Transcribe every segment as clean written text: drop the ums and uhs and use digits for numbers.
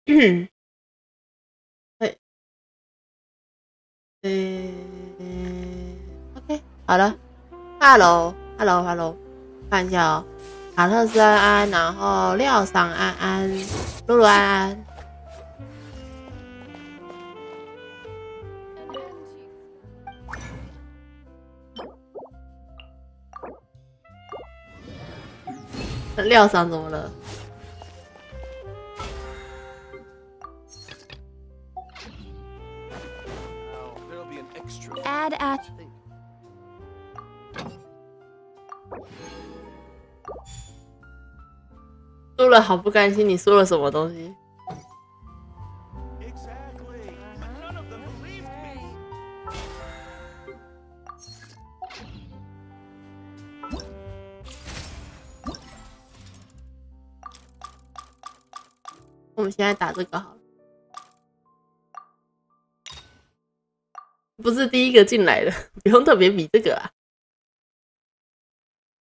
对，OK， 好了 ，Hello，看一下哦，卡特斯安安，然后廖桑安安，露露安安。廖桑怎么了？Add at。输了好不甘心，你输了什么东西？我们现在打这个好了，不是第一个进来的，不用特别比这个啊。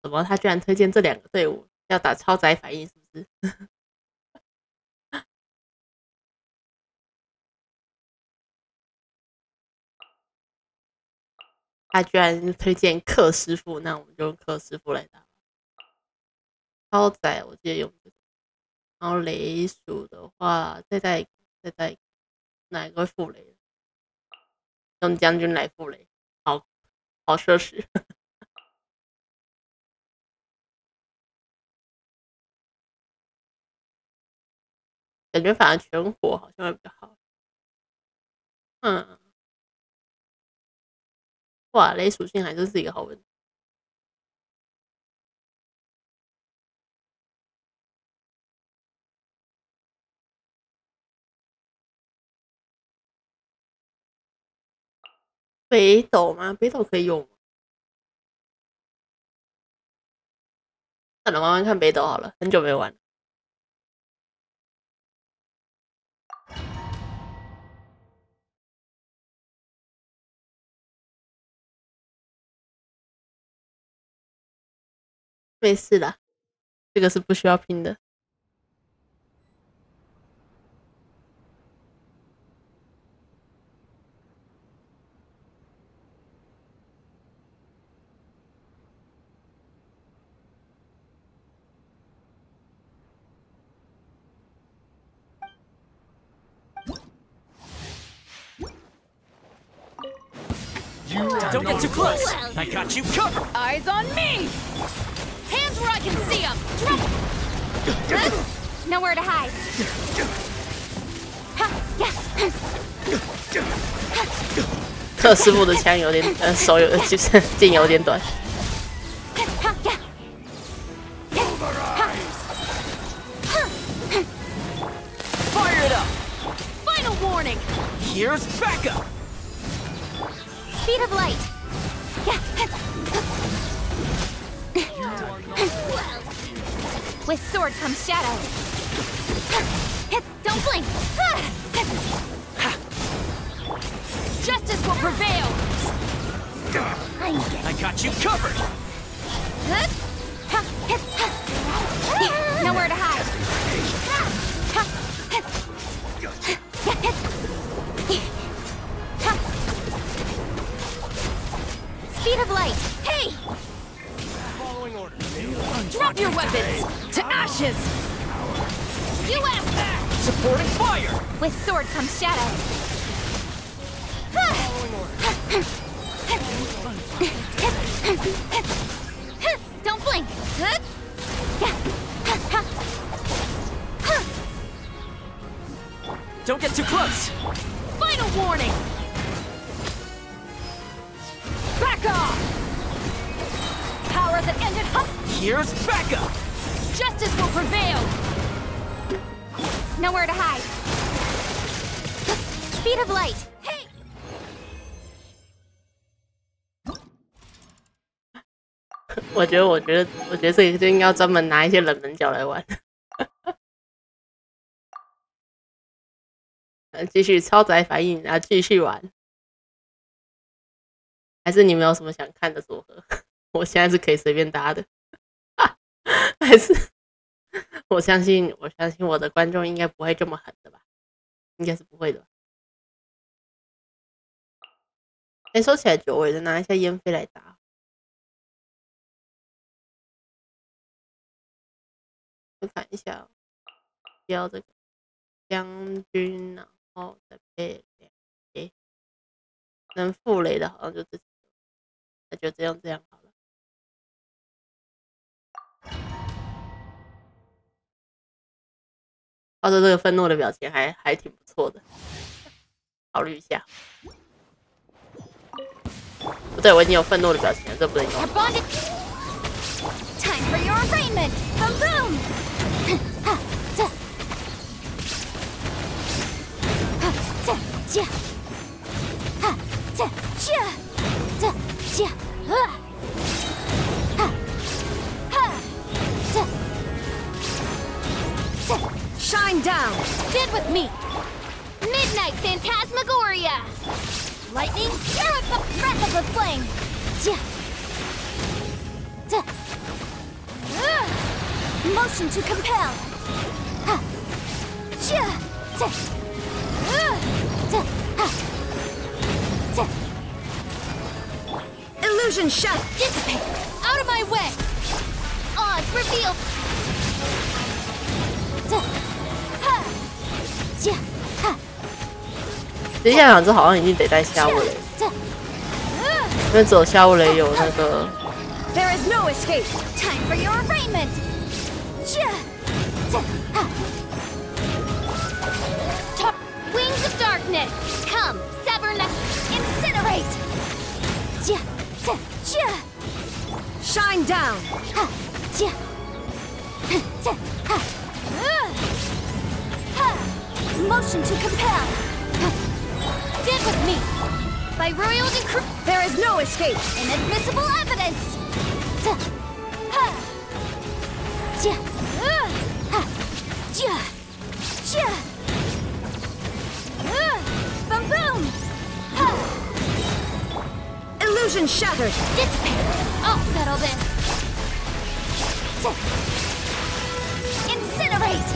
怎么他居然推荐这2个队伍要打超载反应，是不是？他居然推荐克师傅，那我们就用克师傅来打。超载我记得用这个，然后雷鼠的话，再带哪个会副雷？用将军来副雷，好奢侈。感觉反而全火好像会比较好。哇，雷属性还真是一个好问题。北斗吗？北斗可以用吗？算了，玩玩看北斗好了，很久没玩了。没事啦，这个是不需要拼的。Don't get too close. I got you covered. Eyes on me. Hands where I can see them. Nowhere to hide. 克师傅的枪有点手有就是劲有点短。Fire it up. Final warning. Here's backup. Speed of light. With sword comes shadow. Don't blink. Justice will prevail. I got you covered. Nowhere to hide. Speed of light. Hey! Following order. Drop your weapons! To ashes! You asked that! Supporting fire. With sword comes shadow. Following order. Don't blink. Don't get too close. Final warning. Back off. Power that ended up. Here's backup. Justice will prevail. Nowhere to hide. Speed of light. Hey. 我觉得这个就应该要专门拿一些冷门角来玩。继续超载反应，然后继续玩。还是你们有什么想看的组合？我现在是可以随便搭的。还是我相信我的观众应该不会这么狠的吧？应该是不会的。收起来久违的，拿一下烟飞来打。我看一下，标这个将军，然后再配2雷，能负雷的好像就这几个，那就这样好了。话说这个愤怒的表情还挺不错的，考虑一下。不对，我已经有愤怒的表情了，这不能用。Time for your arraignment! Boom boom! Shine down! Stand with me! Midnight Phantasmagoria! Lightning, you're at the breath of the flame! Motion to compel! Illusion shut! Dissipate! Out of my way! Oz revealed! 接下来这好像已经得带下物雷，因为只有下物雷有那个。There is no escape. Time for your arraignment. Wings of darkness. Come, sever neck. Incinerate. Shine down. Motion to compel. Stand with me. By royal decree, there is no escape. Inadmissible evidence. Boom boom. Illusion shattered. Dissipate. I'll settle this. Incinerate.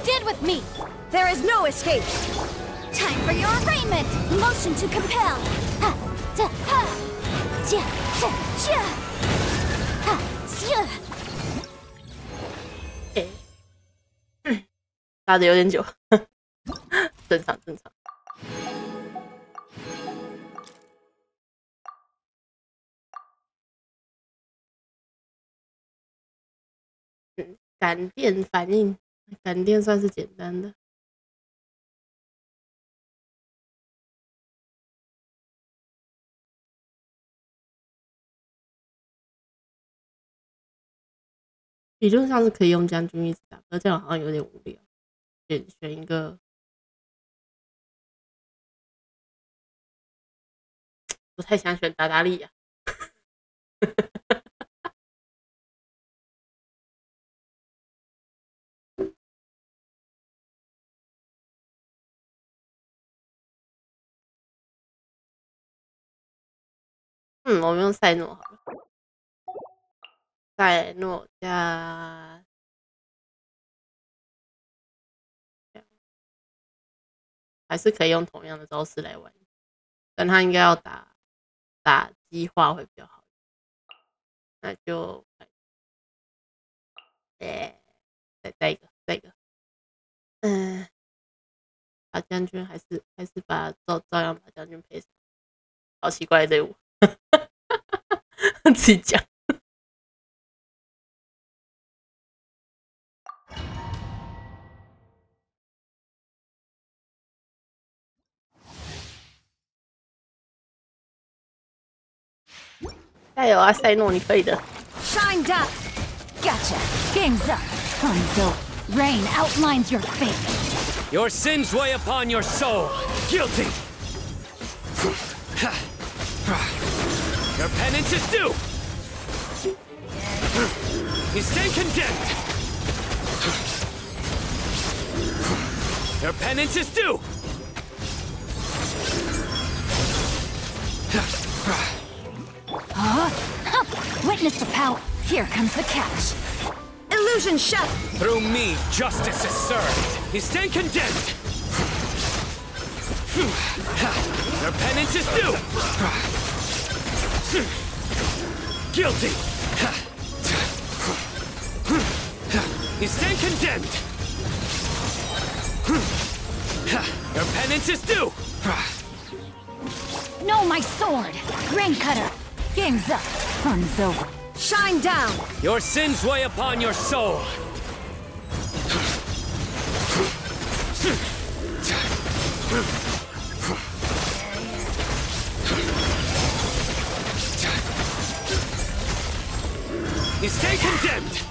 Stand with me. There is no escape. Time for your arraignment. Motion to compel. Okay. 打的有点久，正常。感电反应，感电算是简单的。理论上是可以用将军一直打，可这样好像有点无聊。选一个不太想选达达利亚。我们用赛诺好了。赛诺加还是可以用同样的招式来玩，但他应该要打击化会比较好。那就再一个，把将军还是把照样把将军配上。好奇怪的队伍，自己讲。加油啊，赛诺，你可以的。Shine down. Gotcha. Game's up. Fun's over. Rain outlines your fate. Your sins weigh upon your soul. Guilty. Your penance is due. You stand condemned. Your penance is due. Witness the power. Here comes the catch. Illusion shut. Through me, justice is served. You stand condemned. Your penance is due. Guilty. You stand condemned. Your penance is due. No, my sword. Rain cutter. Game's up. Fun's over. Shine down. Your sins weigh upon your soul. You stay condemned.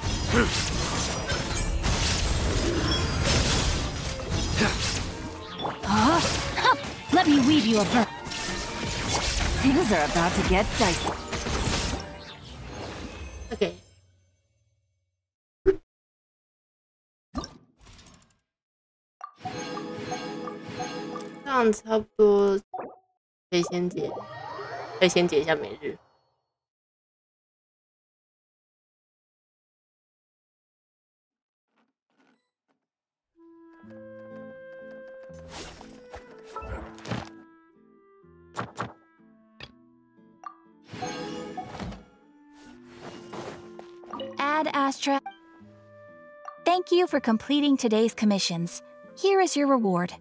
Let me weave you a verse. Things are about to get dicey. OK， 这样差不多可以先解一下每日。Ad Astra. Thank you for completing today's commissions. Here is your reward.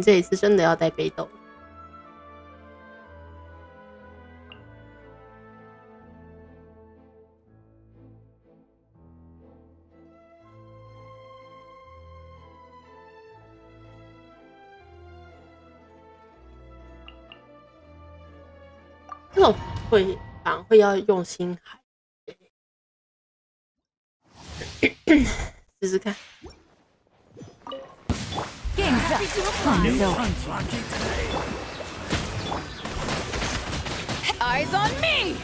这一次真的要带背斗。这种反而会要用心海，试试看。Game's up. Fun's over. Eyes on me.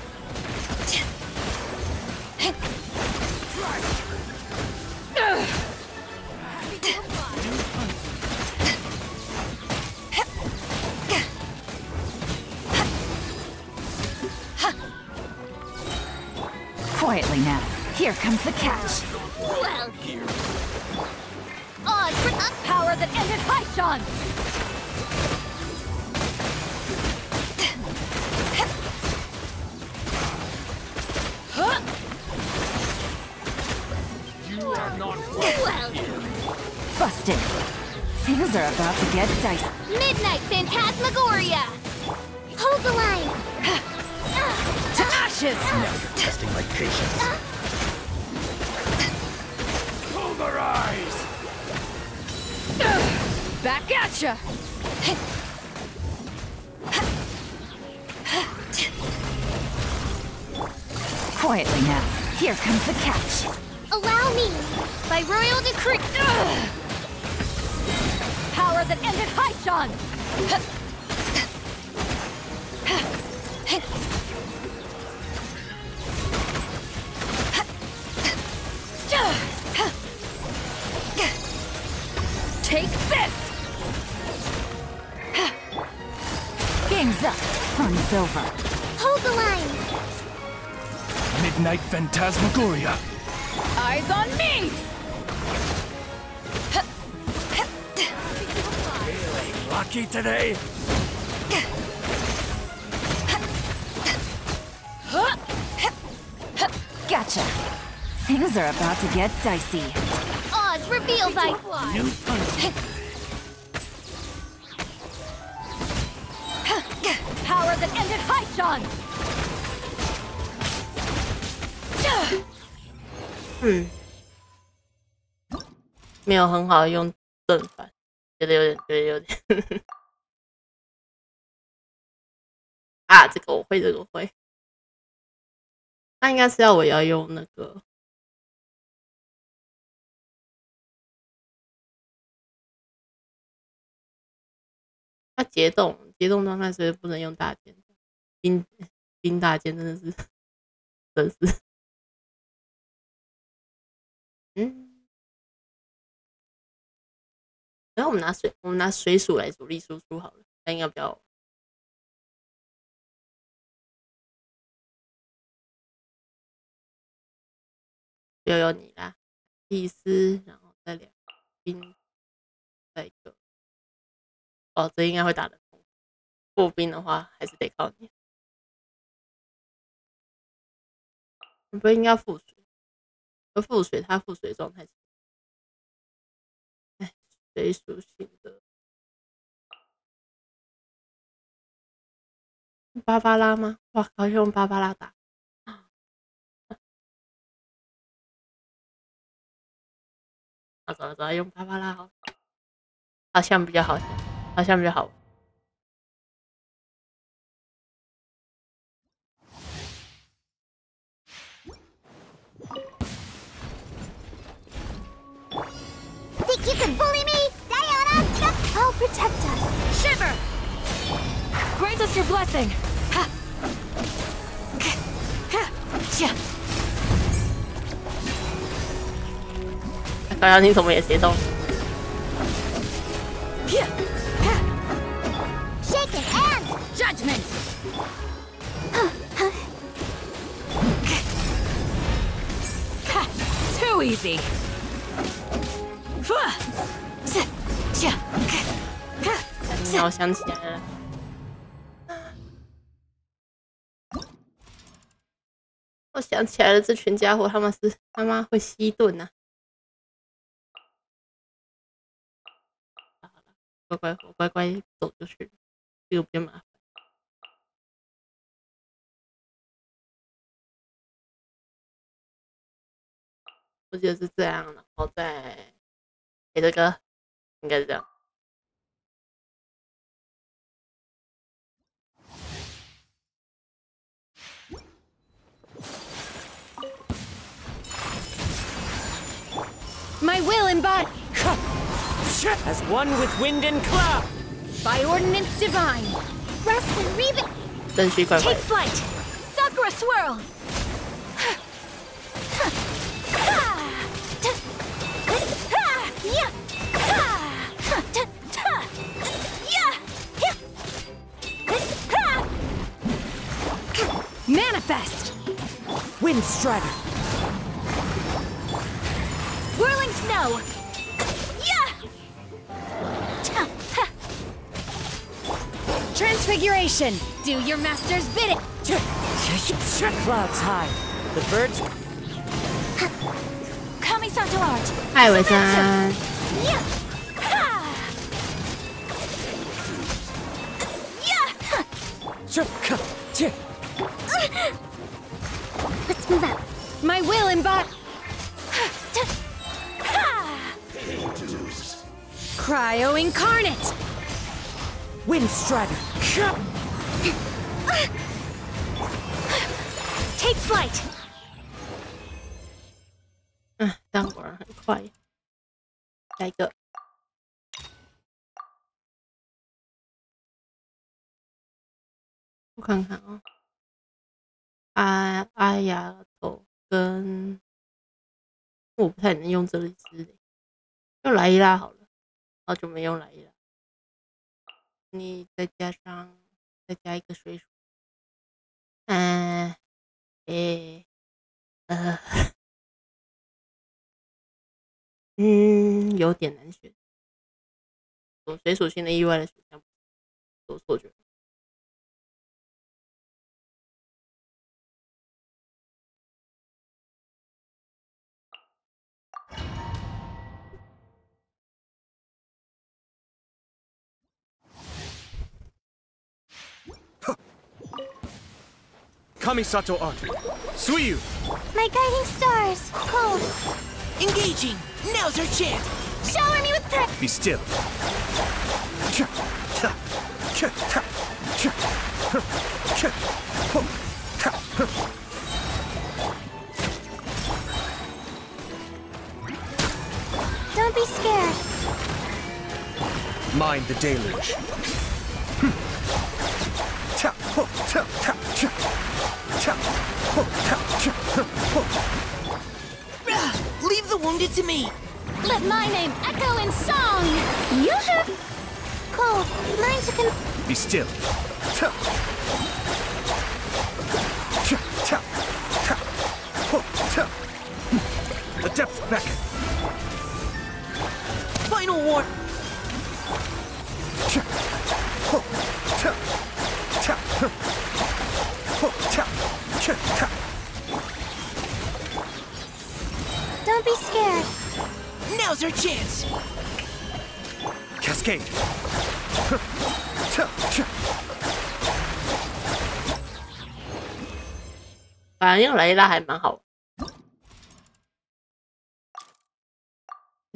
Quietly now. Here comes the catch. Well, odds for up Power that ended Haishan. You are not well. Busted. Things are about to get dicey. Midnight Phantasmagoria. Hold the line. To ashes. testing my patience. Pulverize! Back at ya. Quietly now. Here comes the catch. Allow me, by royal decree. Power that ended Haishan. Take this! Game's up. Fun's over. Hold the line. Midnight Phantasmagoria. Eyes on me! Lucky today? Gotcha. Things are about to get dicey. Odds revealed by New punch. Power that ended Haishan! 没有很好用正反，觉得有点啊，这个我会，这个我会。那应该是我要用那个。它解冻状态是不能用大剑，冰大剑真的是，然后我们拿水鼠来主力输出好了，那应该比较。就有你啦，祭司，然后再2兵，再1个。哦，这应该会打得通。步兵的话，还是得靠你。你不应该覆水，而覆水它覆水状态。哎，水属性的芭芭拉吗？哇，靠，用芭芭拉打。走，用芭芭拉好像比较好，好像比较好。Think you can bully me? I'll protect us. Shiver! Grant us your blessing. Ha! Ha! 高瑶，你怎么也协动Shaking hands. Judgment! Too easy. 我想起来了，这群家伙他们是他妈会西盾啊！我乖乖走就去了，这个比较麻烦。我记得是这样，然后再给这个，应该是这样。My will embody As one with wind and cloud. by ordinance divine. Rest and read. 真虚怪怪 Take flight. Sakura swirl. Manifest. Wind strider. Whirling snow. Transfiguration. Do your master's bidding. Clouds high. The birds. Kamisato art. 艾维森， Let's move out. My will embody. Cryo incarnate. Wind strider. Take flight. 这样果然很快。下一个，我看看啊，阿雅头跟我不太能用这里之类，用莱伊拉好了，好久没用莱伊拉。你再加一个水鼠，有点难选。水属性的意外的选项，有错觉。Kamisato on. Suiyu. My guiding stars. Cold. Engaging. Now's our chance. Shower me with Be still. Don't be scared. Mind the deluge. Leave the wounded to me. Let my name echo in song! Yoo-hoo! Cold. Learn to Be still. The depths beckon. Final war. Don't be scared. Now's our chance. Cascade. 反正用雷拉还蛮好玩。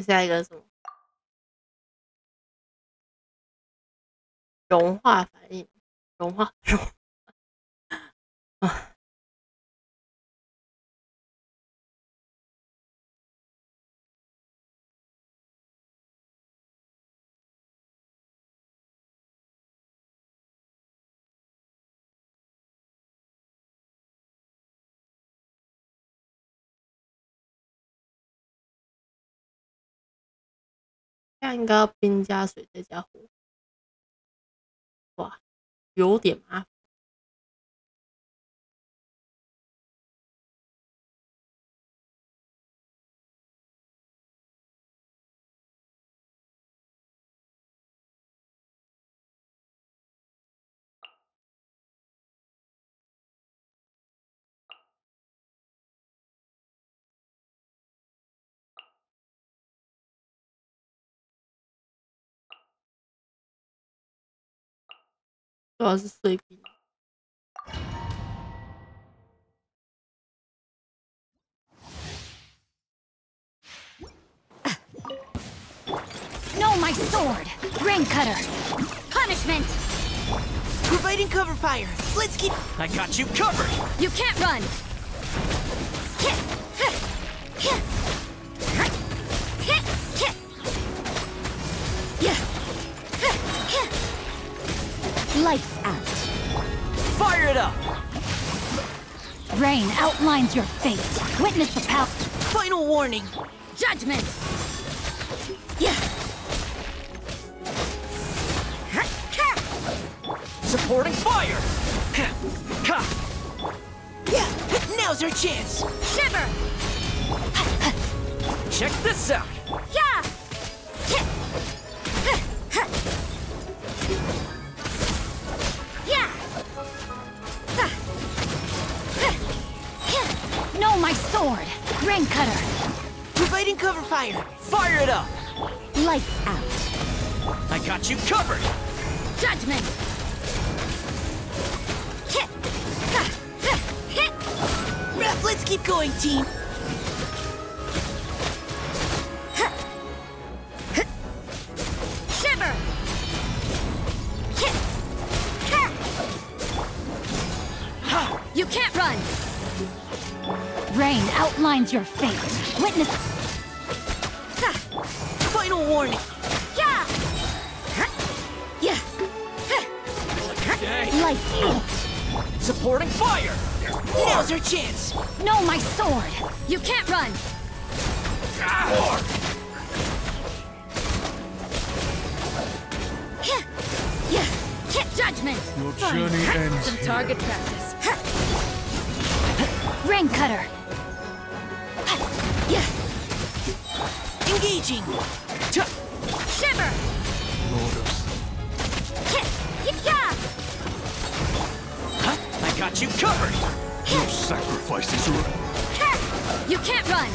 下一个是什么？融化反应，融化。这样应该要冰加水再加火，哇，有点麻烦。主要是碎冰。No, my sword! Ring cutter! Punishment! Providing cover fire. Let's keep. I got you covered. You can't run! Lights out. Fire it up. Rain outlines your fate. Witness the power. Final warning. Judgment! Supporting fire. Now's our chance. Shiver! Check this out. Yeah! No, my sword! Ring cutter! Providing cover fire. Fire it up. Lights out. I got you covered. Judgment! Let's keep going, team. Shiver! You can't run! Rain outlines your fate. Witness. Final warning. Yeah! Lights out. Supporting fire. Now's our chance. No, my sword! You can't run! Judgment! Your journey ends Some here. target practice. Ring cutter! Engaging. Shiver! I got you covered. Your sacrifices are... You can't run!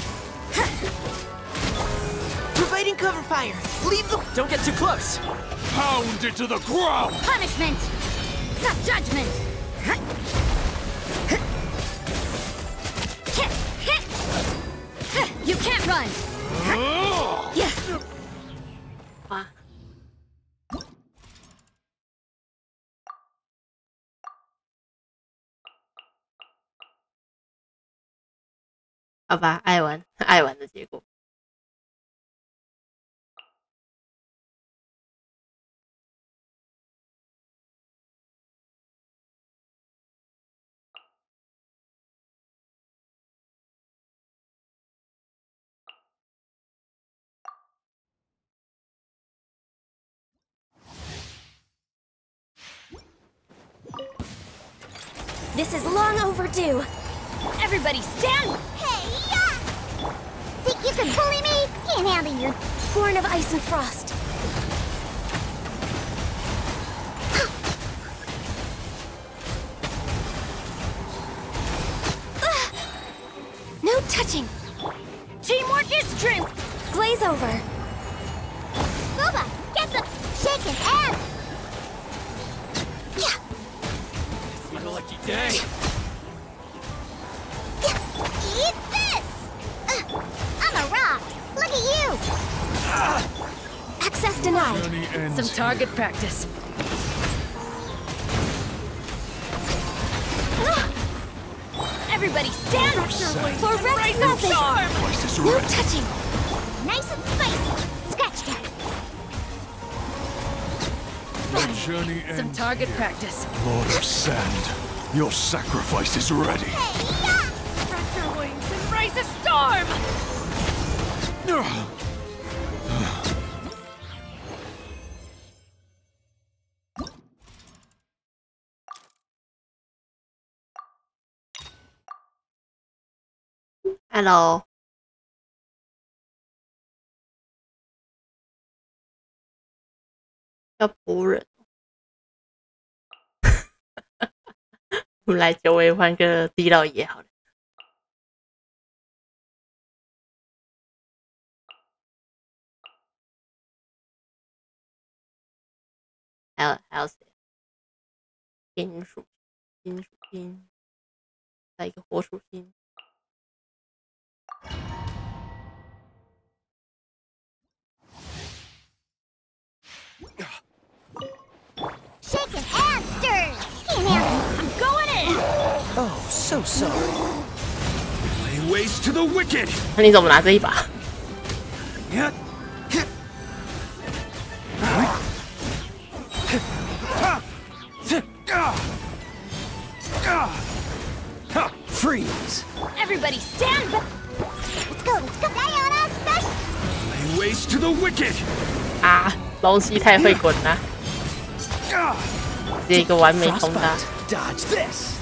Providing cover fire. Leave the. Don't get too close. Pound it to the ground! Punishment! Judgment! You can't run. Yeah. 哇！好吧，爱玩的结果。This is long overdue. Everybody stand! Hey, yeah! Think you can bully me? Can't handle your... Born of ice and frost. No touching. Teamwork is strength. Glaze over. Booba, get the shaking ass! Yeah! It's my lucky day. Eat this! I'm a rock! Look at you! Access denied. Journey ends Some target practice. Everybody stand for Rex Nothing. Sacrifices No already. touching. Nice and spicy! Scratch that! The journey ends Some target here. practice. Lord of Sand, your sacrifice is ready. Hey, yeah! Spread your wings and raise a storm. Hello，要仆人。我们来久违换个地老爷好了。还有谁？金属星，再一个火属性。Shaking and stirring! Can't handle I'm going in. Oh, so sorry. Lay waste to the wicked! 那你怎么拿这一把？ Freeze! Everybody stand. Let's go! Diana, special! Lay waste to the wicked! 啊，东西太会滚了，这一个完美通达。 Frostbite. Dodge this.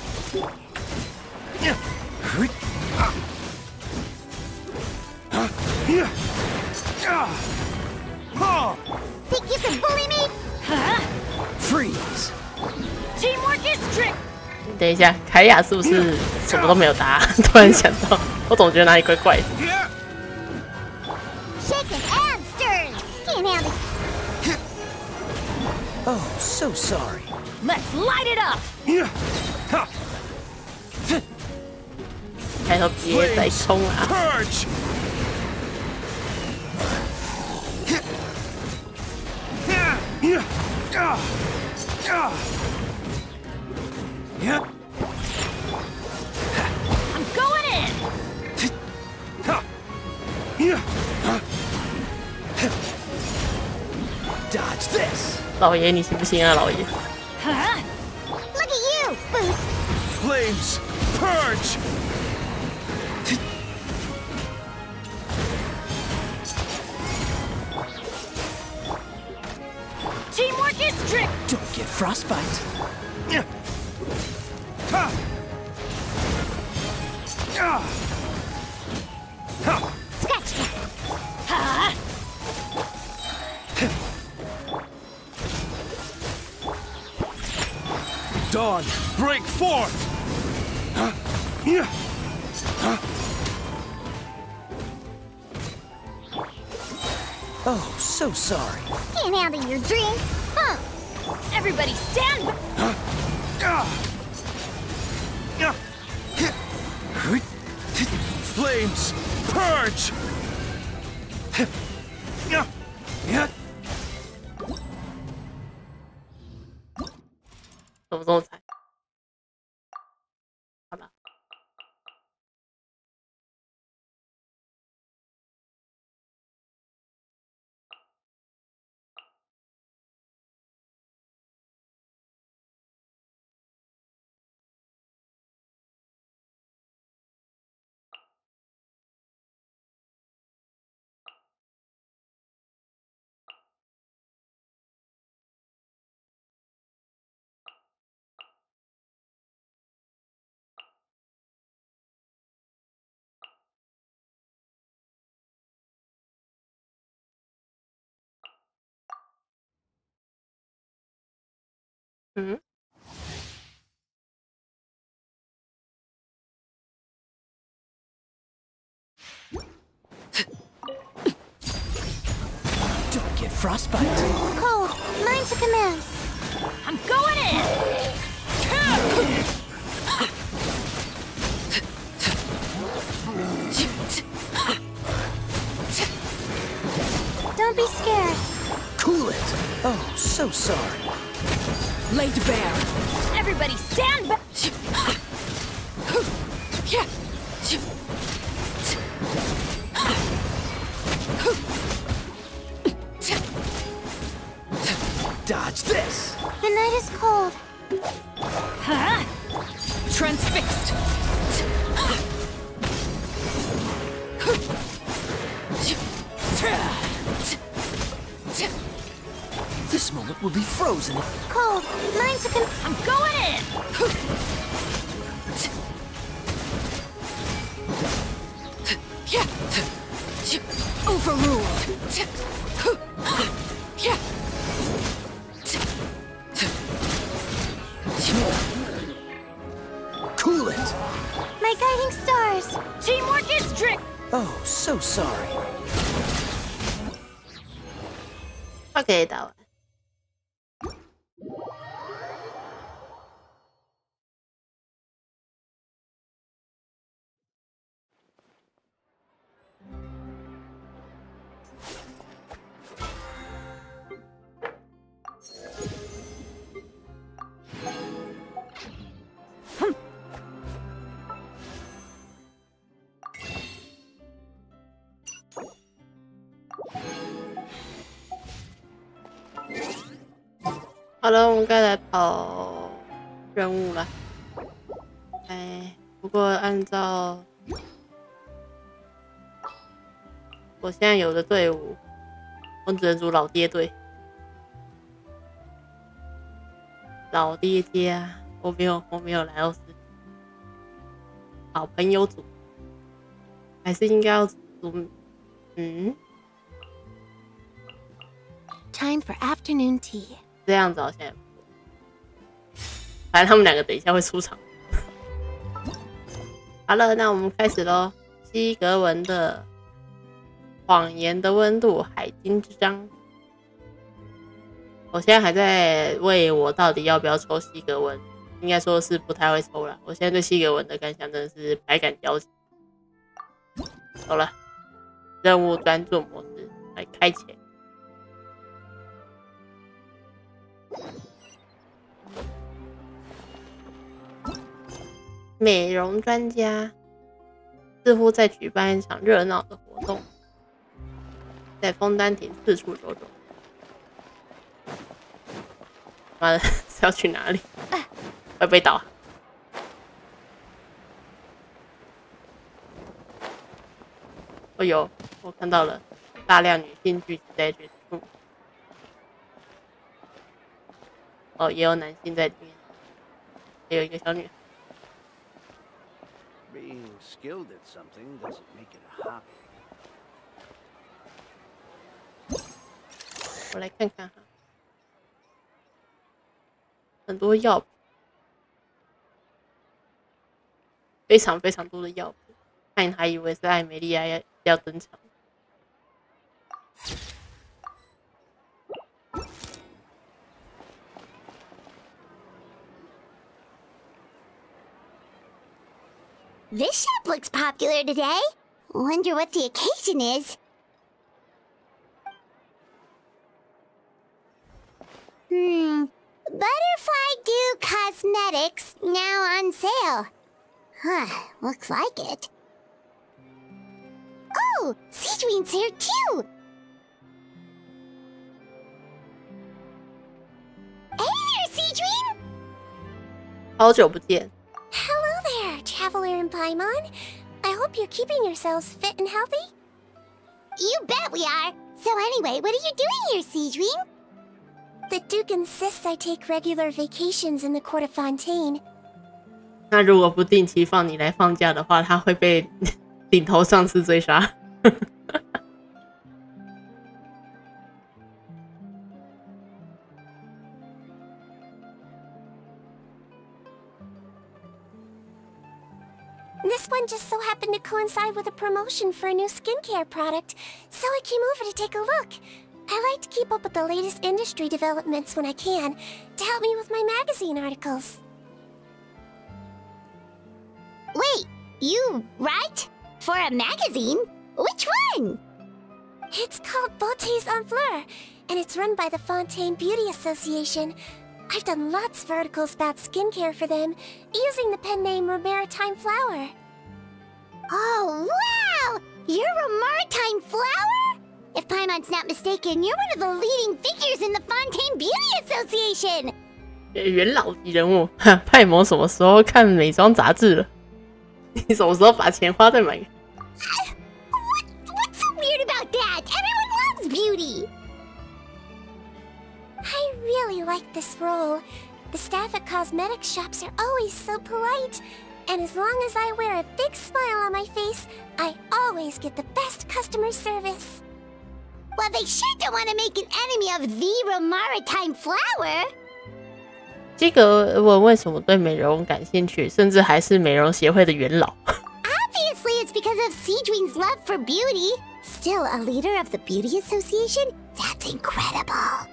Think you can bully me? Freeze. Teamwork is strict. 等一下，凯雅是不是什么都没有答？突然想到，我总觉得哪里怪怪的。 Shaking and stirring! Can't handle Oh, so sorry. Let's light it up. 开头别再冲啊！ Purge! I'm going in. Dodge this. 老爷，你行不行啊，老爷？ Huh? Look at you, Booth! Flames! Purge! Teamwork is strict. Don't get frostbite. Scratch that! Huh? Dawn, break forth! Oh, so sorry. Can't handle your dream, huh? Everybody stand. Flames! Purge! 什么时候才？好了。嗯。Don't get frostbite. Cold, mine to command. I'm going in! Don't be scared. Cool it. Oh, so sorry. Laid bare. Everybody stand back! Dodge this. The night is cold. Huh? Transfixed! This moment will be frozen. Cold, mine to command. I'm going in! Overruled! Cool it. My guiding stars. Teamwork is trick! Oh, so sorry. OK， 打完。好了，我们该来跑任务了。哎，不过按照我现在有的队伍，我只能组老爹队。老爹家，我没有来到好朋友组，还是应该要组。Time for afternoon tea. 这样子好像也不错。反正他们两个等一下会出场。好了，那我们开始咯。西格文的谎言的温度海金之章。我现在还在为我到底要不要抽西格文，应该说是不太会抽了。我现在对西格文的感想真的是百感交集。好了，任务专注模式来开启。美容专家似乎在举办一场热闹的活动，在枫丹亭四处走走。妈的，是要去哪里？会被倒。哦有，我看到了大量女性聚集在这处。哦，也有男性在里面，还有一个小女孩。Being skilled at something doesn't make it a hobby. 我来看看哈，很多药品，非常非常多的药品，看还以为是艾美莉亚要登场。This shop looks popular today. Wonder what the occasion is. Butterfly Dew Cosmetics now on sale. Huh, looks like it. Oh, Seedween's here too! Hey there, Seedween! 好久不见。 Hello there, Traveler and Paimon. I hope you're keeping yourselves fit and healthy? You bet we are! So anyway, what are you doing here, Seedween? The Duke insists I take regular vacations in the court of Fontaine. 那如果不定期放你来放假的话，他会被顶头上司追杀。This one just so happened to coincide with a promotion for a new skincare product, so I came over to take a look. I like to keep up with the latest industry developments when I can, to help me with my magazine articles. Wait, you write? For a magazine? Which one? It's called Beautés en Fleur, and it's run by the Fontaine Beauty Association. I've done lots of articles about skincare for them, using the pen name Maritime Flower. Oh, wow! You're a Maritime Flower? If Paimon's not mistaken, you're one of the leading figures in the Fontaine Beauty Association! 元老级人物，派蒙什么时候看美妆杂志了？你什么时候把钱花在买？ What's so weird about that? Everyone loves beauty! I really like this role. The staff at cosmetics shops are always so polite. And as long as I wear a big smile on my face, I always get the best customer service. Well, they sure don't want to make an enemy of the Maritime Flower. 基格文为什么对美容感兴趣，甚至还是美容协会的元老？ Obviously, it's because of Seedween's love for beauty. Still a leader of the Beauty Association? That's incredible.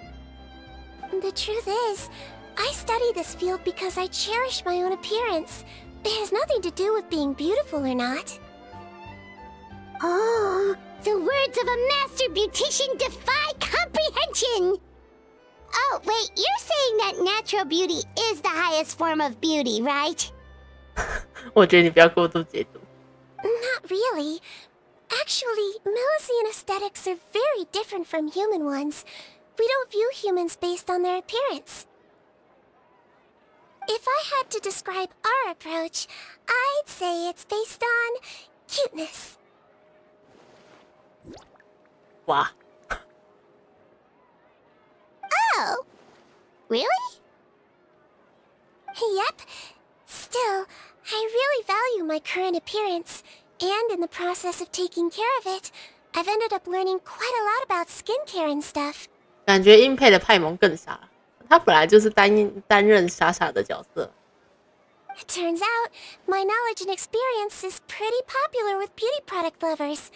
The truth is, I study this field because I cherish my own appearance. It has nothing to do with being beautiful or not. Oh, the words of a master beautician defy comprehension! Oh, wait, you're saying that natural beauty is the highest form of beauty, right? 我觉得你不要过度解读。 Not really. Actually, Melusine aesthetics are very different from human ones. We don't view humans based on their appearance. If I had to describe our approach, I'd say it's based on cuteness. Wow. Oh, really? Yep. Still, I really value my current appearance, and in the process of taking care of it, I've ended up learning quite a lot about skincare and stuff. 感觉英配的派蒙更傻，他本来就是担任傻傻的角色。 It turns out, my knowledge and experience is pretty popular with beauty product lovers.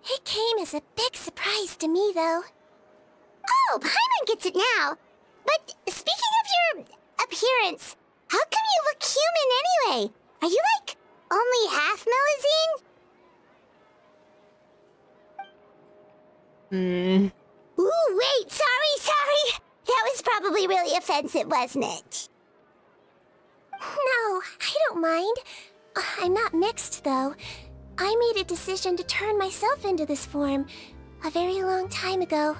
It came as a big surprise to me, though. Oh, Paimon gets it now. But speaking of your appearance, how come you look human anyway? Are you, like, only half Melusine? Ooh, wait, sorry. That was probably really offensive, wasn't it? No, I don't mind. I'm not mixed, though. I made a decision to turn myself into this form a very long time ago.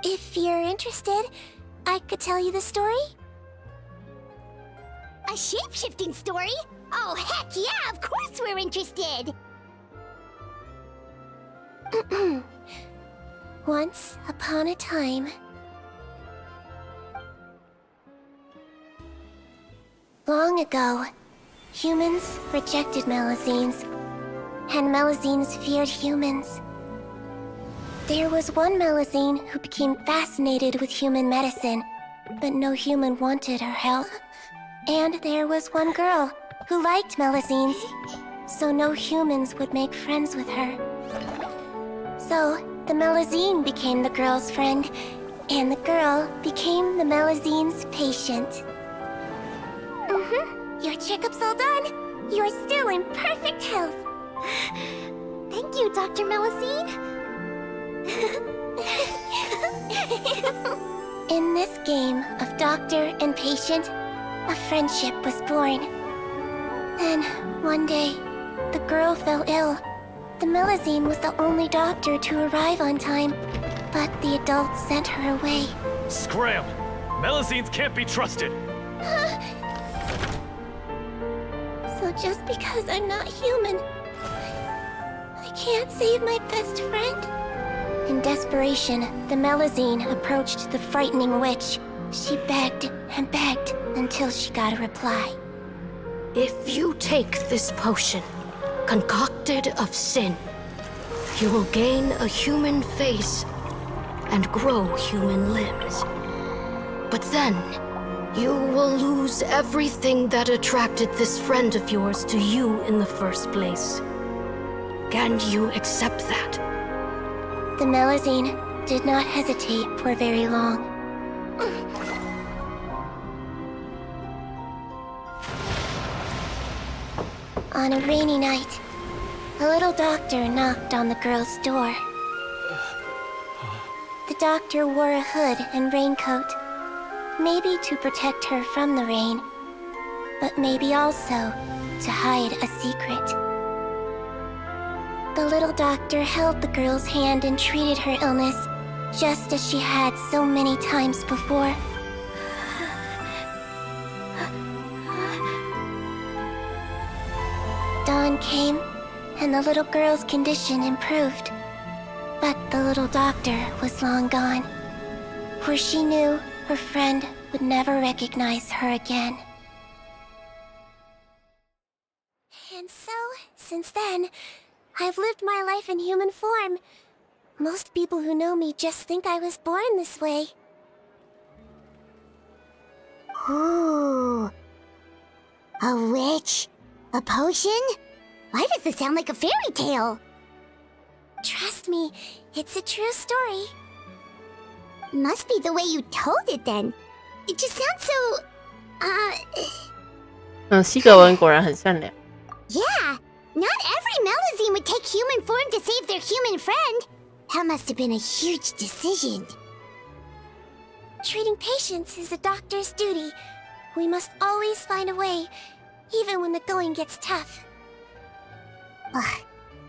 If you're interested, I could tell you the story. A shape-shifting story? Oh, heck yeah, of course we're interested! Once upon a time... Long ago, humans rejected Melusines, and Melusines feared humans. There was one Melusine who became fascinated with human medicine, but no human wanted her help. And there was one girl who liked Melusines, so no humans would make friends with her. So, the Melusine became the girl's friend, and the girl became the Melusine's patient. Your checkup's all done. You're still in perfect health. Thank you, Dr. Melusine. In this game of doctor and patient, a friendship was born. Then, one day, the girl fell ill. The Melusine was the only doctor to arrive on time, but the adults sent her away. Scram! Melusines can't be trusted! So just because I'm not human, I can't save my best friend? In desperation, the Melusine approached the frightening witch. She begged and begged until she got a reply. If you take this potion, concocted of sin, you will gain a human face and grow human limbs. But then, you will lose everything that attracted this friend of yours to you in the first place. Can you accept that? The Melusine did not hesitate for very long. On a rainy night, a little doctor knocked on the girl's door. The doctor wore a hood and raincoat, maybe to protect her from the rain, but maybe also to hide a secret. The little doctor held the girl's hand and treated her illness, just as she had so many times before. Dawn came, and the little girl's condition improved. But the little doctor was long gone, for she knew her friend would never recognize her again. And so, since then, I've lived my life in human form. Most people who know me just think I was born this way. Ooh. A witch? A potion? Why does this sound like a fairy tale? Trust me, it's a true story. Must be the way you told it then. It just sounds so... 希格文果然很善良。 Yeah, not every Melusine would take human form to save their human friend. That must have been a huge decision. Treating patients is a doctor's duty. We must always find a way, even when the going gets tough. Ugh.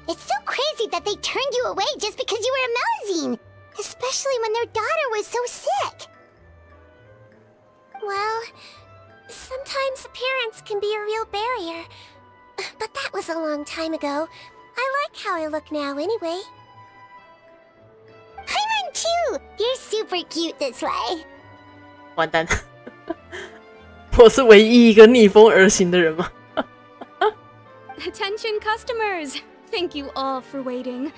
It's so crazy that they turned you away just because you were a Melusine, especially when their daughter was so sick. Well, sometimes appearance can be a real barrier. But that was a long time ago. I like how I look now anyway. I run too! You're super cute this way. 完蛋，我是唯一一个逆风而行的人吗？ Attention customers! Thank you all for waiting.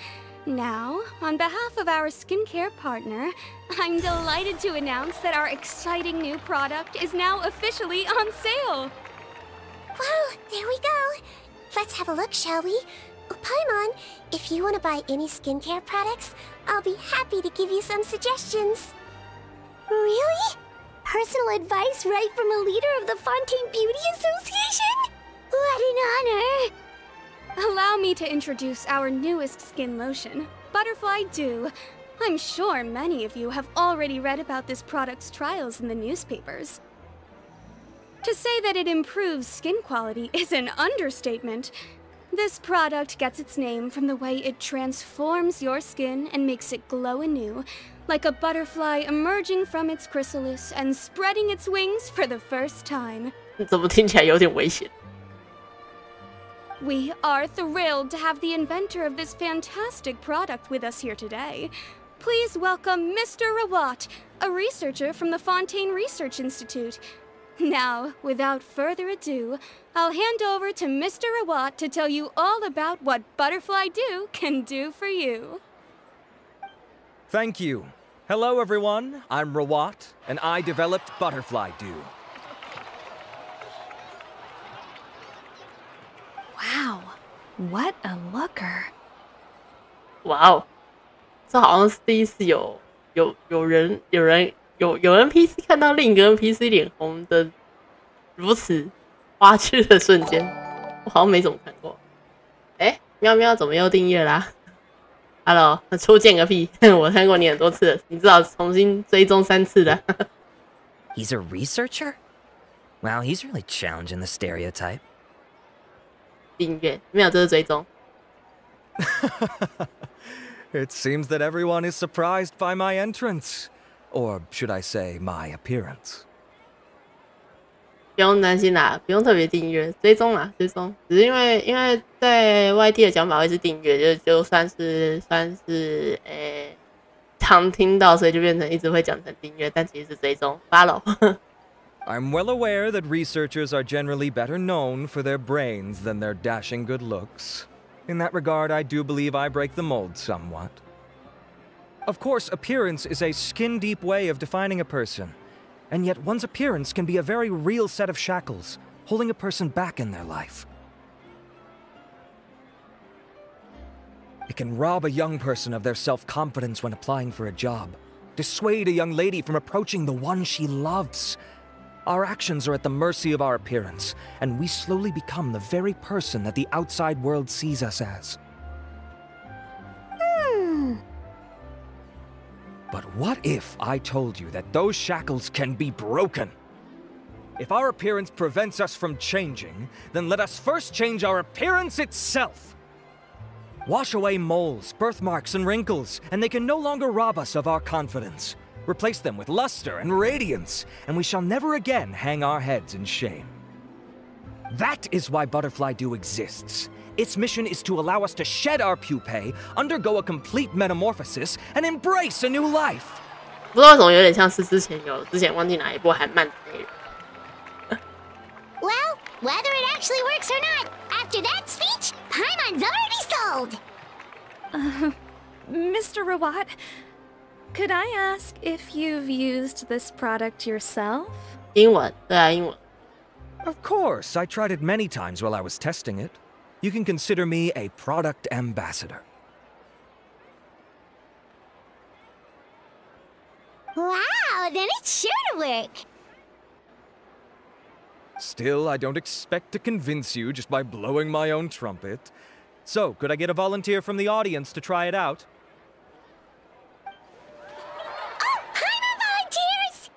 Now, on behalf of our skincare partner, I'm delighted to announce that our exciting new product is now officially on sale. Well, there we go. Let's have a look, shall we? Oh, Paimon, if you want to buy any skincare products, I'll be happy to give you some suggestions. Really? Personal advice right from a leader of the Fontaine Beauty Association? What an honor! Allow me to introduce our newest skin lotion, Butterfly Dew. I'm sure many of you have already read about this product's trials in the newspapers. To say that it improves skin quality is an understatement. This product gets its name from the way it transforms your skin and makes it glow anew, like a butterfly emerging from its chrysalis and spreading its wings for the first time. 怎么听起来有点危险？ We are thrilled to have the inventor of this fantastic product with us here today. Please welcome Mr. Rawat, a researcher from the Fontaine Research Institute. Now, without further ado, I'll hand over to Mr. Rawat to tell you all about what Butterfly Dew can do for you. Thank you. Hello, everyone. I'm Rawat, and I developed Butterfly Dew. Wow, what a looker. 哇哦，这好像是第一次有人 NPC 看到另一个 NPC 脸红的如此花痴的瞬间，我好像没怎么看过。哎，喵喵怎么又订阅啦 ？Hello， 初见个屁！我看过你很多次了，你至少重新追踪3次了。He's a researcher? Wow, he's really challenging the stereotype. 订阅没有，这是追踪。It seems that everyone is surprised by my entrance. Or should I say, my appearance. 不用担心啦，不用特别订阅，追踪啦，追踪。只是因为在 YT 的讲法会是订阅，就算是常听到，所以就变成一直会讲成订阅，但其实是追踪 follow。I'm well aware that researchers are generally better known for their brains than their dashing good looks. In that regard, I do believe I break the mold somewhat. Of course, appearance is a skin-deep way of defining a person. And yet one's appearance can be a very real set of shackles, holding a person back in their life. It can rob a young person of their self-confidence when applying for a job, dissuade a young lady from approaching the one she loves. Our actions are at the mercy of our appearance, and we slowly become the very person that the outside world sees us as. But what if I told you that those shackles can be broken? If our appearance prevents us from changing, then let us first change our appearance itself. Wash away moles, birthmarks, and wrinkles, and they can no longer rob us of our confidence. Replace them with luster and radiance, and we shall never again hang our heads in shame. That is why Butterfly Dew exists. Its mission is to allow us to shed our pupae, undergo a complete metamorphosis, and embrace a new life. 不知道为什么有点像是之前忘记哪一部韩漫的内容。Well, whether it actually works or not, after that speech, Paimon's already sold. Mr. Rawat, could I ask if you've used this product yourself? 英文，对啊，英文。Of course, I tried it many times while I was testing it. You can consider me a product ambassador. Wow, then it's sure to work. Still, I don't expect to convince you just by blowing my own trumpet. So, could I get a volunteer from the audience to try it out? Oh, Paimon volunteers!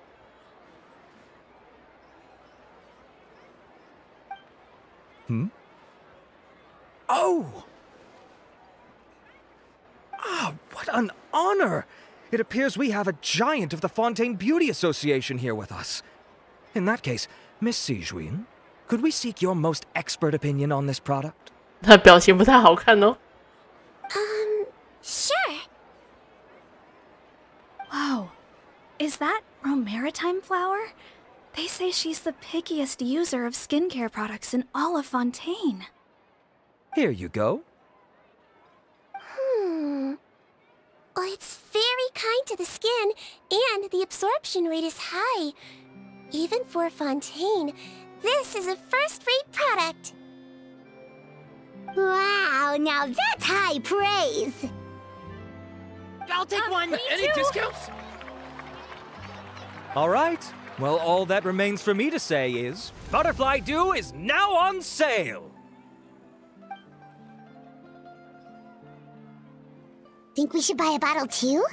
Oh! Ah, what an honor! It appears we have a giant of the Fontaine Beauty Association here with us. In that case, Miss Sijuin, could we seek your most expert opinion on this product? 他表情不太好看哦。Sure. Whoa, is that Romaritime flower? They say she's the pickiest user of skincare products in all of Fontaine. Here you go. Well, it's very kind to the skin, and the absorption rate is high. Even for Fontaine, this is a first-rate product. Wow, now that's high praise. I'll take one. Any discounts? All right. Well, all that remains for me to say is, Butterfly Dew is now on sale! Think we should buy a bottle too?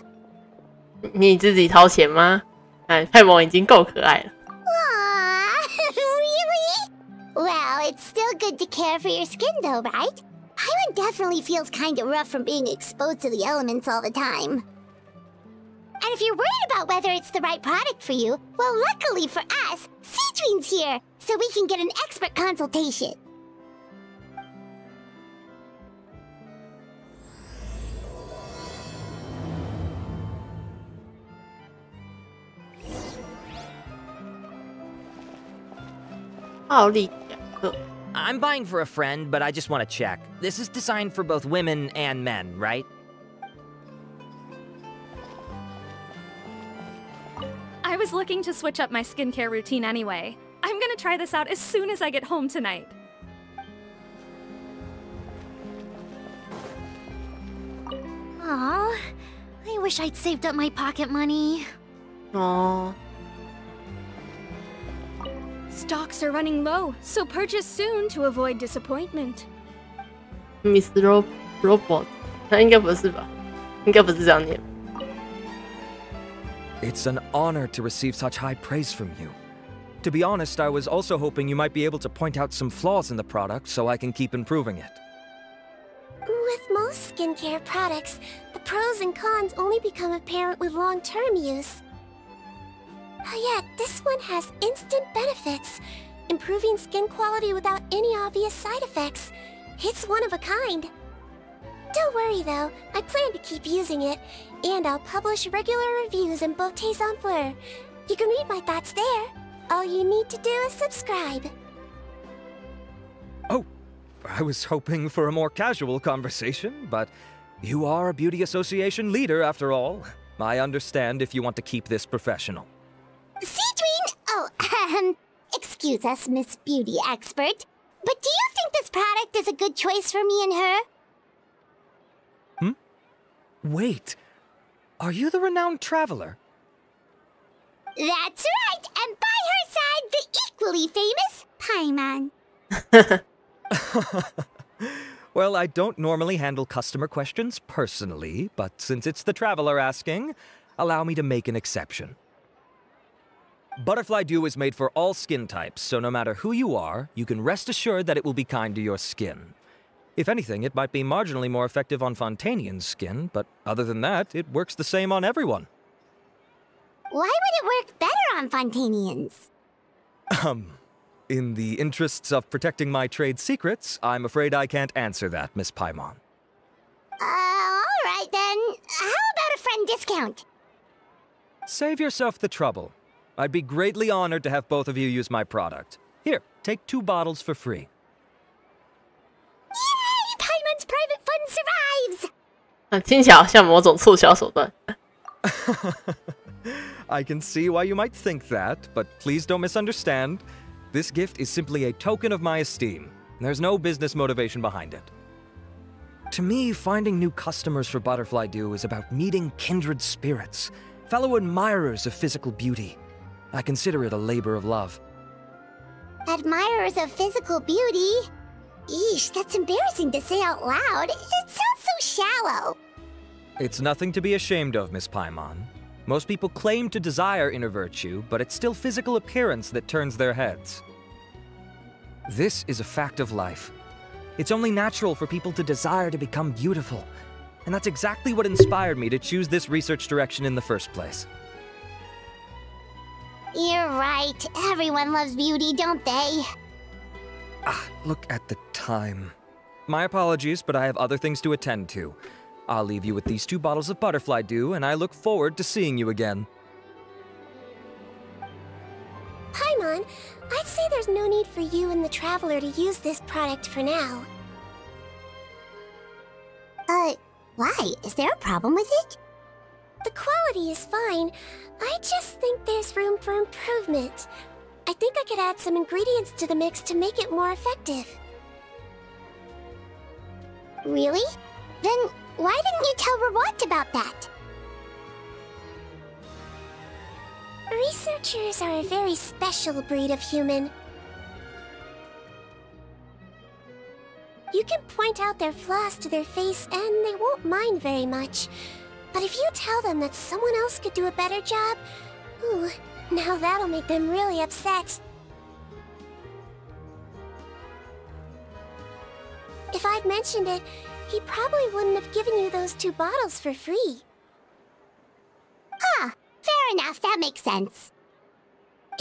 你自己掏钱吗？哎，派蒙已经够可爱了。Aww, really? Well, it's still good to care for your skin though, right? Paimon definitely feels kinda rough from being exposed to the elements all the time. And if you're worried about whether it's the right product for you, well, luckily for us, Sijuin's here, so we can get an expert consultation. I'm buying for a friend, but I just want to check. This is designed for both women and men, right? I was looking to switch up my skincare routine anyway. I'm gonna try this out as soon as I get home tonight. Aw, I wish I'd saved up my pocket money. Aww. Stocks are running low, so purchase soon to avoid disappointment. Miss Robot， 那应该不是吧？应该不是这样念。It's an honor to receive such high praise from you. To be honest, I was also hoping you might be able to point out some flaws in the product so I can keep improving it. With most skincare products, the pros and cons only become apparent with long-term use. Yet, this one has instant benefits, improving skin quality without any obvious side effects. It's one of a kind. Don't worry though, I plan to keep using it, and I'll publish regular reviews in Beautés en Fleur. You can read my thoughts there. All you need to do is subscribe. Oh, I was hoping for a more casual conversation, but you are a beauty association leader after all. I understand if you want to keep this professional. Cedrine! Oh, excuse us, Miss Beauty Expert, but do you think this product is a good choice for me and her? Wait, are you the renowned traveler? That's right, and by her side, the equally famous Paimon. Well, I don't normally handle customer questions personally, but since it's the traveler asking, allow me to make an exception. Butterfly Dew is made for all skin types, so no matter who you are, you can rest assured that it will be kind to your skin. If anything, it might be marginally more effective on Fontainian's skin, but other than that, it works the same on everyone. Why would it work better on Fontainians? In the interests of protecting my trade secrets, I'm afraid I can't answer that, Miss Paimon. Alright then. How about a friend discount? Save yourself the trouble. I'd be greatly honored to have both of you use my product. Here, take 2 bottles for free. Yay! Paimon's private fund survives! 听起来好像某种促销手段。I can see why you might think that, but please don't misunderstand. This gift is simply a token of my esteem. There's no business motivation behind it. To me, finding new customers for Butterfly Dew is about meeting kindred spirits, fellow admirers of physical beauty. I consider it a labor of love. Admirers of physical beauty? Eesh, that's embarrassing to say out loud. It sounds so shallow. It's nothing to be ashamed of, Miss Paimon. Most people claim to desire inner virtue, but it's still physical appearance that turns their heads. This is a fact of life. It's only natural for people to desire to become beautiful, and that's exactly what inspired me to choose this research direction in the first place. You're right. Everyone loves beauty, don't they? Look at the time. My apologies, but I have other things to attend to. I'll leave you with these 2 bottles of Butterfly Dew, and I look forward to seeing you again. Paimon, I'd say there's no need for you and the Traveler to use this product for now. Why? Is there a problem with it? The quality is fine. I just think there's room for improvement. I think I could add some ingredients to the mix to make it more effective. Really? Then why didn't you tell Rawat about that? Researchers are a very special breed of human. You can point out their flaws to their face and they won't mind very much. But if you tell them that someone else could do a better job, ooh, now that'll make them really upset. If I'd mentioned it, he probably wouldn't have given you those 2 bottles for free. Fair enough, that makes sense.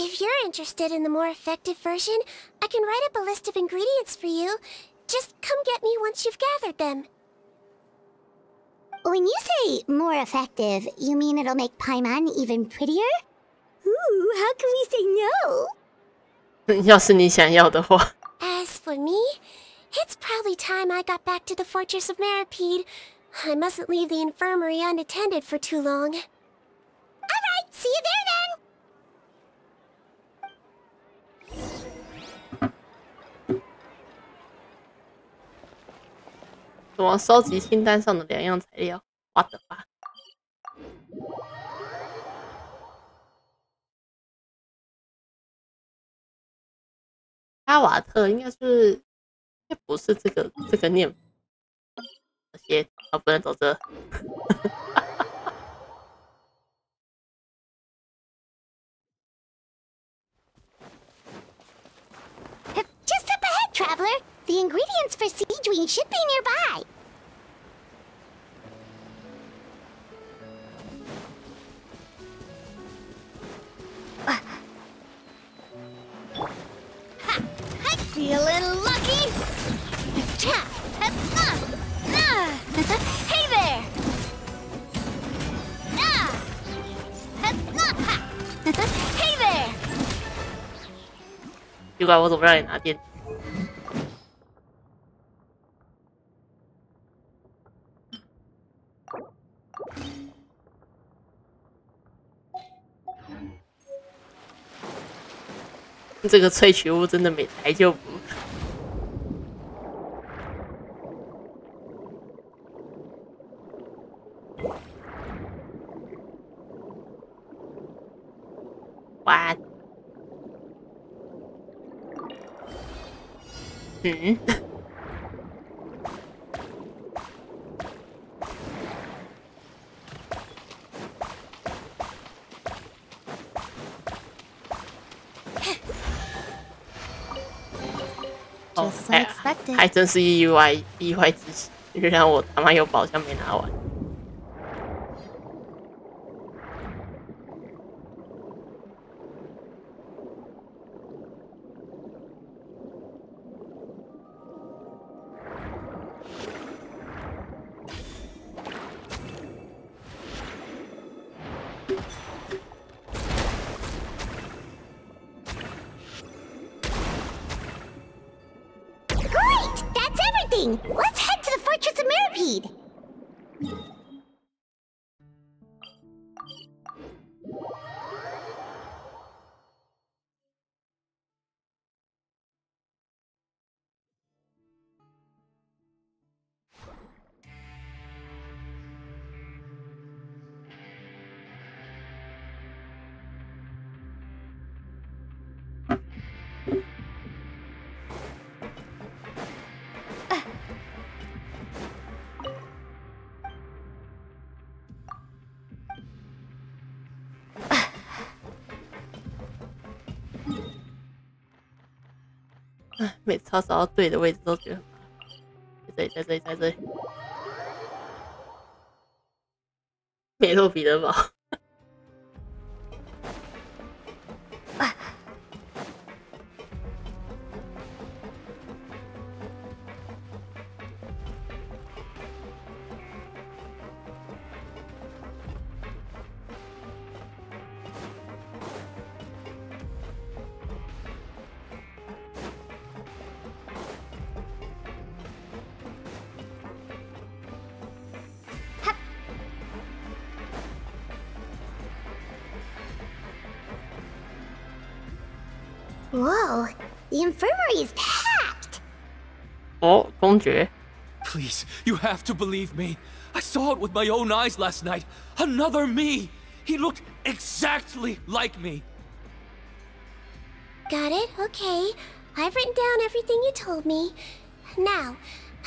If you're interested in the more effective version, I can write up a list of ingredients for you. Just come get me once you've gathered them. When you say more effective, you mean it'll make Paimon even prettier? Ooh, how can we say no? 要是你想要的话。 As for me, it's probably time I got back to the Fortress of Maripede. I mustn't leave the infirmary unattended for too long. Alright, see you there then! 什么收集清单上的2样材料？花的吧。哈瓦特应该不是这个念法。也不能走这。Just up ahead, traveler. The ingredients for siege wing should be nearby. Feeling lucky? Hey there! Hey there! 奇怪，我怎么让你拿电？这个萃取物真的没台就不。哇！嗯。哦，还真是意外之喜，原来我他妈有宝箱没拿完。Let's head to the Fortress of Mirapede!每次找到对的位置都觉得很麻烦。在这里，梅洛彼得堡。Whoa, the infirmary is packed! Oh, 公爵. Please, you have to believe me. I saw it with my own eyes last night. Another me! He looked exactly like me. Got it, okay. I've written down everything you told me. Now,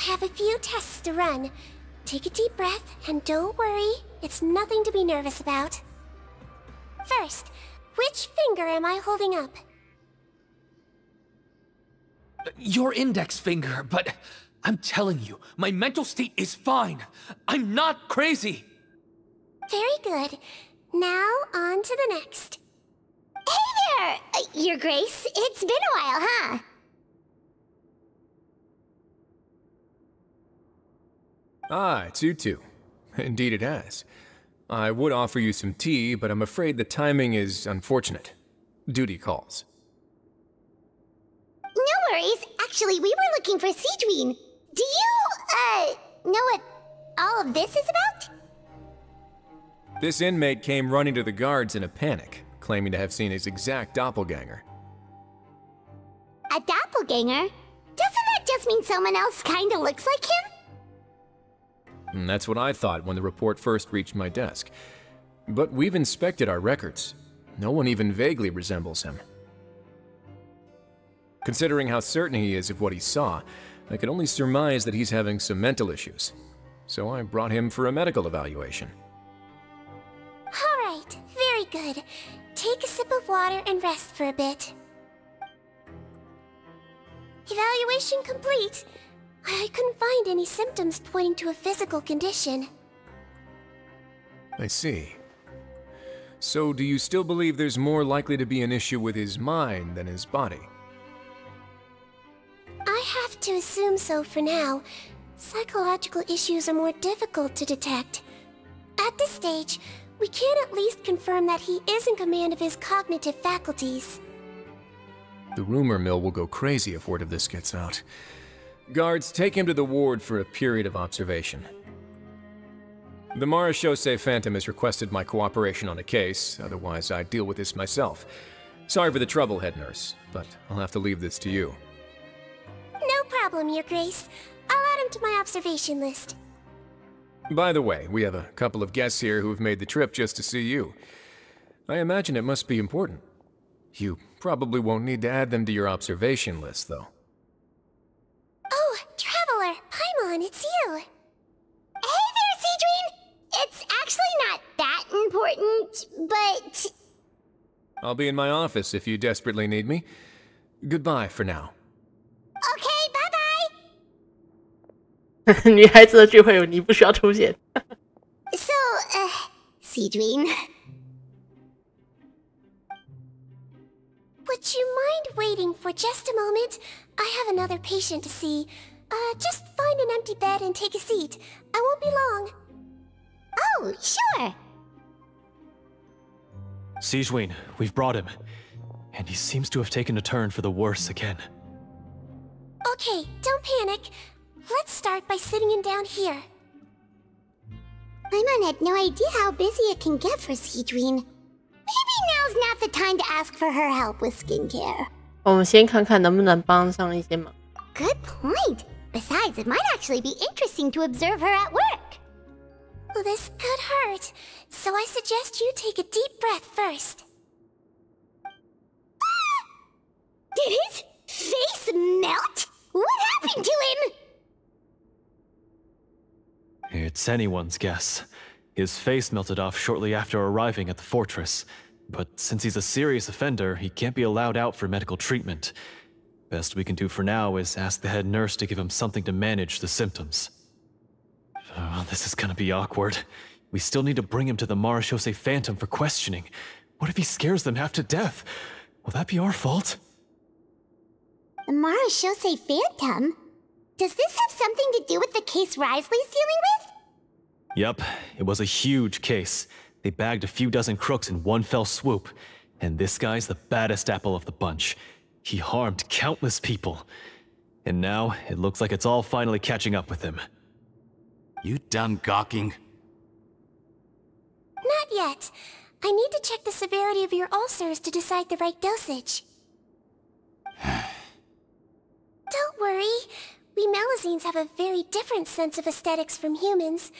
I have a few tests to run. Take a deep breath, and don't worry. It's nothing to be nervous about. First, which finger am I holding up? Your index finger, but I'm telling you, my mental state is fine. I'm not crazy. Very good. Now, on to the next. Hey there, Your Grace. It's been a while, huh? Ah, it's you two. Indeed it has. I would offer you some tea, but I'm afraid the timing is unfortunate. Duty calls. No worries. Actually, we were looking for Siegeween. Do you, know what all of this is about? This inmate came running to the guards in a panic, claiming to have seen his exact doppelganger. A doppelganger? Doesn't that just mean someone else kinda looks like him? And that's what I thought when the report first reached my desk. But we've inspected our records. No one even vaguely resembles him. Considering how certain he is of what he saw, I can only surmise that he's having some mental issues. so I brought him for a medical evaluation. Alright, very good. Take a sip of water and rest for a bit. Evaluation complete. I couldn't find any symptoms pointing to a physical condition. I see. So do you still believe there's more likely to be an issue with his mind than his body? I have to assume so for now. Psychological issues are more difficult to detect. At this stage, we can at least confirm that he is in command of his cognitive faculties. The rumor mill will go crazy if word of this gets out. Guards, take him to the ward for a period of observation. The Marechaussee Phantom has requested my cooperation on a case, otherwise I'd deal with this myself. Sorry for the trouble, head nurse, but I'll have to leave this to you. No problem, Your Grace. I'll add him to my observation list. By the way, we have a couple of guests here who've made the trip just to see you. I imagine it must be important. You probably won't need to add them to your observation list, though. Oh, Traveler! Paimon, it's you! Hey there, Cedrine! It's actually not that important, but... I'll be in my office if you desperately need me. Goodbye for now. Okay, bye-bye! 女孩子的聚会你不需要出现。So, Cedrine... Would you mind waiting for just a moment? I have another patient to see. Just find an empty bed and take a seat. I won't be long. Oh, sure. Cedrine, we've brought him. And he seems to have taken a turn for the worse again. Okay, don't panic. Let's start by sitting him down here. Paimon had no idea how busy it can get for Cedrine. Maybe now's not the time to ask for her help with skincare. 我们先看看能不能帮上一些忙。 Good point. Besides, it might actually be interesting to observe her at work. Well, this could hurt, so I suggest you take a deep breath first. Did his face melt? What happened to him? It's anyone's guess. His face melted off shortly after arriving at the fortress. But since he's a serious offender, he can't be allowed out for medical treatment. Best we can do for now is ask the head nurse to give him something to manage the symptoms. Oh, this is gonna be awkward. We still need to bring him to the Marechaussee Phantom for questioning. What if he scares them half to death? Will that be our fault? The Marechaussee Phantom? Does this have something to do with the case Risley's dealing with? Yep, it was a huge case. They bagged a few dozen crooks in one fell swoop. And this guy's the baddest apple of the bunch. He harmed countless people. And now, it looks like it's all finally catching up with him. You done gawking? Not yet. I need to check the severity of your ulcers to decide the right dosage. Don't worry. We Melazines have a very different sense of aesthetics from humans.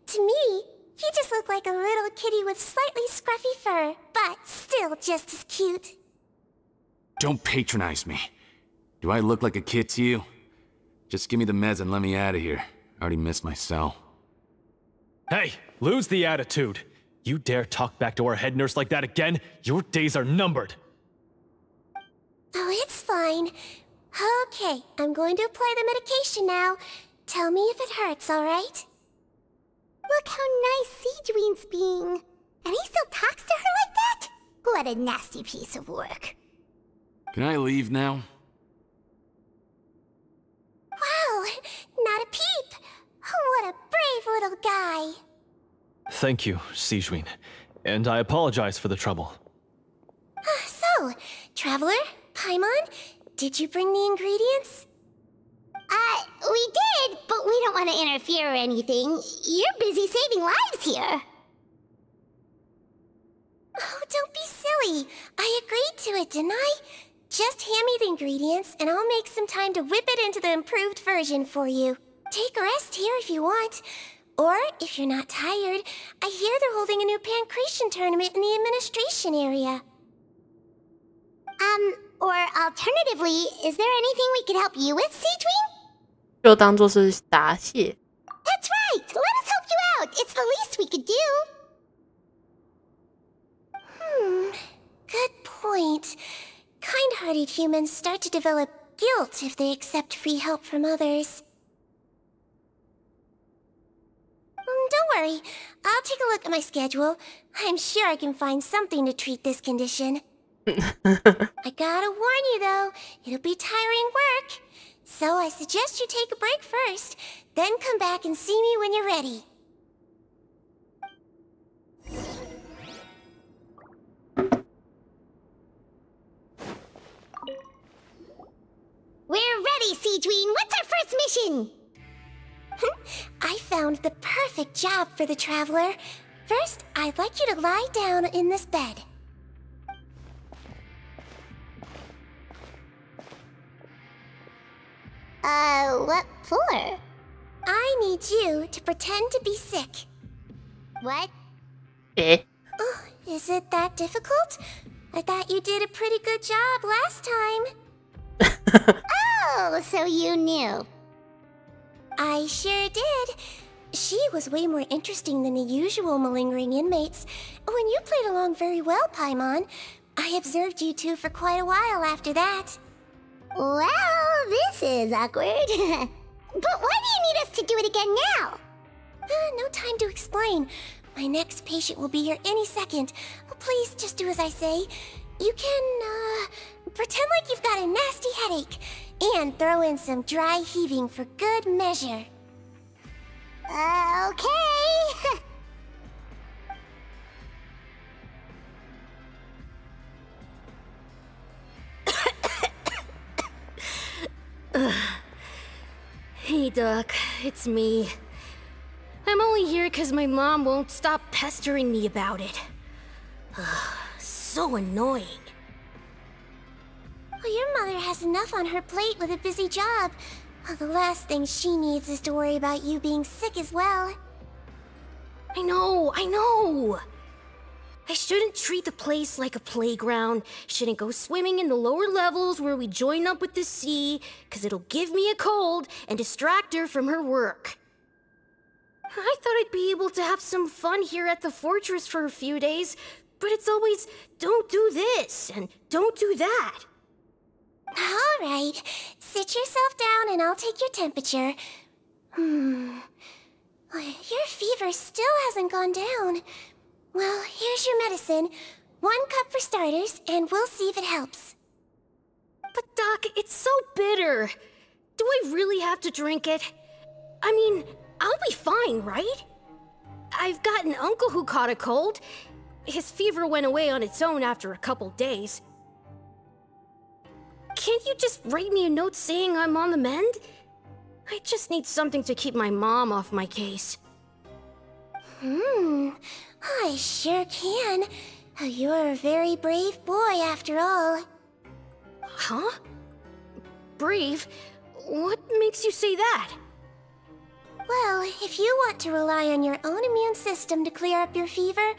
To me, he just looked like a little kitty with slightly scruffy fur, but still just as cute. Don't patronize me. Do I look like a kid to you? Just give me the meds and let me out of here. I already missed my cell. Hey, lose the attitude. You dare talk back to our head nurse like that again? Your days are numbered. Oh, it's fine. Okay, I'm going to apply the medication now. Tell me if it hurts, alright? Look how nice Cedrine's being. And he still talks to her like that? What a nasty piece of work. Can I leave now? Wow, not a peep. What a brave little guy. Thank you, Cedrine. And I apologize for the trouble. So, Traveler, Paimon, did you bring the ingredients? We did, but we don't want to interfere or anything. You're busy saving lives here. Oh, don't be silly. I agreed to it, didn't I? Just hand me the ingredients, and I'll make some time to whip it into the improved version for you. Take a rest here if you want. Or, if you're not tired, I hear they're holding a new pancreation tournament in the administration area. Or alternatively, is there anything we could help you with, Cedrine? 就当作是答谢。 That's right! could do. Good point. Kind-hearted humans start to develop guilt if they accept free help from others. Don't worry. I'll take a look at my schedule. I'm sure I can find something to treat this condition. I gotta warn you, though. It'll be tiring work. So I suggest you take a break first, then come back and see me when you're ready. We're ready, Seedween. What's our first mission? I found the perfect job for the Traveler. First, I'd like you to lie down in this bed. What for? I need you to pretend to be sick. What? Eh? Oh, is it that difficult? I thought you did a pretty good job last time. Oh, so you knew. I sure did. She was way more interesting than the usual malingering inmates. When you played along very well, Paimon, I observed you two for quite a while after that. Well, this is awkward. But why do you need us to do it again now? No time to explain. My next patient will be here any second. Please just do as I say. You can, pretend like you've got a nasty headache. And throw in some dry heaving for good measure. Okay. Hey, Doc. It's me. I'm only here because my mom won't stop pestering me about it. So annoying. Well, your mother has enough on her plate with a busy job. Well, the last thing she needs is to worry about you being sick as well. I know! I shouldn't treat the place like a playground, shouldn't go swimming in the lower levels where we join up with the sea, because it'll give me a cold and distract her from her work. I thought I'd be able to have some fun here at the fortress for a few days, but it's always, don't do this, and don't do that. All right, sit yourself down and I'll take your temperature. Your fever still hasn't gone down. Well, here's your medicine. 1 cup for starters, and we'll see if it helps. But Doc, it's so bitter. Do I really have to drink it? I mean, I'll be fine, right? I've got an uncle who caught a cold. His fever went away on its own after a couple days. Can't you just write me a note saying I'm on the mend? I just need something to keep my mom off my case. I sure can. You're a very brave boy after all. Huh? Brave? What makes you say that? Well, if you want to rely on your own immune system to clear up your fever,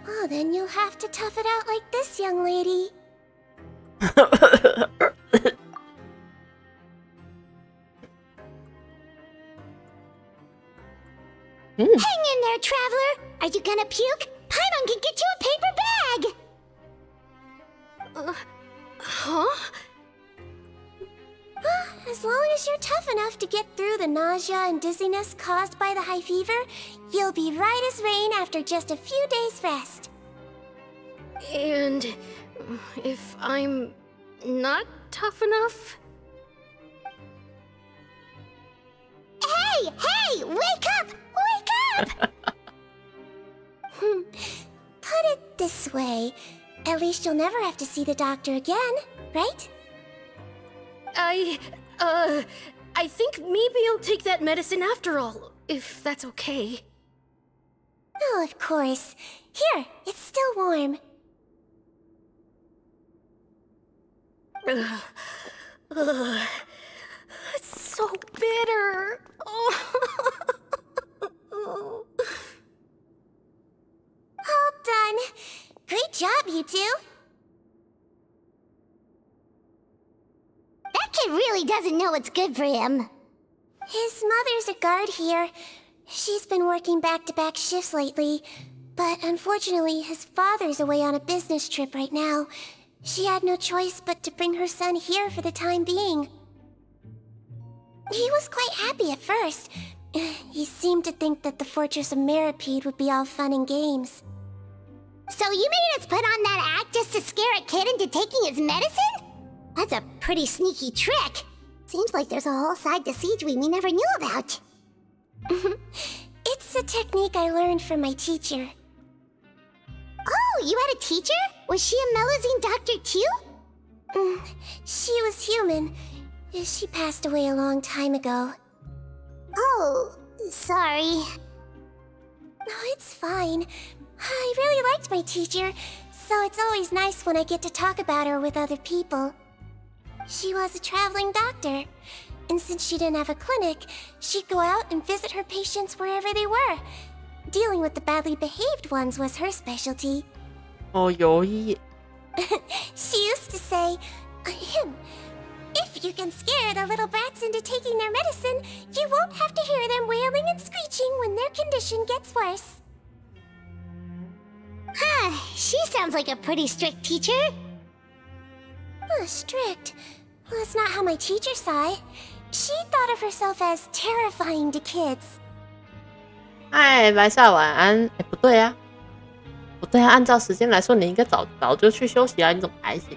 oh, then you'll have to tough it out like this young lady. Hang in there, Traveler! Are you gonna puke? Paimon can get you a paper bag! Huh? As long as you're tough enough to get through the nausea and dizziness caused by the high fever, you'll be right as rain after just a few days' rest. And if I'm not tough enough? Hey! Wake up! Wake up! Put it this way. At least you'll never have to see the doctor again, right? I think maybe I'll take that medicine after all, if that's okay. Oh, of course. Here, it's still warm. It's so bitter. All done. Great job, you two. That kid really doesn't know what's good for him. His mother's a guard here. She's been working back-to-back shifts lately, but unfortunately his father's away on a business trip right now. She had no choice but to bring her son here for the time being. He was quite happy at first. He seemed to think that the Fortress of Meripede would be all fun and games. So you made us put on that act just to scare a kid into taking his medicine? That's a pretty sneaky trick. Seems like there's a whole side to Siegeween we never knew about. It's a technique I learned from my teacher. Oh, you had a teacher? Was she a Melusine doctor too? She was human. She passed away a long time ago. Oh, sorry. No, it's fine. I really liked my teacher, so it's always nice when I get to talk about her with other people. She was a traveling doctor, and since she didn't have a clinic, she'd go out and visit her patients wherever they were. Dealing with the badly behaved ones was her specialty. Oh, yo. She used to say, if you can scare the little brats into taking their medicine, you won't have to hear them wailing and screeching when their condition gets worse. Huh, she sounds like a pretty strict teacher. Strict? Well, that's not how my teacher saw it. She thought of herself as terrifying to kids. 嗨，白夏晚安。哎，不对啊，不对啊，按照时间来说，你应该早就去休息啊，你怎么还醒的？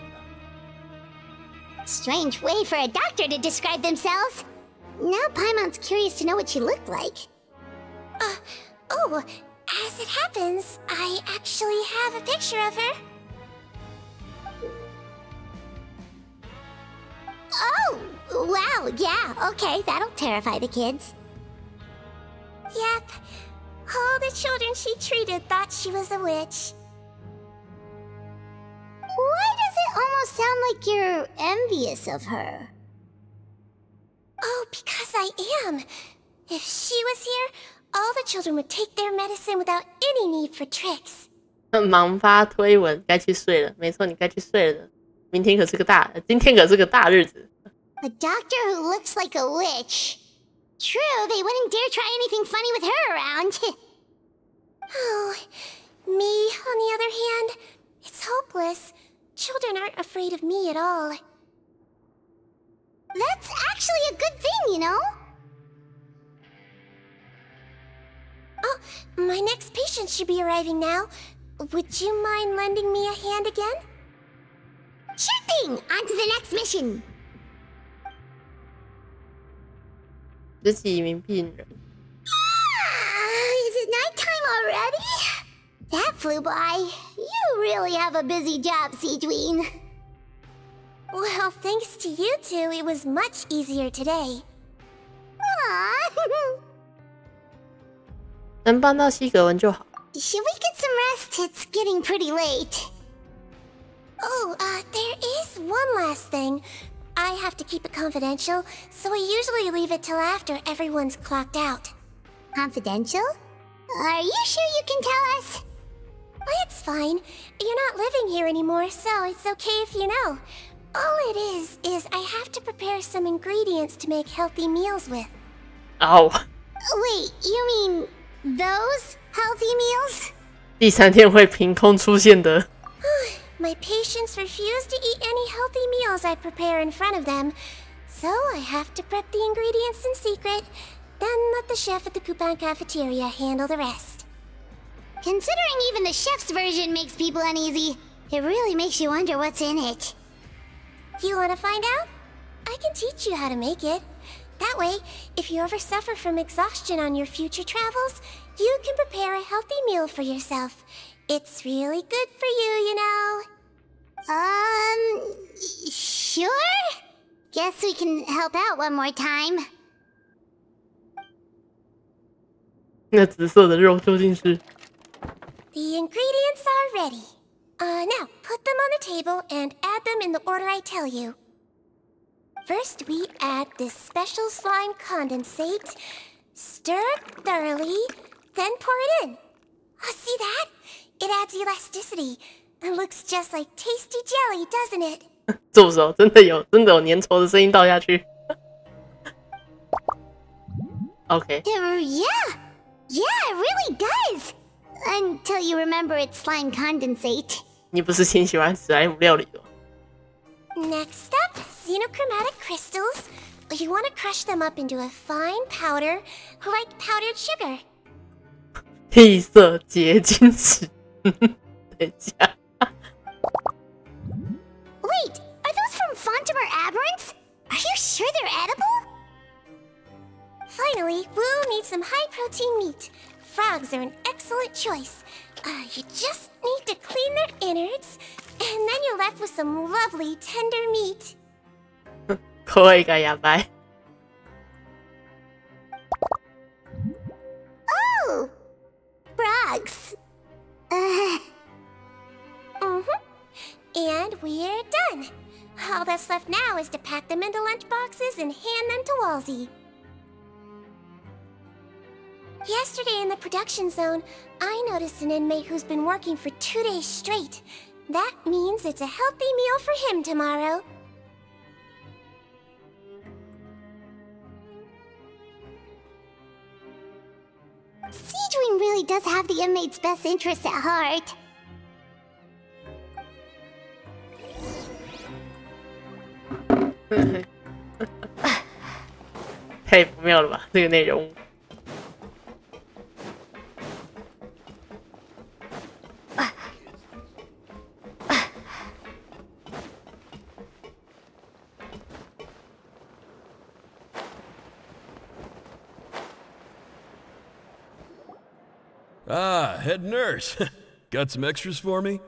Strange way for a doctor to describe themselves. Now Paimon's curious to know what she looked like. Oh, as it happens, I actually have a picture of her. Oh, wow, yeah, okay, that'll terrify the kids. Yep. All the children she treated thought she was a witch. Why does it almost sound like you're envious of her? Oh, because I am. If she was here, all the children would take their medicine without any need for tricks. 忙发推文，该去睡了。没错，你该去睡了。今天可是个大日子。A doctor who looks like a witch. True, they wouldn't dare try anything funny with her around. Oh, me, on the other hand, it's hopeless. Children aren't afraid of me at all. That's actually a good thing, you know? Oh, my next patient should be arriving now. Would you mind lending me a hand again? Sure thing! On to the next mission! 11名病人。Is it nighttime already? That flew by. You really have a busy job, Siegeween. Well, thanks to you two, it was much easier today. 能帮到希格文就好。 Should we get some rest? It's getting pretty late. Oh, there is one last thing. I have to keep it confidential, so I usually leave it till after everyone's clocked out. Confidential? Are you sure you can tell us? It's fine. You're not living here anymore, so it's okay if you know. All it is I have to prepare some ingredients to make healthy meals with. Oh. Wait, you mean those healthy meals? 第3天会凭空出现的。My patients refuse to eat any healthy meals I prepare in front of them, so I have to prep the ingredients in secret, then let the chef at the Coupon cafeteria handle the rest. Considering even the chef's version makes people uneasy, it really makes you wonder what's in it. You want to find out? I can teach you how to make it. That way, if you ever suffer from exhaustion on your future travels, you can prepare a healthy meal for yourself. It's really good for you, you know. Sure? Guess we can help out one more time. 那紫色的肉究竟是？ The ingredients are ready. Now, put them on the table and add them in the order I tell you. First, we add this special slime condensate. Stir it thoroughly, then pour it in. See that? It adds elasticity. It looks just like tasty jelly, doesn't it? 助手真的有粘稠的声音倒下去。OK. Yeah, Yeah, it really does. Until you remember it's slime condensate. 你不是挺喜欢史莱姆料理的吗？ Next up, xenochromatic crystals. You want to crush them up into a fine powder, like powdered sugar. 黑色结晶石。等一下。Wait, are those from Vtuber aberrants? Are you sure they're edible? Finally, Wu needs some high-protein meat. Frogs are an excellent choice. You just need to clean their innards, and then you're left with some lovely tender meat. 声がやばい。Oh! Frogs. And we're done. All that's left now is to pack them into lunch boxes and hand them to Walsey. Yesterday in the production zone, I noticed an inmate who's been working for 2 days straight. That means it's a healthy meal for him tomorrow. Siegewing really does have the inmate's best interests at heart. 太不妙了吧，这个内容。Ah, head nurse. Got some extras for me?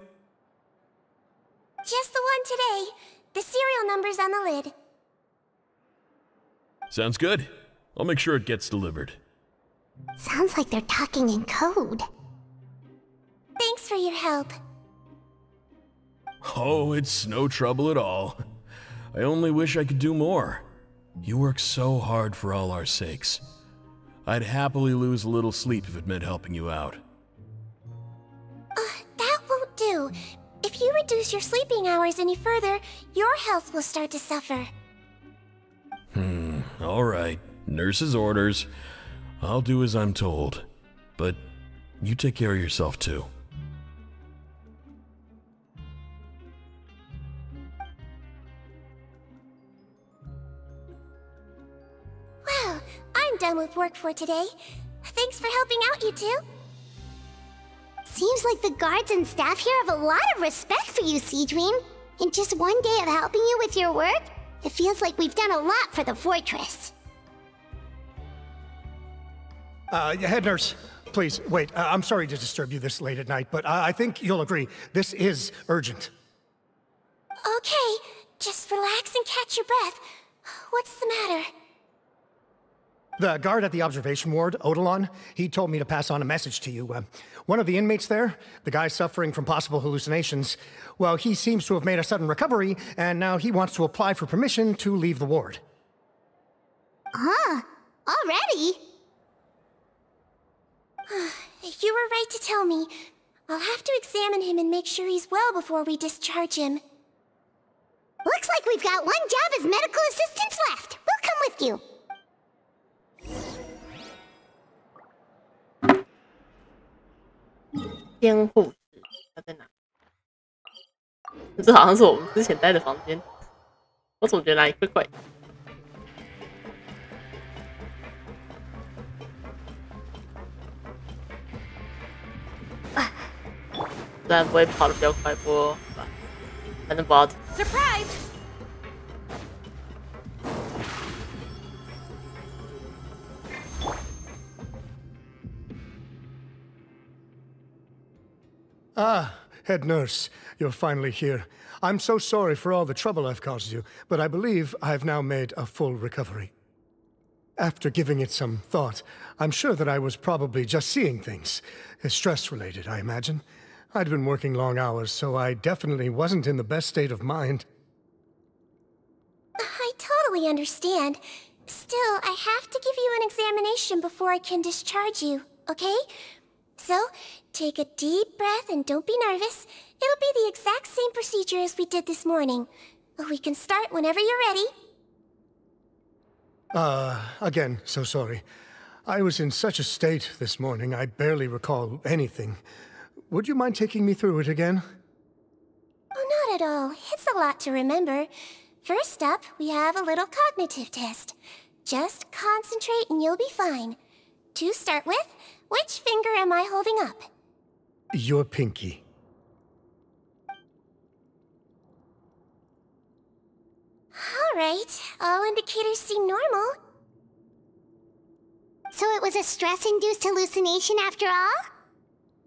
Just the one today. The serial number's on the lid. Sounds good. I'll make sure it gets delivered. Sounds like they're talking in code. Thanks for your help. Oh, it's no trouble at all. I only wish I could do more. You work so hard for all our sakes. I'd happily lose a little sleep if it meant helping you out. That won't do. If you reduce your sleeping hours any further, your health will start to suffer. All right. Nurse's orders. I'll do as I'm told. But you take care of yourself too. Well, I'm done with work for today. Thanks for helping out, you two. Seems like the guards and staff here have a lot of respect for you, Siegewing. In just one day of helping you with your work, it feels like we've done a lot for the fortress. Head nurse, please, wait. I'm sorry to disturb you this late at night, but I think you'll agree, this is urgent. Okay, just relax and catch your breath. What's the matter? The guard at the observation ward, Odilon, he told me to pass on a message to you. One of the inmates there, the guy suffering from possible hallucinations, well, he seems to have made a sudden recovery, and now he wants to apply for permission to leave the ward. Huh? Already? You were right to tell me. I'll have to examine him and make sure he's well before we discharge him. Looks like we've got one job as medical assistants left. We'll come with you. 监护室，它在哪？这好像是我们之前待的房间，我总觉得哪里怪怪的。虽然不会跑得比较快，不过反正不要停。Surprise! Ah, head nurse, you're finally here. I'm so sorry for all the trouble I've caused you, but I believe I've now made a full recovery. After giving it some thought, I'm sure that I was probably just seeing things. Stress-related, I imagine. I'd been working long hours, so I definitely wasn't in the best state of mind. I totally understand. Still, I have to give you an examination before I can discharge you, okay? So, take a deep breath and don't be nervous. It'll be the exact same procedure as we did this morning. We can start whenever you're ready. Again, so sorry. I was in such a state this morning, I barely recall anything. Would you mind taking me through it again? Oh, not at all. It's a lot to remember. First up, we have a little cognitive test. Just concentrate and you'll be fine. To start with, which finger am I holding up? Your pinky. Alright, all indicators seem normal. So it was a stress-induced hallucination after all?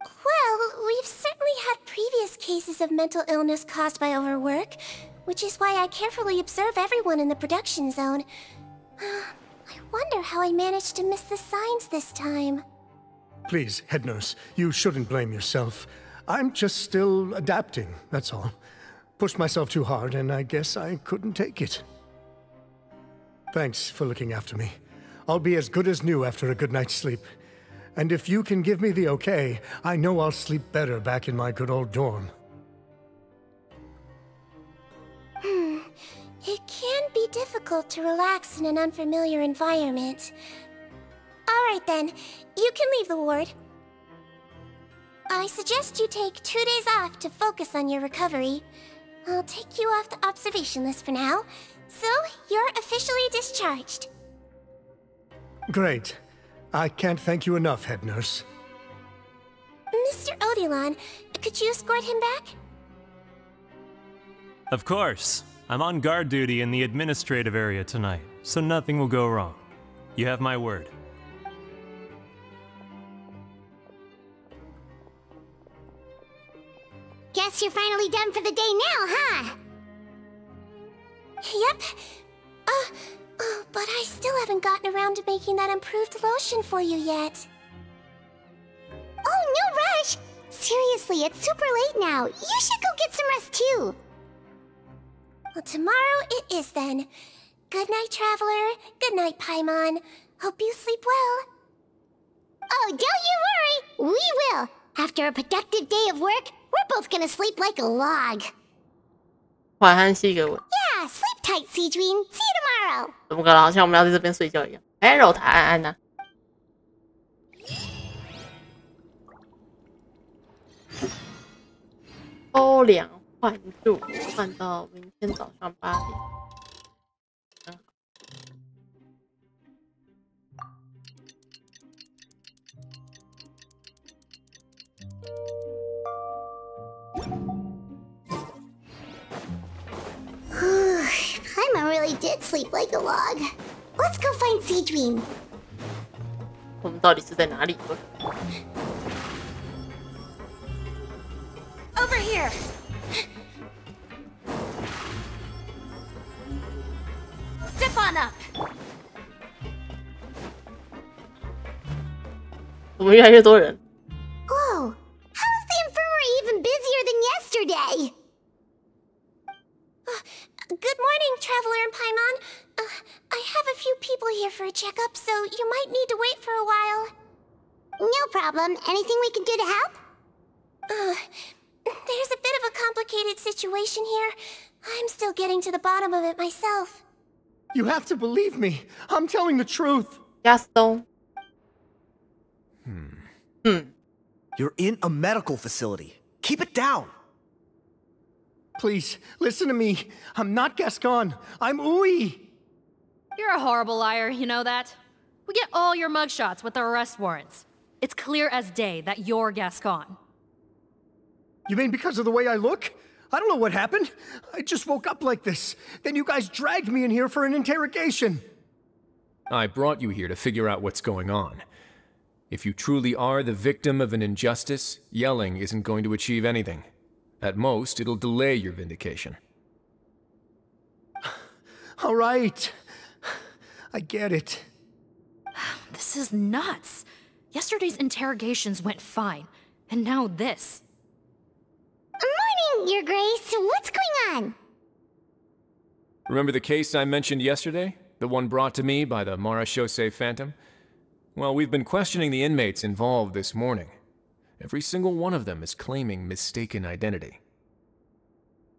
Well, we've certainly had previous cases of mental illness caused by overwork, which is why I carefully observe everyone in the production zone. I wonder how I managed to miss the signs this time. Please, head nurse, you shouldn't blame yourself. I'm just still adapting, that's all. Pushed myself too hard, and I guess I couldn't take it. Thanks for looking after me. I'll be as good as new after a good night's sleep. And if you can give me the okay, I know I'll sleep better back in my good old dorm. It can be difficult to relax in an unfamiliar environment. Alright then, you can leave the ward. I suggest you take 2 days off to focus on your recovery. I'll take you off the observation list for now, so you're officially discharged. Great. I can't thank you enough, head nurse. Mr. Odilon, could you escort him back? Of course. I'm on guard duty in the administrative area tonight, so nothing will go wrong. You have my word. Guess you're finally done for the day now, huh? Yep. But I still haven't gotten around to making that improved lotion for you yet. Oh, no rush! Seriously, it's super late now. You should go get some rest too. Well, tomorrow it is then. Good night, Traveler. Good night, Paimon. Hope you sleep well. Oh, don't you worry! We will! After a productive day of work, we're both gonna sleep like a log. 晚安，希格文。 Yeah, sleep tight, Seedream. See you tomorrow. 怎么可能？好像我们要在这边睡觉一样。哎，柔塔安安呐。抽2换住，换到明天早上8点。真好。Paimon really did sleep like a log. Let's go find Seedream. 我们到底是在哪里？ Over here. 'Step on up. 怎么越来越多人？ Whoa! How is the infirmary even busier than yesterday? Good morning, Traveler and Paimon. I have a few people here for a checkup, so you might need to wait for a while. No problem. Anything we can do to help? There's a bit of a complicated situation here. I'm still getting to the bottom of it myself. You have to believe me. I'm telling the truth. Gaston. You're in a medical facility. Keep it down. Please, listen to me. I'm not Gascon. I'm Uy. You're a horrible liar, you know that? We get all your mugshots with the arrest warrants. It's clear as day that you're Gascon. You mean because of the way I look? I don't know what happened. I just woke up like this. Then you guys dragged me in here for an interrogation. I brought you here to figure out what's going on. If you truly are the victim of an injustice, yelling isn't going to achieve anything. At most, it'll delay your vindication. All right. I get it. This is nuts. Yesterday's interrogations went fine, and now this. Morning, Your Grace. What's going on? Remember the case I mentioned yesterday? The one brought to me by the Marechaussee Phantom? Well, we've been questioning the inmates involved this morning. Every single one of them is claiming mistaken identity.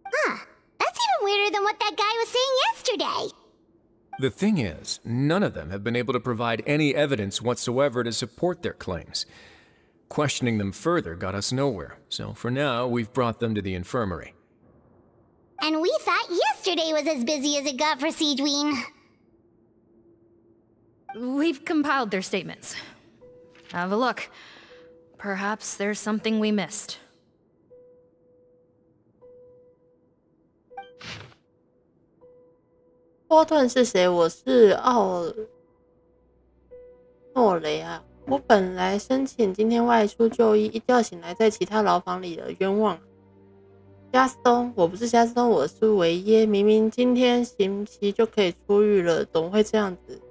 Huh. That's even weirder than what that guy was saying yesterday. The thing is, none of them have been able to provide any evidence whatsoever to support their claims. Questioning them further got us nowhere, so for now, we've brought them to the infirmary. And we thought yesterday was as busy as it got for Siegeween. We've compiled their statements. Have a look. Perhaps there's something we missed.波顿是谁？我是奥诺雷啊。我本来申请今天外出就医，一觉醒来在其他牢房里了，冤枉。加斯东，我不是加斯东，我是维耶。明明今天刑期就可以出狱了，怎么会这样子？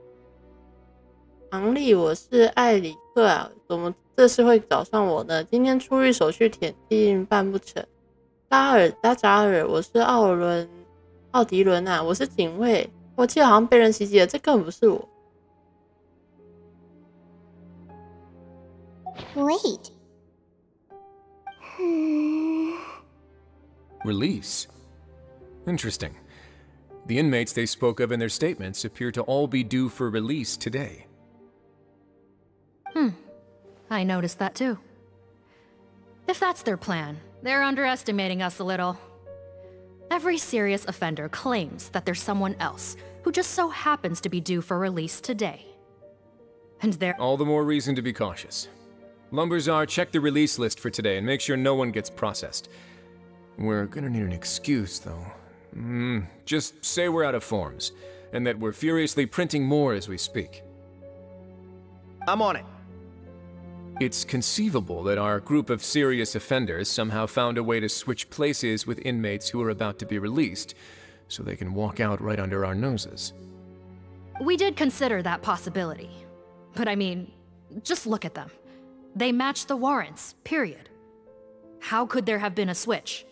昂利，我是艾里克啊，怎么这次会找上我呢？今天出狱手续铁定办不成。拉扎尔，我是奥迪伦啊，我是警卫。我记得好像被人袭击了，这根本不是我。Wait. Release? Interesting. The inmates they spoke of in their statements appear to all be due for release today. I noticed that too. If that's their plan, they're underestimating us a little. Every serious offender claims that there's someone else who just so happens to be due for release today. And they're all the more reason to be cautious. Lumberzar, check the release list for today and make sure no one gets processed. We're gonna need an excuse, though. Just say we're out of forms, and that we're furiously printing more as we speak. I'm on it. It's conceivable that our group of serious offenders somehow found a way to switch places with inmates who are about to be released, so they can walk out right under our noses. We did consider that possibility. But I mean, just look at them. They match the warrants, period. How could there have been a switch?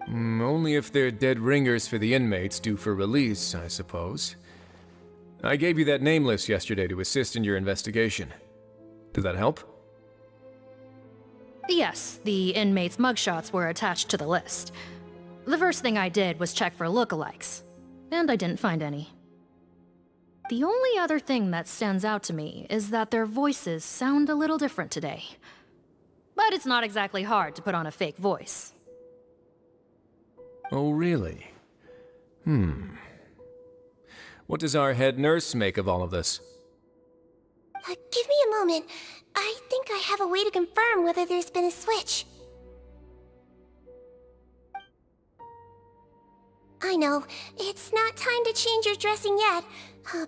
Only if they're dead ringers for the inmates due for release, I suppose. I gave you that name list yesterday to assist in your investigation. Did that help? Yes, the inmates' mugshots were attached to the list. The first thing I did was check for lookalikes, and I didn't find any. The only other thing that stands out to me is that their voices sound a little different today. But it's not exactly hard to put on a fake voice. Oh, really? What does our head nurse make of all of this? Give me a moment. I think I have a way to confirm whether there's been a switch. I know, it's not time to change your dressing yet,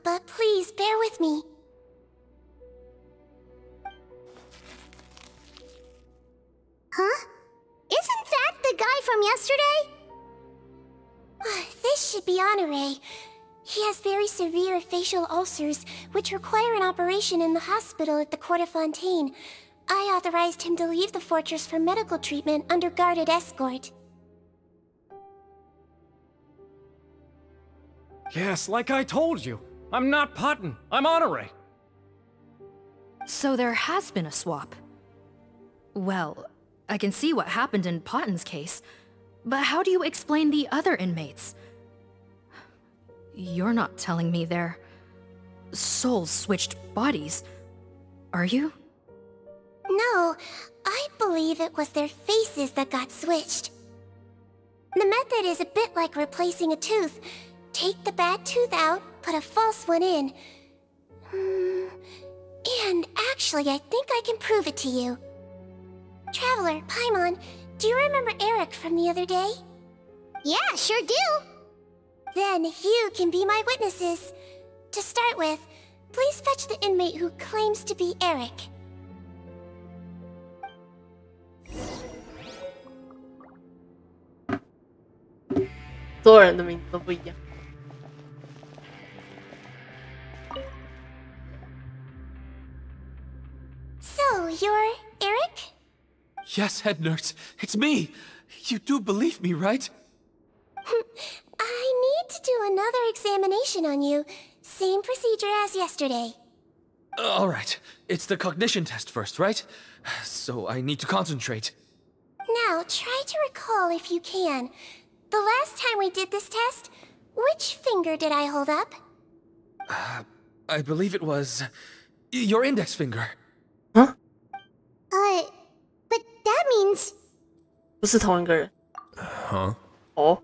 but please bear with me. Huh? Isn't that the guy from yesterday? This should be Honore. He has very severe facial ulcers, which require an operation in the hospital at the Court of Fontaine. I authorized him to leave the fortress for medical treatment under guarded escort. Yes, like I told you. I'm not Patton. I'm Honore. So there has been a swap. Well, I can see what happened in Patton's case, but how do you explain the other inmates? You're not telling me their souls switched bodies, are you? No, I believe it was their faces that got switched. The method is a bit like replacing a tooth. Take the bad tooth out, put a false one in. And actually, I think I can prove it to you. Traveler, Paimon, do you remember Eric from the other day? Yeah, sure do. Then you can be my witnesses. To start with, please fetch the inmate who claims to be Eric. So, you're Eric? Yes, head nurse. It's me. You do believe me, right? I need to do another examination on you. Same procedure as yesterday. All right. It's the cognition test first, right? So I need to concentrate. Now, try to recall if you can. The last time we did this test, Which finger did I hold up? I believe it was your index finger. But that means... 不是同一个人。Huh? Oh.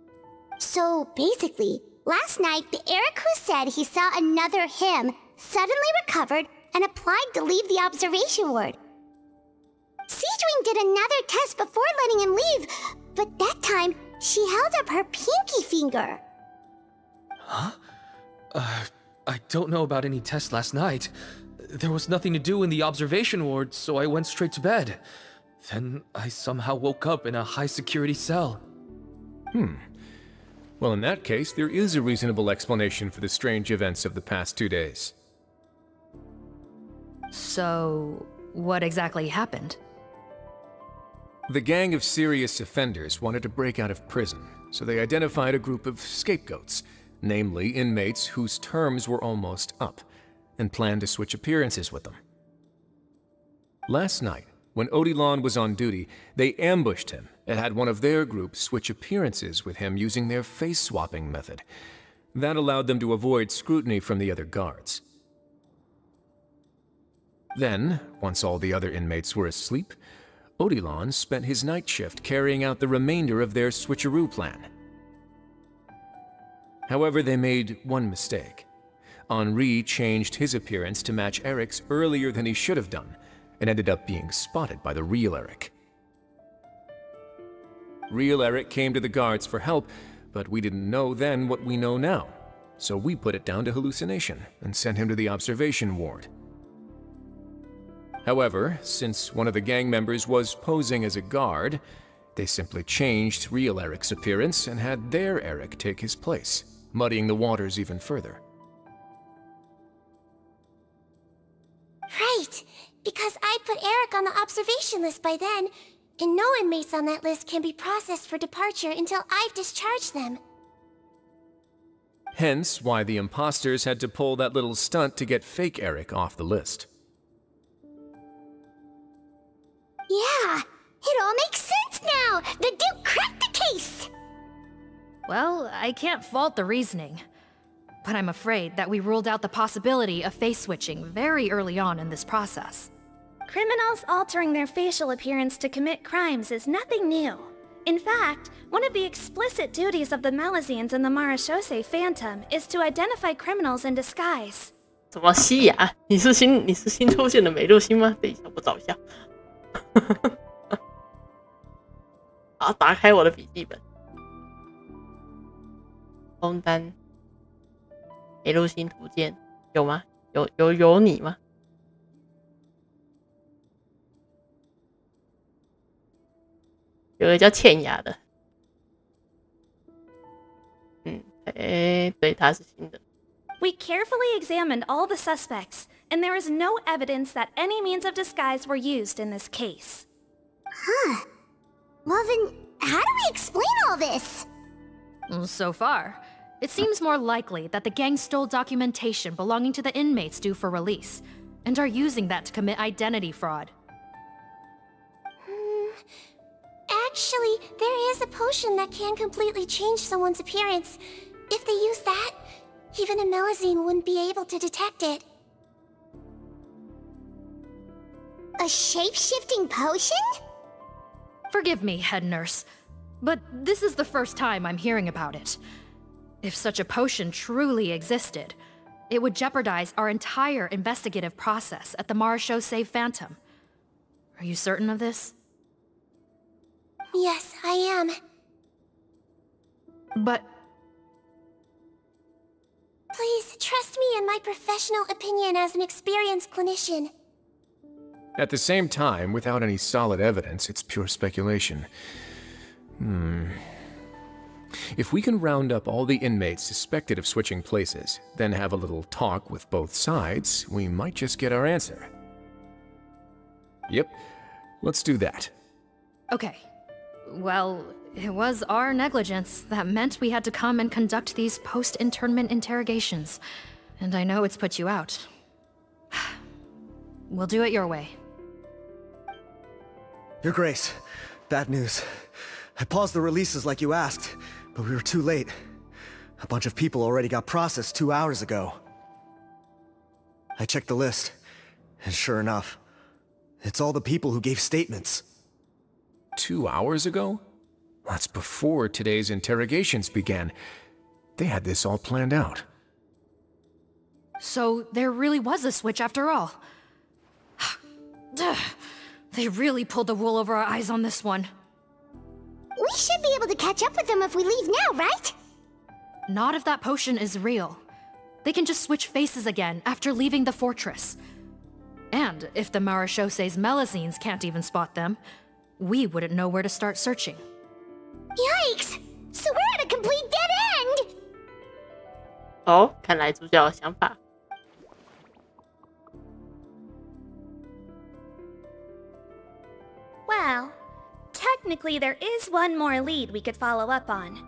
So basically, last night the Eric who said he saw another him suddenly recovered and applied to leave the observation ward. Siegewing did another test before letting him leave, but that time she held up her pinky finger. Huh? I don't know about any tests last night. There was nothing to do in the observation ward, so I went straight to bed. Then I somehow woke up in a high-security cell. Well, in that case, there is a reasonable explanation for the strange events of the past 2 days. So, what exactly happened? The gang of serious offenders wanted to break out of prison, so they identified a group of scapegoats, namely inmates whose terms were almost up, and planned to switch appearances with them. Last night, when Odilon was on duty, they ambushed him and had one of their group switch appearances with him using their face-swapping method. That allowed them to avoid scrutiny from the other guards. Then, once all the other inmates were asleep, Odilon spent his night shift carrying out the remainder of their switcheroo plan. However, they made one mistake. Henri changed his appearance to match Eric's earlier than he should have done, and ended up being spotted by the real Eric. Real Eric came to the guards for help, but we didn't know then what we know now, so we put it down to hallucination and sent him to the observation ward. However, since one of the gang members was posing as a guard, they simply changed real Eric's appearance and had their Eric take his place, muddying the waters even further. Right, because I put Eric on the observation list by then, and no inmates on that list can be processed for departure until I've discharged them. Hence why the imposters had to pull that little stunt to get fake Eric off the list. Yeah, it all makes sense now! The Duke cracked the case! Well, I can't fault the reasoning. But I'm afraid that we ruled out the possibility of face switching very early on in this process. Criminals altering their facial appearance to commit crimes is nothing new. In fact, one of the explicit duties of the Malazines in the Marechaussee Phantom is to identify criminals in disguise. 怎么西雅？你是新出现的美露星吗？等一下，我找一下。好，打开我的笔记本。枫丹美露星图鉴有吗？有你吗？有个叫茜雅的，对，他是新的。We carefully examined all the suspects, and there is no evidence that any means of disguise were used in this case. Huh. Well then, how do we explain all this? So far, it seems more likely that the gang stole documentation belonging to the inmates due for release, and are using that to commit identity fraud. Actually, there is a potion that can completely change someone's appearance. If they use that, even a Melazine wouldn't be able to detect it. A shape-shifting potion? Forgive me, head nurse, but this is the first time I'm hearing about it. If such a potion truly existed, it would jeopardize our entire investigative process at the Marechaussee Phantom. Are you certain of this? Yes, I am. But... Please, trust me in my professional opinion as an experienced clinician. At the same time, without any solid evidence, it's pure speculation. If we can round up all the inmates suspected of switching places, then have a little talk with both sides, we might just get our answer. Yep, let's do that. Okay. Well, it was our negligence that meant we had to come and conduct these post-internment interrogations. And I know it's put you out. We'll do it your way. Your Grace, bad news. I paused the releases like you asked, but we were too late. A bunch of people already got processed 2 hours ago. I checked the list, and sure enough, it's all the people who gave statements. 2 hours ago? That's before today's interrogations began. They had this all planned out. So there really was a switch after all. They really pulled the wool over our eyes on this one. We should be able to catch up with them if we leave now, right? Not if that potion is real. They can just switch faces again after leaving the fortress. And if the Marishose's Melusines can't even spot them, we wouldn't know where to start searching. Yikes! So we're at a complete dead end! 哦，看来主角有想法。Well, technically there is one more lead we could follow up on.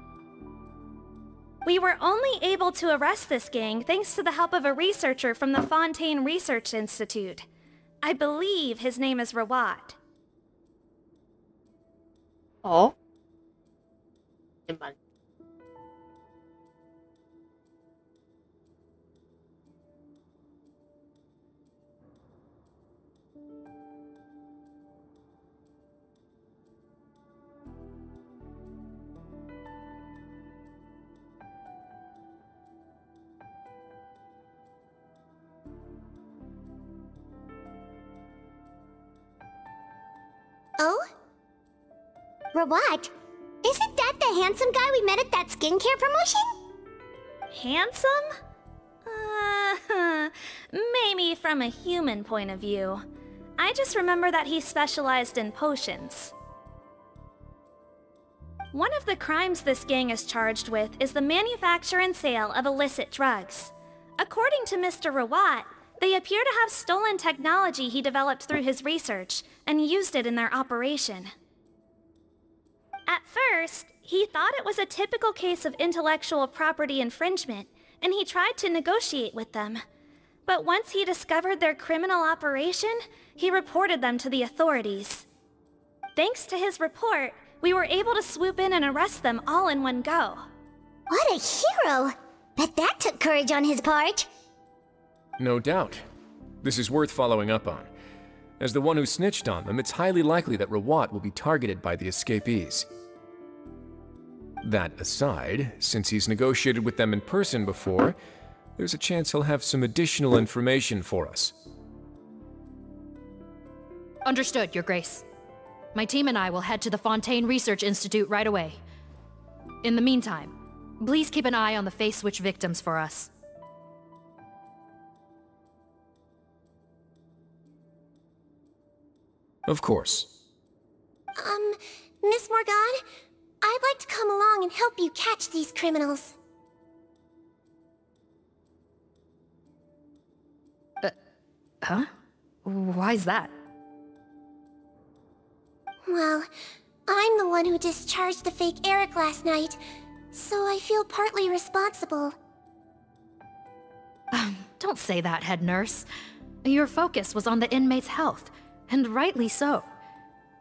We were only able to arrest this gang thanks to the help of a researcher from the Fontaine Research Institute. I believe his name is Rawat. Oh? Oh? Rawat? Isn't that the handsome guy we met at that skincare promotion? Handsome? Maybe from a human point of view. I just remember that he specialized in potions. One of the crimes this gang is charged with is the manufacture and sale of illicit drugs. According to Mr. Rawat, they appear to have stolen technology he developed through his research and used it in their operation. At first, he thought it was a typical case of intellectual property infringement, and he tried to negotiate with them. But once he discovered their criminal operation, he reported them to the authorities. Thanks to his report, we were able to swoop in and arrest them all in one go. What a hero! Bet that took courage on his part. No doubt. This is worth following up on. As the one who snitched on them, it's highly likely that Rawat will be targeted by the escapees. That aside, since he's negotiated with them in person before, there's a chance he'll have some additional information for us. Understood, Your Grace. My team and I will head to the Fontaine Research Institute right away. In the meantime, please keep an eye on the face switch victims for us. Of course. Miss Morgan, I'd like to come along and help you catch these criminals. Huh? Why's that? Well, I'm the one who discharged the fake Eric last night, so I feel partly responsible. Don't say that, head nurse. Your focus was on the inmates' health, and rightly so.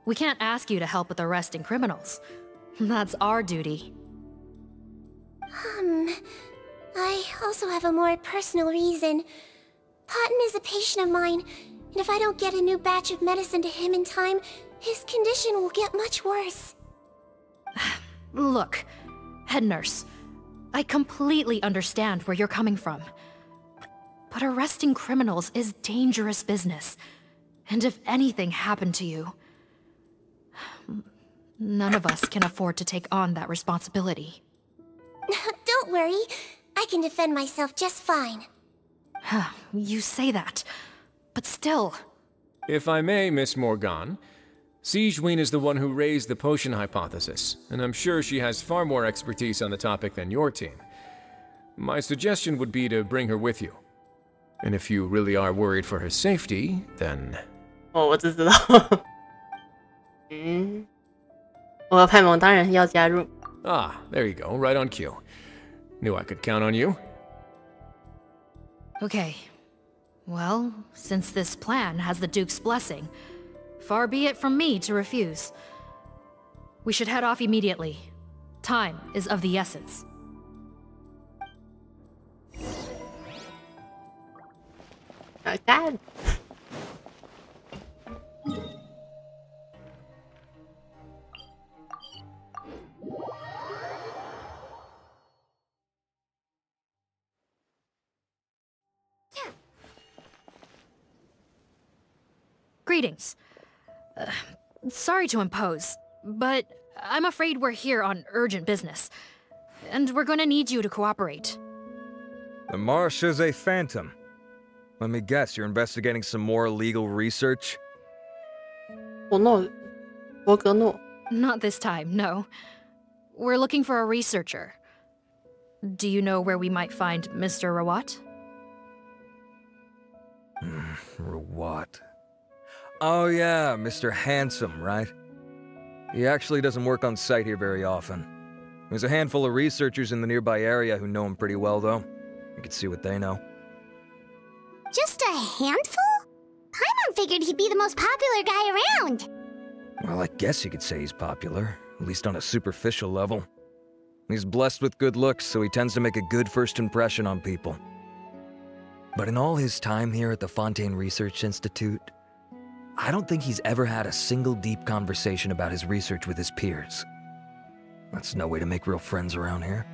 We can't ask you to help with arresting criminals. That's our duty. I also have a more personal reason. Cotton is a patient of mine, and if I don't get a new batch of medicine to him in time, his condition will get much worse. Look, head nurse, I completely understand where you're coming from. But arresting criminals is dangerous business. And if anything happened to you, none of us can afford to take on that responsibility. Don't worry, I can defend myself just fine. You say that, but still... If I may, Miss Morgan, Siegeween is the one who raised the potion hypothesis, and I'm sure she has far more expertise on the topic than your team. My suggestion would be to bring her with you. And if you really are worried for her safety, then... 哦，我只知道。我和派蒙当然要加入。Ah, there you go, right on cue. Knew I could count on you. Okay. Well, since this plan has the Duke's blessing, far be it from me to refuse. We should head off immediately. Time is of the essence. 啊，干！ Greetings. Sorry to impose, but I'm afraid we're here on urgent business, and we're gonna need you to cooperate. The Marche Phantom. Let me guess, you're investigating some more illegal research? Not this time, no. We're looking for a researcher. Do you know where we might find Mr. Rawat? Rawat. Oh yeah, Mr. Handsome, right? He actually doesn't work on site here very often. There's a handful of researchers in the nearby area who know him pretty well, though. You can see what they know. Just a handful? Paimon figured he'd be the most popular guy around. Well, I guess you could say he's popular, at least on a superficial level. He's blessed with good looks, so he tends to make a good first impression on people. But in all his time here at the Fontaine Research Institute, I don't think he's ever had a single deep conversation about his research with his peers. That's no way to make real friends around here.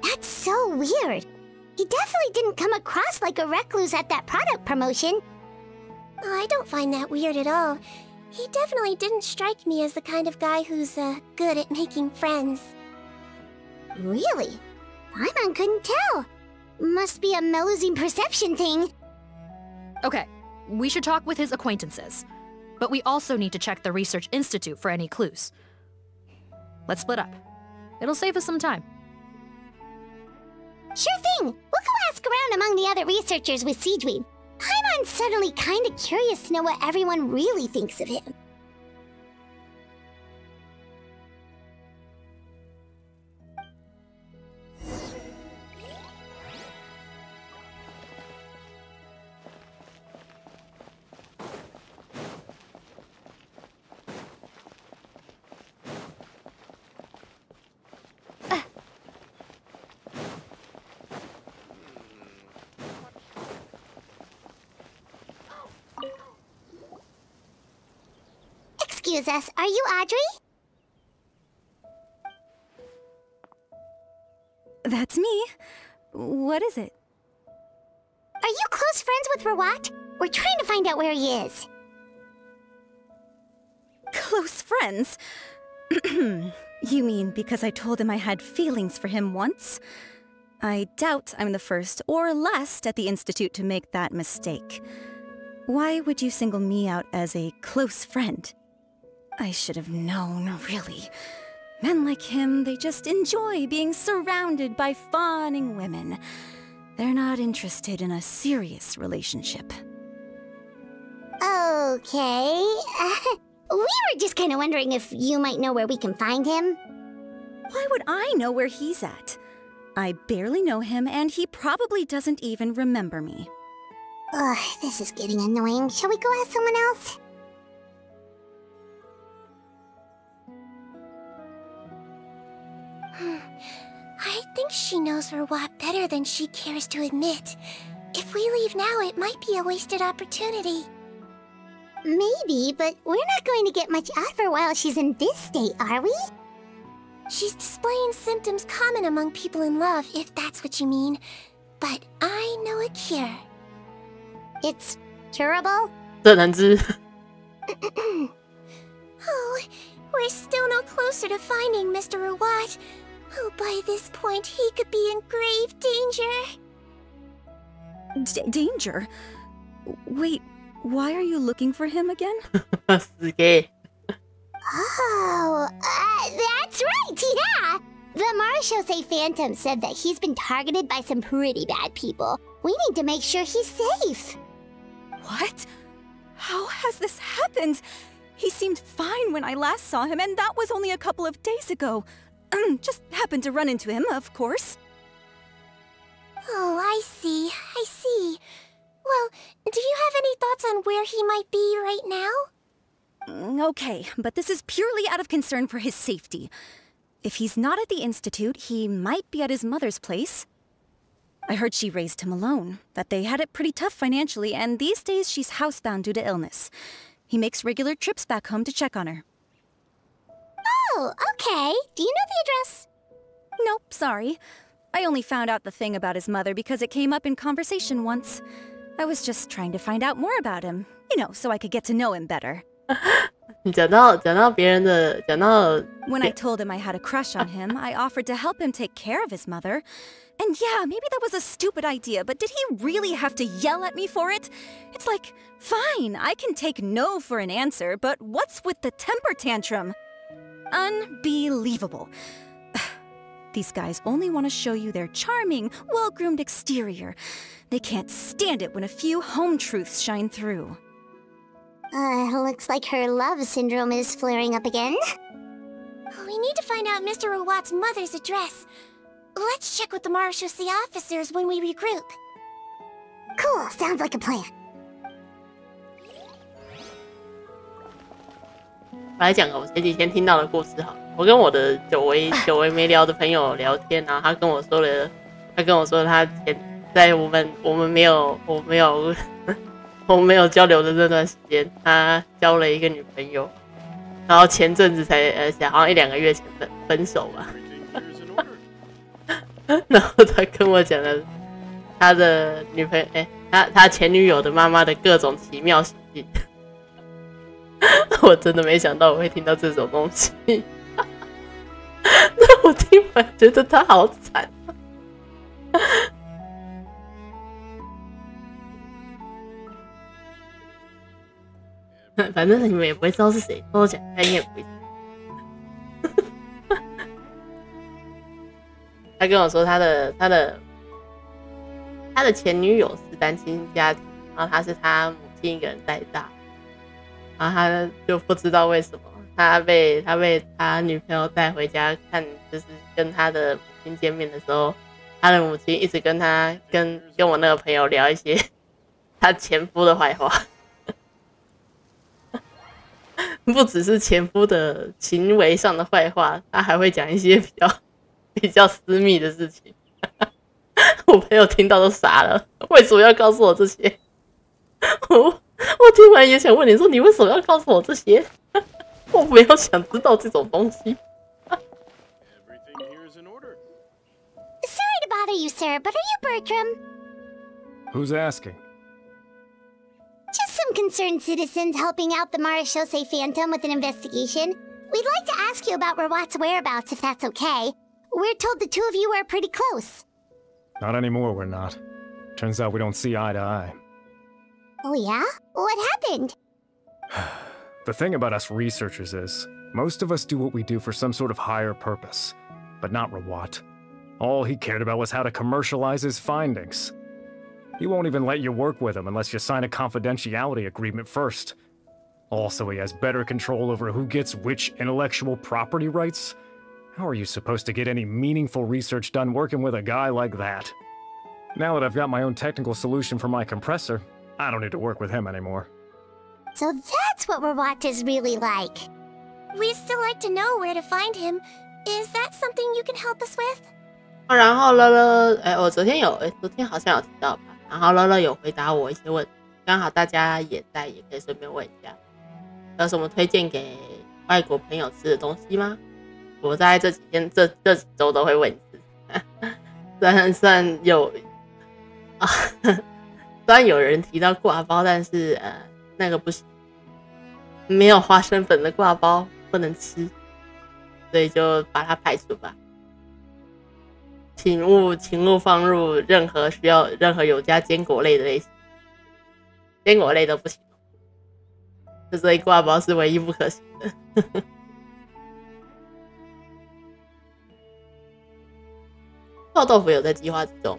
That's so weird. He definitely didn't come across like a recluse at that product promotion. I don't find that weird at all. He definitely didn't strike me as the kind of guy who's, good at making friends. Really? Paimon couldn't tell. Must be a Melusine perception thing. Okay, we should talk with his acquaintances. But we also need to check the Research Institute for any clues. Let's split up. It'll save us some time. Sure thing! We'll go ask around among the other researchers with Siegweed. Paimon's suddenly kinda curious to know what everyone really thinks of him. Excuse us, are you Audrey? That's me. What is it? Are you close friends with Rawat? We're trying to find out where he is. Close friends? You mean because I told him I had feelings for him once? I doubt I'm the first or last at the Institute to make that mistake. Why would you single me out as a close friend? I should have known, really. Men like him, they just enjoy being surrounded by fawning women. They're not interested in a serious relationship. Okay. We were just kind of wondering if you might know where we can find him. Why would I know where he's at? I barely know him, and he probably doesn't even remember me. Ugh, this is getting annoying. Shall we go ask someone else? I think she knows Rawat better than she cares to admit. If we leave now, it might be a wasted opportunity. Maybe, but we're not going to get much out of her while she's in this state, are we? She's displaying symptoms common among people in love, if that's what you mean. But I know a cure. It's curable? Oh, we're still no closer to finding Mr. Rawat. Oh, by this point, he could be in grave danger. Danger? Wait, why are you looking for him again? Oh, that's right, yeah! The Marche Phantom said that he's been targeted by some pretty bad people. We need to make sure he's safe. What? How has this happened? He seemed fine when I last saw him, and that was only a couple of days ago. Just happened to run into him, of course. Oh, I see. Well, do you have any thoughts on where he might be right now? Okay, but this is purely out of concern for his safety. If he's not at the Institute, he might be at his mother's place. I heard she raised him alone, that they had it pretty tough financially, and these days she's housebound due to illness. He makes regular trips back home to check on her. Oh, okay. Do you know the address? Nope, sorry. I only found out the thing about his mother because it came up in conversation once. I was just trying to find out more about him, you know, so I could get to know him better. 你讲到别人的，讲到 When I told him I had a crush on him, I offered to help him take care of his mother. And yeah, maybe that was a stupid idea, but did he really have to yell at me for it? It's like, fine, I can take no for an answer, but what's with the temper tantrum? Unbelievable. These guys only want to show you their charming, well-groomed exterior. They can't stand it when a few home truths shine through. Looks like her love syndrome is flaring up again. We need to find out Mr. Rawat's mother's address. Let's check with the Marechaussee officers when we regroup. Cool, sounds like a plan. 我来讲个我前几天听到的故事好了。我跟我的久违没聊的朋友聊天，然后他跟我说他在我们没有交流的那段时间，他交了一个女朋友，然后前阵子才好像1-2个月前分手吧。然后他跟我讲了他的女朋友，他前女友的妈妈的各种奇妙行径。我真的没想到我会听到这种东西。那我听完觉得他好惨。反正你们也不会知道是谁，偷偷讲他应该也不会。他跟我说他的前女友是单亲家庭，然后他是他母亲一个人带大，然后他就不知道为什么他被他女朋友带回家看，就是跟他的母亲见面的时候，他的母亲一直跟我那个朋友聊一些他前夫的坏话。不只是前夫的行为上的坏话，他还会讲一些比较私密的事情。我朋友听到都傻了，为什么要告诉我这些？我听完也想问你说，你为什么要告诉我这些？我没有想知道这种东西。Sorry to bother you, sir, but are you Bertram? Who's asking? Just some concerned citizens helping out the Marechaussee Phantom with an investigation. We'd like to ask you about Rawat's whereabouts, if that's okay. We're told the two of you are pretty close. Not anymore, we're not. Turns out we don't see eye to eye. Oh yeah? What happened? The thing about us researchers is, most of us do what we do for some sort of higher purpose. But not Rawat. All he cared about was how to commercialize his findings. He won't even let you work with him unless you sign a confidentiality agreement first. Also, he has better control over who gets which intellectual property rights. How are you supposed to get any meaningful research done working with a guy like that? Now that I've got my own technical solution for my compressor, I don't need to work with him anymore. So that's what Rawat is really like. We'd still like to know where to find him. Is that something you can help us with? 然后乐乐，我昨天好像有提到吧。然后乐乐有回答我一些问题，刚好大家也在，也可以顺便问一下，有什么推荐给外国朋友吃的东西吗？我在这几天这几周都会问一次。虽然有人提到挂包，但是那个不行，没有花生粉的挂包不能吃，所以就把它排除吧。请勿放入任何有加坚果类的类型，坚果类都不行，所以挂包是唯一不可行的。臭豆腐有在计划之中，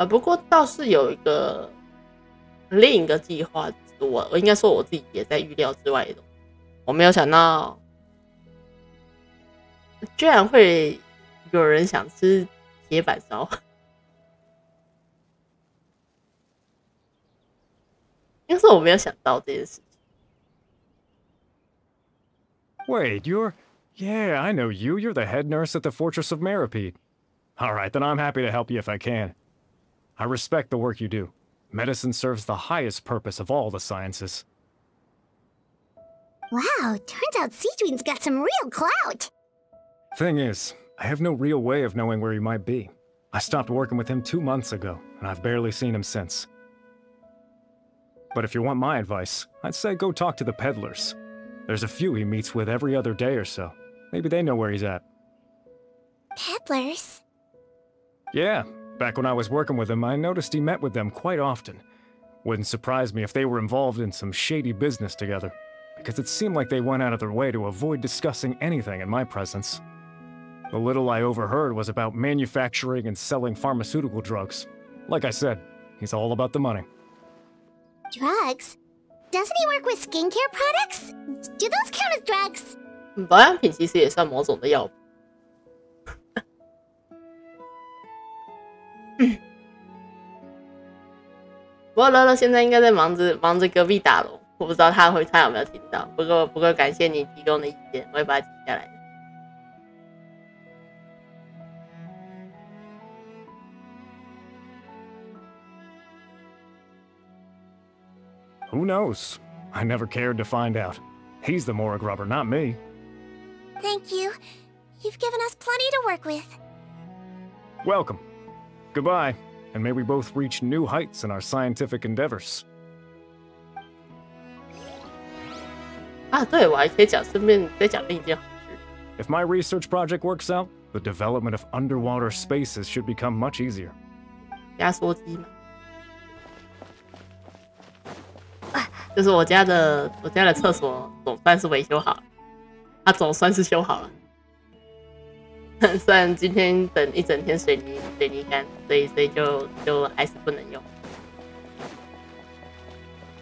不过倒是有另一个计划，我应该说我自己也在预料之外的东西。我没有想到，居然会有人想吃铁板烧。应该是我没有想到这件事情。Wait, you're... Yeah, I know you. You're the head nurse at the Fortress of Meropide. Alright, then I'm happy to help you if I can. I respect the work you do. Medicine serves the highest purpose of all the sciences. Wow, turns out Sejuin's got some real clout. Thing is, I have no real way of knowing where he might be. I stopped working with him 2 months ago, and I've barely seen him since. But if you want my advice, I'd say go talk to the peddlers. There's a few he meets with every other day or so. Maybe they know where he's at. Peddlers? Yeah, back when I was working with him, I noticed he met with them quite often. Wouldn't surprise me if they were involved in some shady business together, because it seemed like they went out of their way to avoid discussing anything in my presence. The little I overheard was about manufacturing and selling pharmaceutical drugs. Like I said, he's all about the money. Drugs? Doesn't he work with skincare products? Do those count as drugs? 保养品其实也算某种的药品。不过乐乐现在应该在忙着隔壁打龙，我不知道他有没有听到。不过感谢你提供的意见，我会把它记下来的。Who knows? I never cared to find out. He's the Morag rubber, not me. Thank you. You've given us plenty to work with. Welcome. Goodbye, and may we both reach new heights in our scientific endeavors. 啊，对，我还可以顺便再讲另一件好事。If my research project works out, the development of underwater spaces should become much easier. 压缩机嘛。就是我家的厕所总算是维修好了，它总算是修好了。虽然今天等一整天水泥干，所以就还是不能用。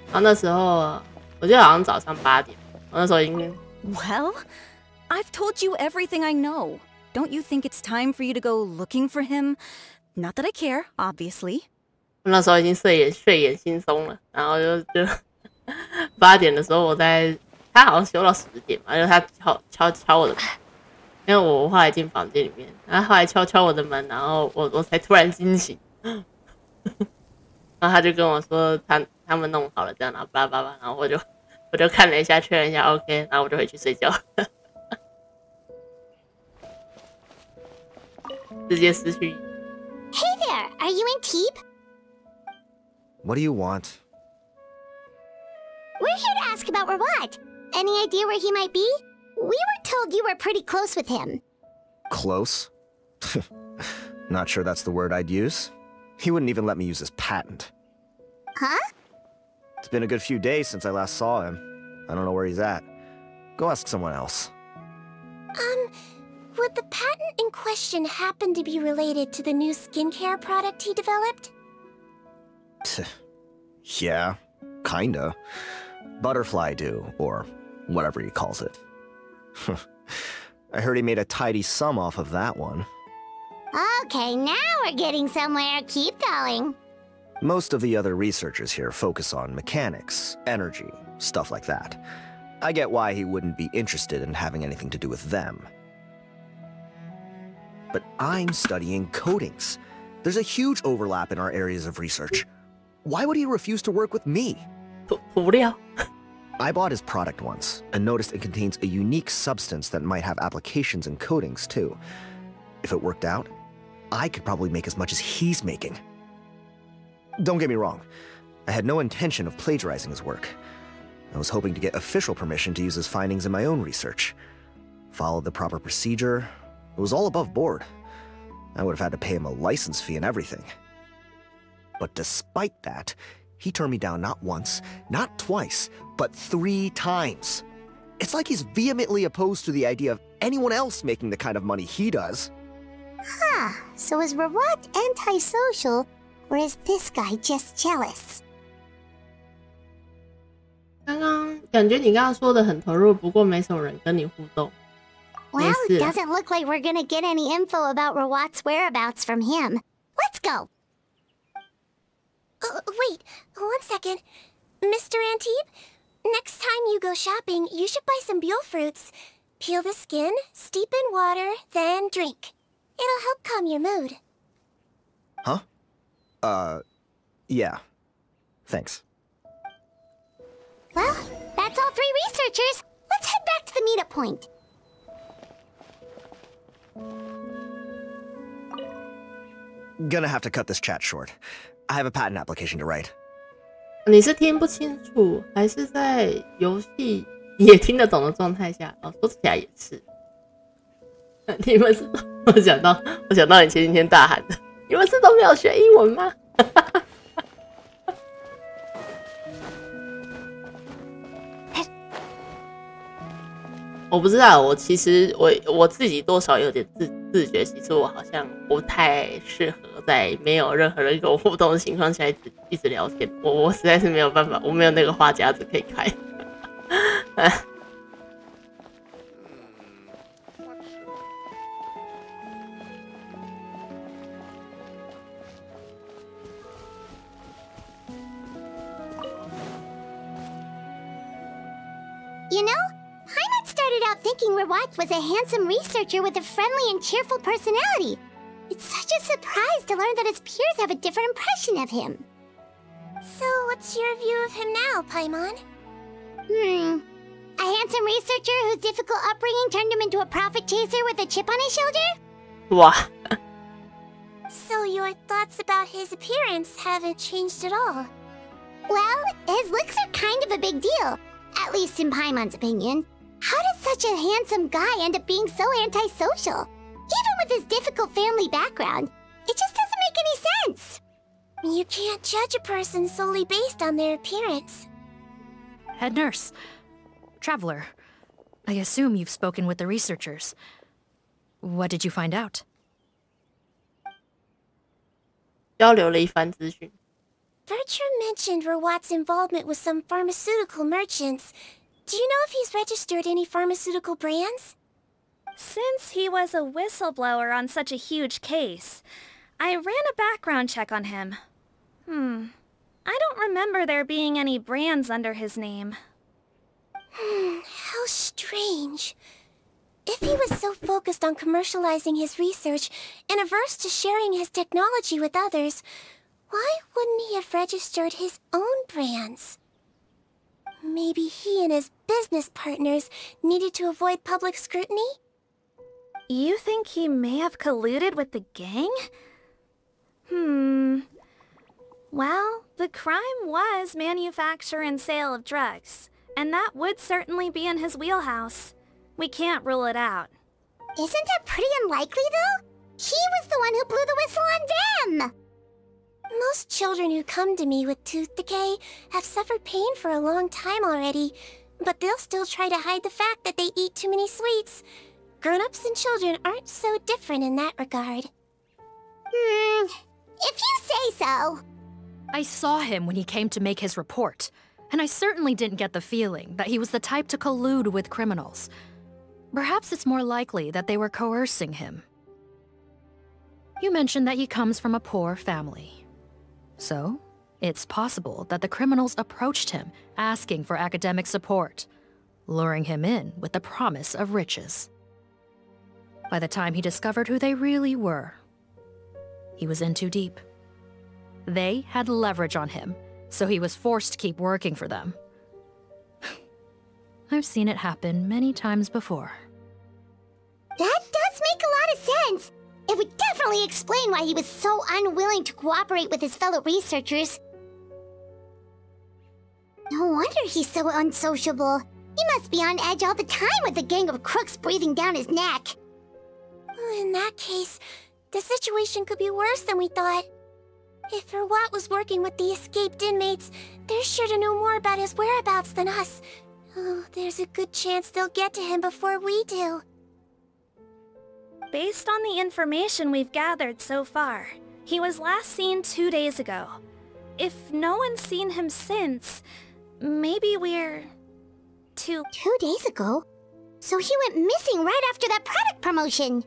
然后那时候我记得好像早上8点，我那时候已经。Well, I've told you everything I know. Don't you think it's time for you to go looking for him? Not that I care, obviously. 我那时候已经睡眼惺忪了，然后就8点的时候他好像休到10点嘛，就他敲我的门，因为我后来进房间里面，然后后来敲我的门，然后我才突然惊醒，然后他就跟我说他们弄好了这样，然后巴拉巴拉，然后我就看了一下，确认一下 OK， 然后我就回去睡觉，直接失去。Hey there, are you in Teep? What do you want? We're here to ask about Rawat. Any idea where he might be? We were told you were pretty close with him. Close? Not sure that's the word I'd use. He wouldn't even let me use his patent. Huh? It's been a good few days since I last saw him. I don't know where he's at. Go ask someone else. Would the patent in question happen to be related to the new skincare product he developed? Yeah, kinda. Butterfly do, or whatever he calls it. I heard he made a tidy sum off of that one. Okay, now we're getting somewhere. Keep going. Most of the other researchers here focus on mechanics, energy, stuff like that. I get why he wouldn't be interested in having anything to do with them. But I'm studying coatings. There's a huge overlap in our areas of research. Why would he refuse to work with me? I bought his product once, and noticed it contains a unique substance that might have applications in coatings, too. If it worked out, I could probably make as much as he's making. Don't get me wrong, I had no intention of plagiarizing his work. I was hoping to get official permission to use his findings in my own research. Followed the proper procedure. It was all above board. I would have had to pay him a license fee and everything. But despite that, he turned me down not once, not twice, but 3 times. It's like he's vehemently opposed to the idea of anyone else making the kind of money he does. Huh, so is Rawat antisocial, or is this guy just jealous? 刚刚感觉你刚刚说的很投入，不过没什么人跟你互动。 Well, it doesn't look like we're gonna get any info about Rawat's whereabouts from him. Let's go! Wait, 1 second. Mr. Antibes, Next time you go shopping, you should buy some Buell fruits. Peel the skin, steep in water, then drink. It'll help calm your mood. Huh? Yeah. Thanks. Well, that's all 3 researchers. Let's head back to the meetup point. Gonna have to cut this chat short. I have a patent application to write. 你是听不清楚，还是在游戏也听得懂的状态下？哦，说起来也是。你们是我想到你前几天大喊的，你们是都没有学英文吗？我不知道，我其实我自己多少有点自觉，其实我好像不太适合在没有任何人跟我互动的情况下一直聊天，我实在是没有办法，我没有那个话匣子可以开。You know, Paimon started out thinking Rawat was a handsome researcher with a friendly and cheerful personality. It's such a surprise to learn that his peers have a different impression of him. So, what's your view of him now, Paimon? A handsome researcher whose difficult upbringing turned him into a profit chaser with a chip on his shoulder? Wow. So your thoughts about his appearance haven't changed at all? Well, his looks are kind of a big deal. At least in Paimon's opinion. How did such a handsome guy end up being so antisocial? Even with his difficult family background, it just doesn't make any sense. You can't judge a person solely based on their appearance. Head nurse. Traveler. I assume you've spoken with the researchers. What did you find out? 交流了一番资讯。Bertram mentioned Rawat's involvement with some pharmaceutical merchants. Do you know if he's registered any pharmaceutical brands? Since he was a whistleblower on such a huge case, I ran a background check on him. I don't remember there being any brands under his name. How strange. If he was so focused on commercializing his research and averse to sharing his technology with others, why wouldn't he have registered his own brands? Maybe he and his business partners needed to avoid public scrutiny? You think he may have colluded with the gang? Well, the crime was manufacture and sale of drugs, and that would certainly be in his wheelhouse. We can't rule it out. Isn't that pretty unlikely, though? He was the one who blew the whistle on them! Most children who come to me with tooth decay have suffered pain for a long time already, but they'll still try to hide the fact that they eat too many sweets. Grown-ups and children aren't so different in that regard. If you say so. I saw him when he came to make his report, and I certainly didn't get the feeling that he was the type to collude with criminals. Perhaps it's more likely that they were coercing him. You mentioned that he comes from a poor family. So, it's possible that the criminals approached him, asking for academic support, luring him in with the promise of riches. By the time he discovered who they really were, he was in too deep. They had leverage on him, so he was forced to keep working for them. I've seen it happen many times before. That does make a lot of sense. It would definitely explain why he was so unwilling to cooperate with his fellow researchers. No wonder he's so unsociable. He must be on edge all the time with a gang of crooks breathing down his neck. In that case, the situation could be worse than we thought. If Rawat was working with the escaped inmates, they're sure to know more about his whereabouts than us. Oh, there's a good chance they'll get to him before we do. Based on the information we've gathered so far, he was last seen 2 days ago. If no one's seen him since, maybe we're... 2 days ago? So he went missing right after that product promotion.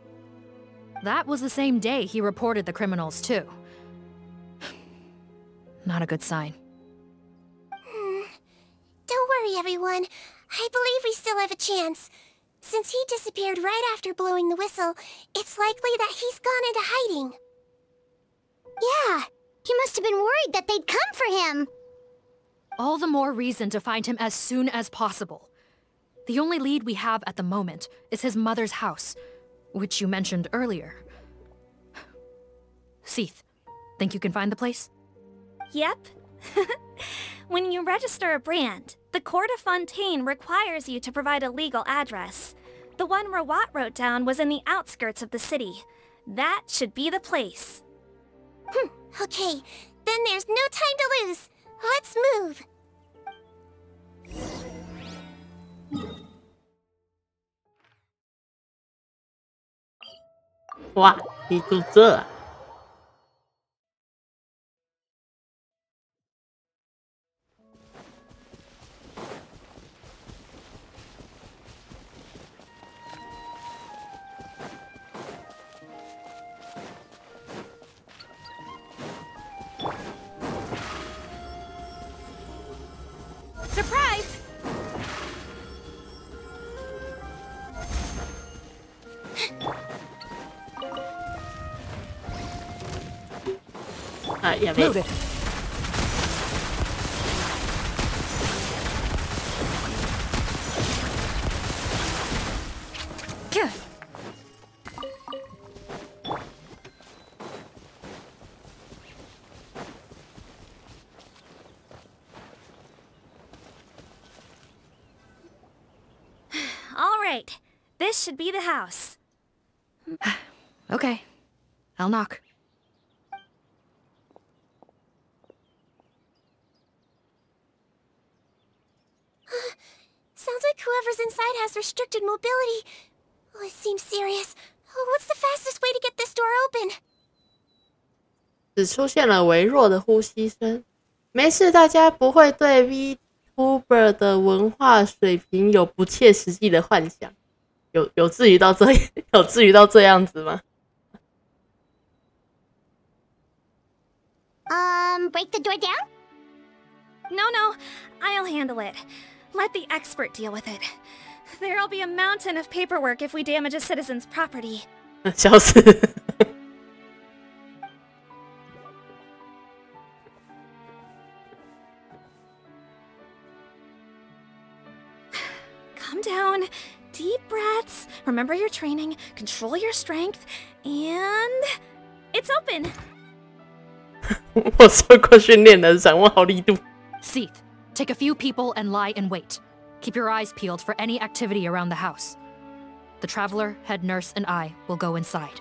That was the same day he reported the criminals, too. Not a good sign. Don't worry, everyone. I believe we still have a chance. Since he disappeared right after blowing the whistle, it's likely that he's gone into hiding. Yeah, he must have been worried that they'd come for him. All the more reason to find him as soon as possible. The only lead we have at the moment is his mother's house, which you mentioned earlier. Seath, think you can find the place? Yep. When you register a brand, the Court of Fontaine requires you to provide a legal address. The one Rawat wrote down was in the outskirts of the city. That should be the place. Okay, then there's no time to lose. Let's move. 哇，你住这啊？ Surprise! Ya ves. All right, this should be the house. Okay, I'll knock. Sounds like whoever's inside has restricted mobility. Oh, it seems serious. Oh, what's the fastest way to get this door open? 只出现了微弱的呼吸声。没事，大家不会对 Vtuber 的文化水平有不切实际的幻想。有至于到这样子吗？ Break the door down? No, I'll handle it. Let the expert deal with it. There'll be a mountain of paperwork if we damage a citizen's property. 笑死。Calm down. Deep breaths. Remember your training. Control your strength. And... it's open! 我受过训练的，掌握好力度。Seath, take a few people and lie in wait. Keep your eyes peeled for any activity around the house. The Traveler, Head Nurse, and I will go inside.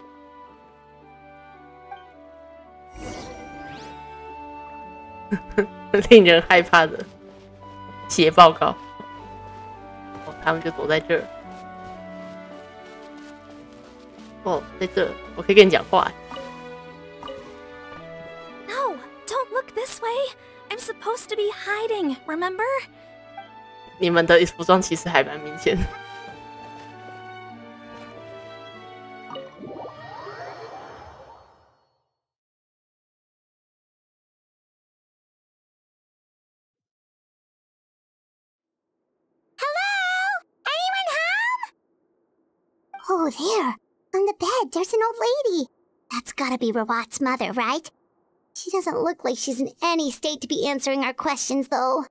令人害怕的写报告。哦，他们就躲在这儿。哦，在这儿，我可以跟你讲话。 No, don't look this way. I'm supposed to be hiding, remember? 你们的服装其实还蛮明显的。Hello? Anyone home? Oh, there. On the bed, there's an old lady. That's gotta be Rawat's mother, right? She doesn't look like she's in any state to be answering our questions, though.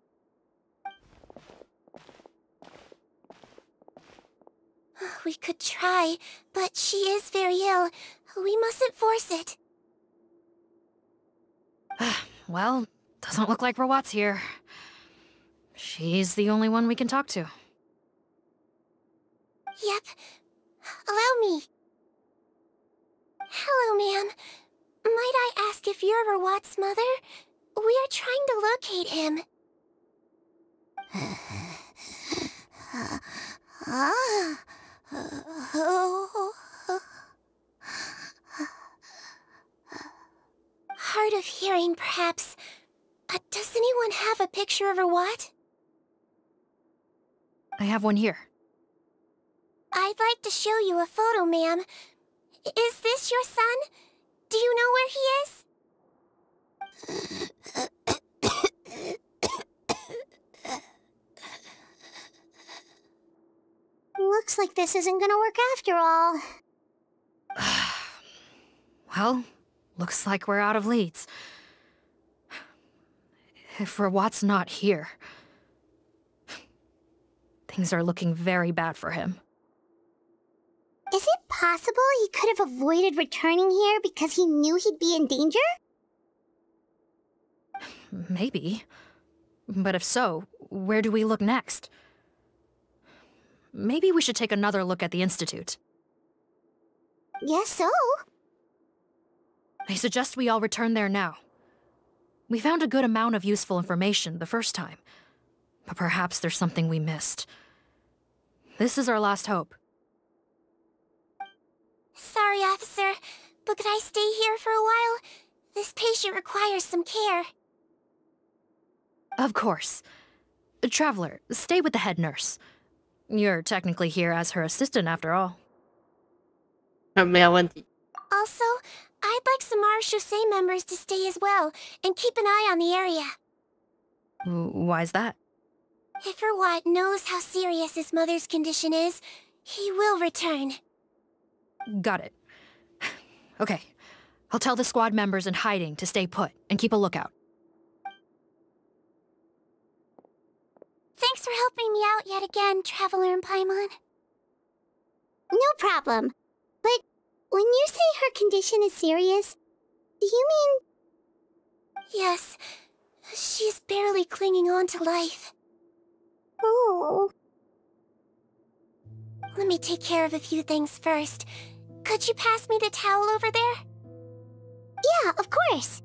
We could try, but she is very ill. We mustn't force it. Well, doesn't look like Rawat's here. She's the only one we can talk to. Yep. Allow me. Hello, ma'am. Might I ask if you're Rawat's mother? We are trying to locate him. Hard of hearing, perhaps. Does anyone have a picture of Rawat? I have one here. I'd like to show you a photo, ma'am. Is this your son? Do you know where he is? Looks like this isn't gonna work after all. Well, looks like we're out of leads. If Rawat's not here, things are looking very bad for him. Is it possible he could have avoided returning here because he knew he'd be in danger? Maybe. But if so, where do we look next? Maybe we should take another look at the Institute. Yes, so. I suggest we all return there now. We found a good amount of useful information the first time, but perhaps there's something we missed. This is our last hope. Sorry, officer, but could I stay here for a while? This patient requires some care. Of course. Traveler, stay with the head nurse. You're technically here as her assistant after all. 没有问题。 Also, I'd like some Marechaussee members to stay as well, and keep an eye on the area. Why's that? If Rawat knows how serious his mother's condition is, he will return. Got it. Okay. I'll tell the squad members in hiding to stay put and keep a lookout. Thanks for helping me out yet again, Traveler and Paimon. No problem. But when you say her condition is serious, do you mean... Yes. She's barely clinging on to life. Oh. Let me take care of a few things first. Could you pass me the towel over there? Yeah, of course.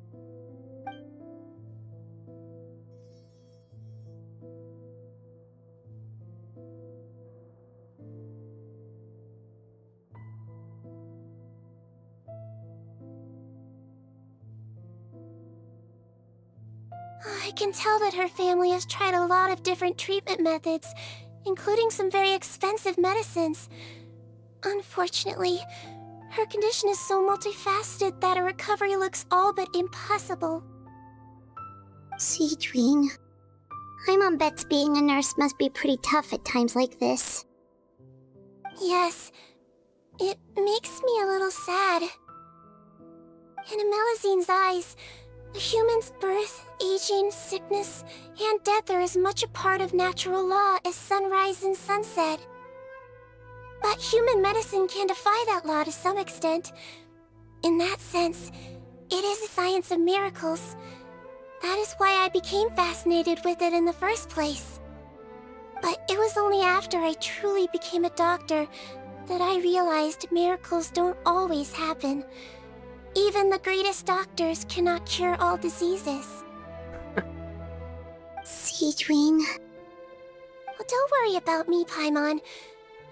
I can tell that her family has tried a lot of different treatment methods, including some very expensive medicines. Unfortunately, her condition is so multifaceted that a recovery looks all but impossible. Seedwing. Paimon bets being a nurse must be pretty tough at times like this. Yes, it makes me a little sad. In a Melizine's eyes, a human's birth, aging, sickness, and death are as much a part of natural law as sunrise and sunset. But human medicine can defy that law to some extent. In that sense, it is a science of miracles. That is why I became fascinated with it in the first place. But it was only after I truly became a doctor that I realized miracles don't always happen. Even the greatest doctors cannot cure all diseases. Seedwing. Well, don't worry about me, Paimon.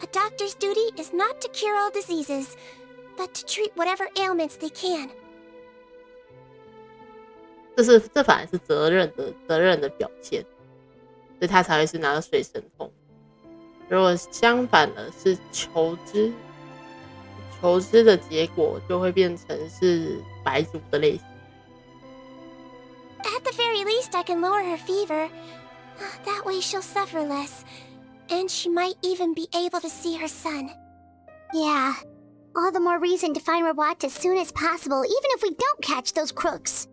A doctor's duty is not to cure all diseases, but to treat whatever ailments they can. 这反而是责任的表现，所以他才会是拿到水神通。如果相反的是求知的结果就会变成是白族的类型。At the very least, I can lower her fever. That way she'll suffer less. And she might even be able to see her son. Yeah. All the more reason to find Rawat as soon as possible, even if we don't catch those crooks.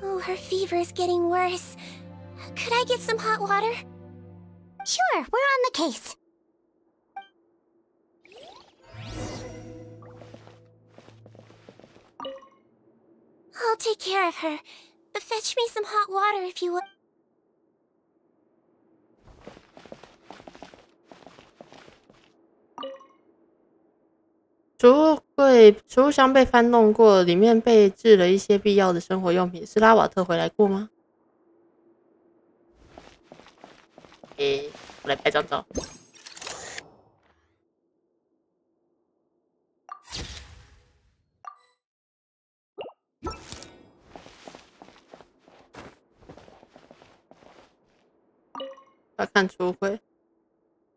Oh, her fever is getting worse. Could I get some hot water? Sure, we're on the case. I'll take care of her. Fetch me some hot water if you would. 储物箱被翻动过，里面被置了一些必要的生活用品。是拉瓦特回来过吗？我来拍张照。要看橱柜，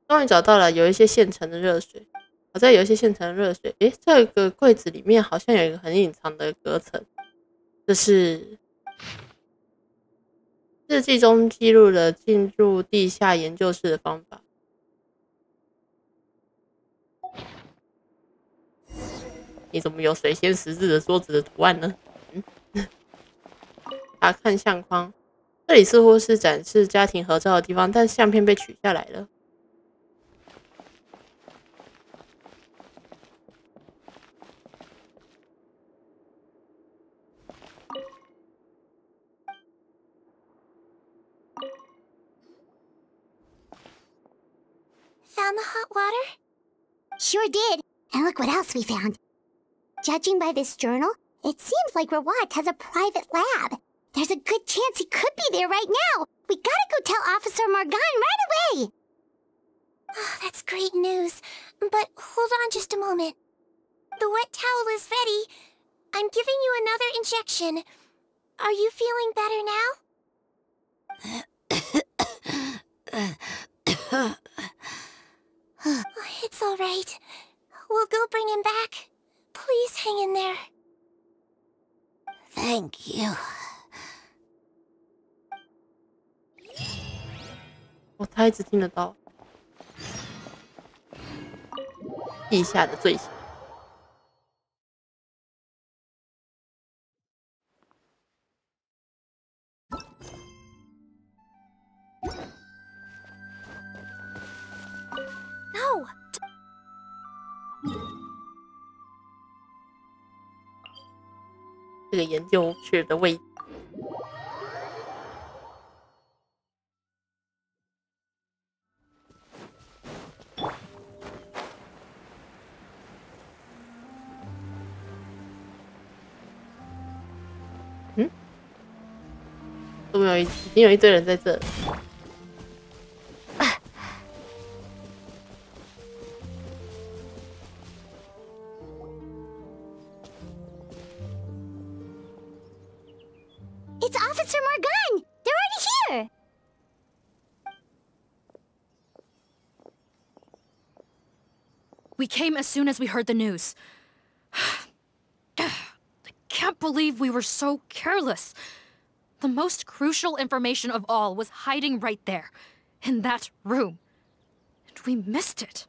终于找到了，有一些现成的热水。好在有一些现成的热水。这个柜子里面好像有一个很隐藏的隔层，这是日记中记录了进入地下研究室的方法。你怎么有水仙十字的桌子的图案呢？查看相框，这里似乎是展示家庭合照的地方，但相片被取下来了。Found the hot water? Sure did. And look what else we found. Judging by this journal, it seems like Rawat has a private lab. There's a good chance he could be there right now. We gotta go tell Officer Morgan right away. Oh, that's great news. But hold on just a moment. The wet towel is ready. I'm giving you another injection. Are you feeling better now? It's all right. We'll go bring him back. Please hang in there. Thank you. 他一直听得到地下的罪行。No. 这个研究室的位置。都没有，已经有一堆人在这。It's Officer Morgan! They're already here! We came as soon as we heard the news. I can't believe we were so careless. The most crucial information of all was hiding right there, in that room. And we missed it.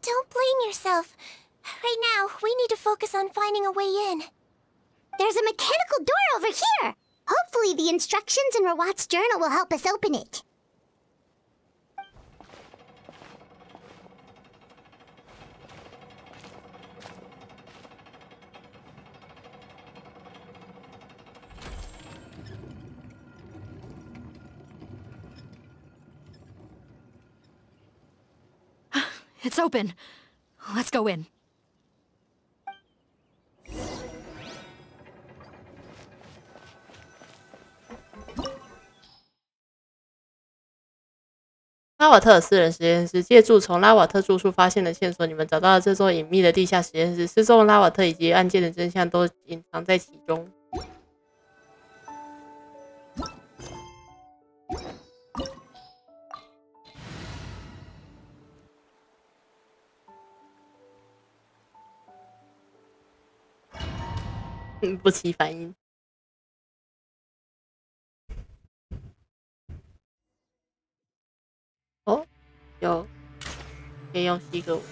Don't blame yourself. Right now, we need to focus on finding a way in. There's a mechanical door over here! Hopefully the instructions in Rawat's journal will help us open it. It's open. Let's go in. “拉瓦特私人实验室”借助从拉瓦特住处发现的线索，你们找到了这座隐秘的地下实验室。失踪的拉瓦特以及案件的真相都隐藏在其中。不起反应。哦，有，可以用希格雯。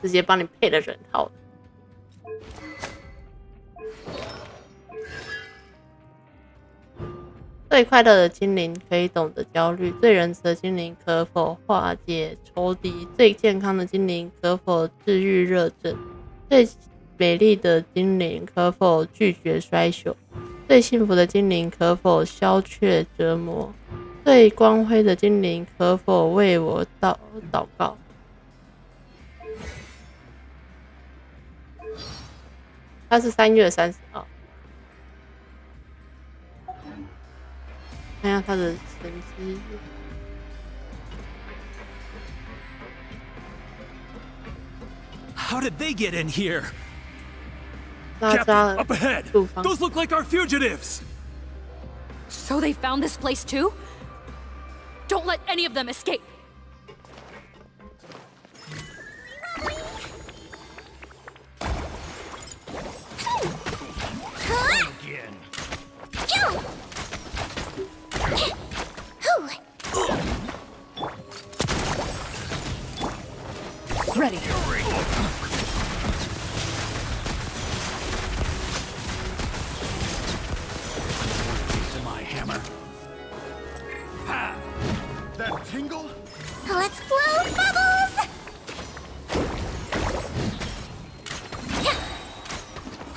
直接帮你配了人套。最快乐的精灵可以懂得焦虑，最仁慈的精灵可否化解仇敌，最健康的精灵可否治愈热症，最美丽的精灵可否拒绝衰朽，最幸福的精灵可否消却折磨，最光辉的精灵可否为我祷告。它是3月30号。看一下它的成绩。How did they get in here? 拉扎 Captain, up ahead! 杜方 Those look like our fugitives! So they found this place too? Don't let any of them escape! Again. Ready. To my hammer. Ha! That tingle? Let's blow bubbles!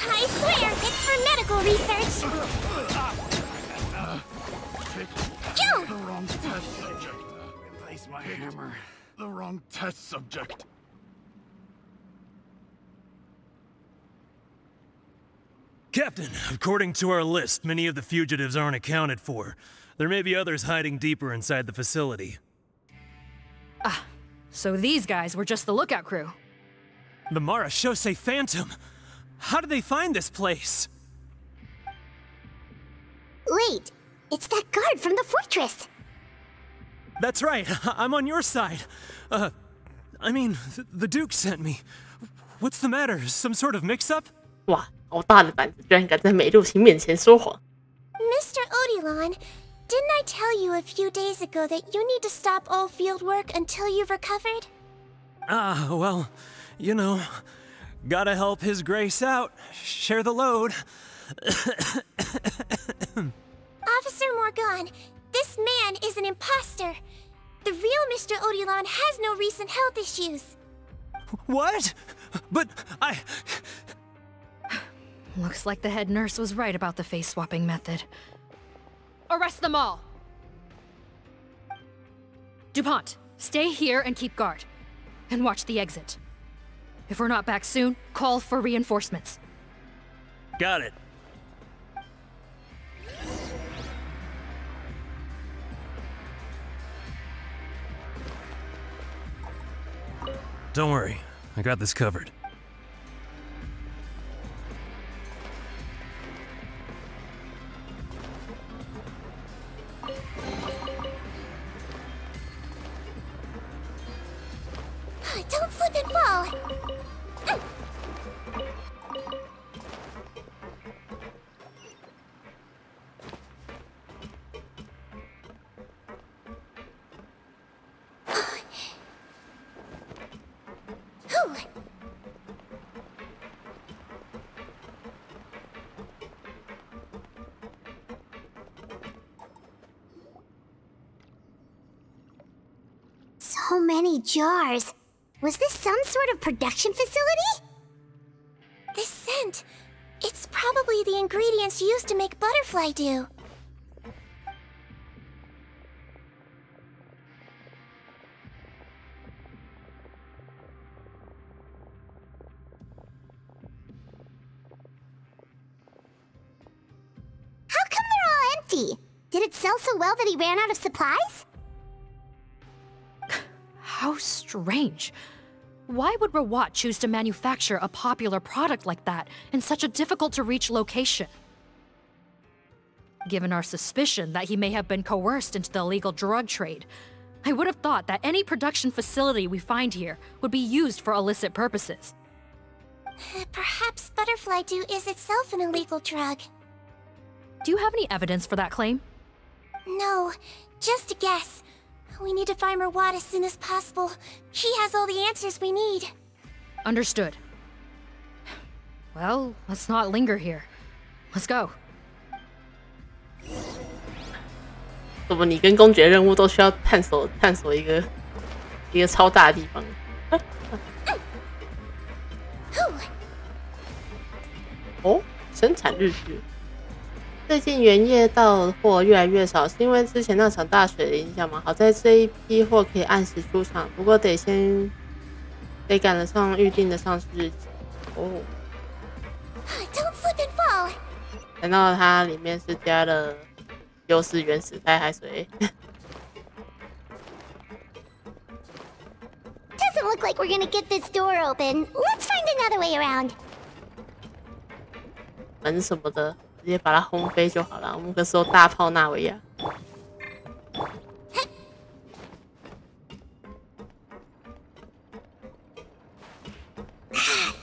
I swear, it's for medical research. The wrong test subject. Replace my hammer. The wrong test subject. Captain, according to our list, many of the fugitives aren't accounted for. There may be others hiding deeper inside the facility. Ah, so these guys were just the lookout crew. The Marashose Phantom! How did they find this place? Wait, it's that guard from the fortress. That's right, I'm on your side. I mean, the Duke sent me. What's the matter? Some sort of mix-up? 哇，好大的胆子，居然敢在美露晴面前说谎。Mr. Odilon, didn't I tell you a few days ago that you need to stop all field work until you've recovered? Ah, well, you know, gotta help His Grace out, share the load. Officer Morgan, this man is an imposter. The real Mr. Odilon has no recent health issues. What? But I... Looks like the head nurse was right about the face-swapping method. Arrest them all! DuPont, stay here and keep guard. And watch the exit. If we're not back soon, call for reinforcements. Got it. Don't worry, I got this covered. Don't slip and fall. So many jars. Was this some sort of production facility? This scent. It's probably the ingredients used to make butterfly dew. How come they're all empty? Did it sell so well that he ran out of supplies? How strange. Why would Rawat choose to manufacture a popular product like that in such a difficult-to-reach location? Given our suspicion that he may have been coerced into the illegal drug trade, I would have thought that any production facility we find here would be used for illicit purposes. Perhaps butterfly dew is itself an illegal drug. Do you have any evidence for that claim? No, just a guess. We need to find Rawat as soon as possible. He has all the answers we need. Understood. Well, let's not linger here. Let's go. 怎么你跟公爵任务都需要探索一个超大的地方？哦，生产日剧。最近原液到货越来越少，是因为之前那场大水的影响吗？好在这一批货可以按时出厂，不过得赶得上预定的上市日期。哦。Don't slip and fall. 难道它里面是加了优势原始态海水？ Doesn't look like we're gonna get this door open. Let's find another way around. 门什么的，直接把它轰飞就好了。我们可是有大炮纳维亚。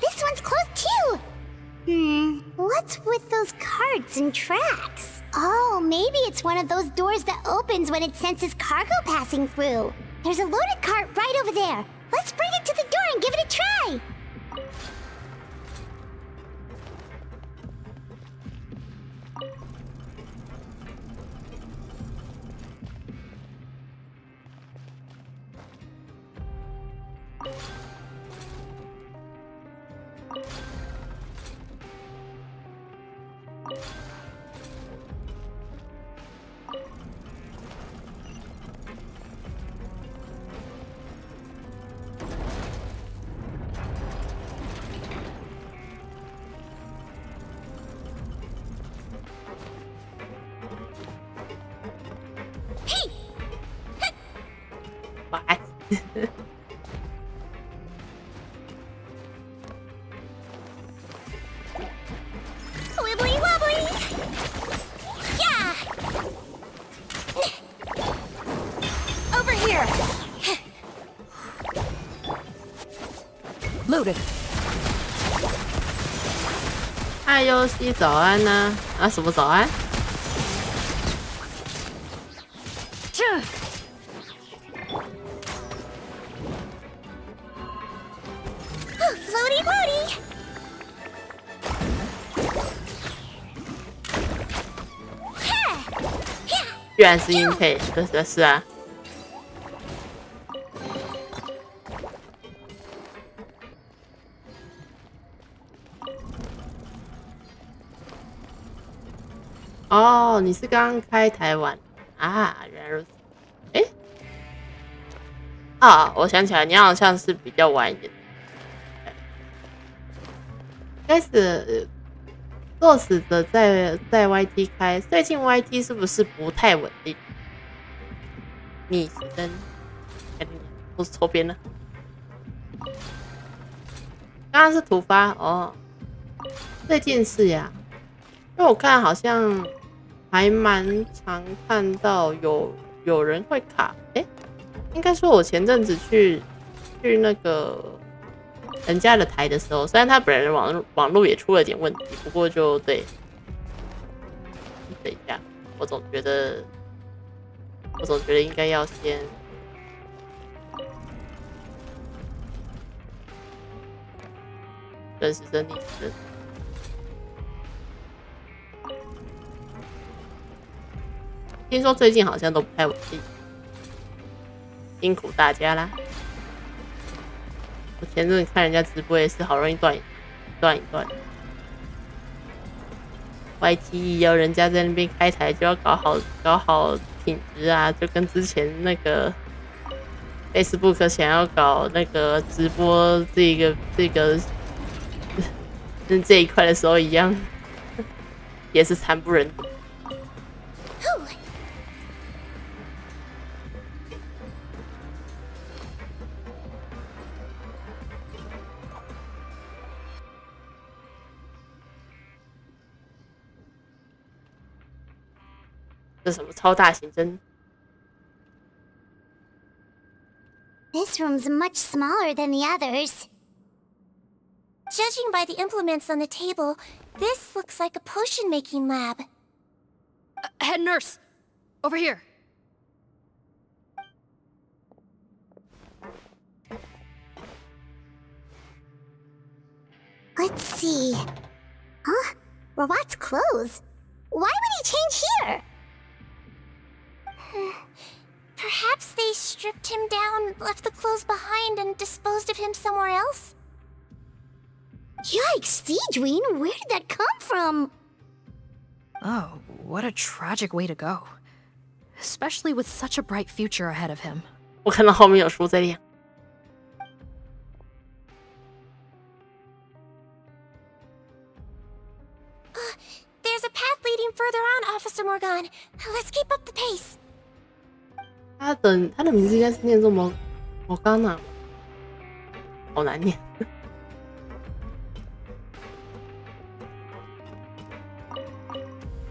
This one's closed too. What's with those carts and tracks? Oh, maybe it's one of those doors that opens when it senses cargo passing through. There's a loaded cart right over there. Let's bring it to the door and give it a try. Wibbly wobbly! Yeah! Over here! Loaded. 嗨，游戏早安呐！啊，什么早安？ Floaty floaty! 居然是英配，是啊。哦，你是刚开台湾啊？原来如此。哎，啊，我想起来，你好像是比较晚一点。开始作死者在 YT 开，最近 YT 是不是不太稳定？逆时针，我错边了。刚刚是突发哦，最近是呀，因为我看好像还蛮常看到有人会卡，哎，应该说我前阵子去那个人家的台的时候，虽然他本人网络也出了点问题，不过就对，等一下，我总觉得应该要先顺时针逆时针。听说最近好像都不太稳定，辛苦大家啦。我前阵子看人家直播也是好容易断一段。YT 要人家在那边开台就要搞好品质啊，就跟之前那个 Facebook 想要搞那个直播这一块的时候一样，也是惨不忍睹。这什么超大型针 This room's much smaller than the others. Judging by the implements on the table, this looks like a potion-making lab. Head nurse! Over here! Let's see. Huh? Robot's clothes? Why would he change here? Perhaps they stripped him down, left the clothes behind, and disposed of him somewhere else? Yikes, Siegeween, where did that come from? Oh, what a tragic way to go. Especially with such a bright future ahead of him. 我看到后面有书在亮。There's a path leading further on, Officer Morgan. Let's keep up the pace. 他的名字应该是念作摩冈娜，好难念。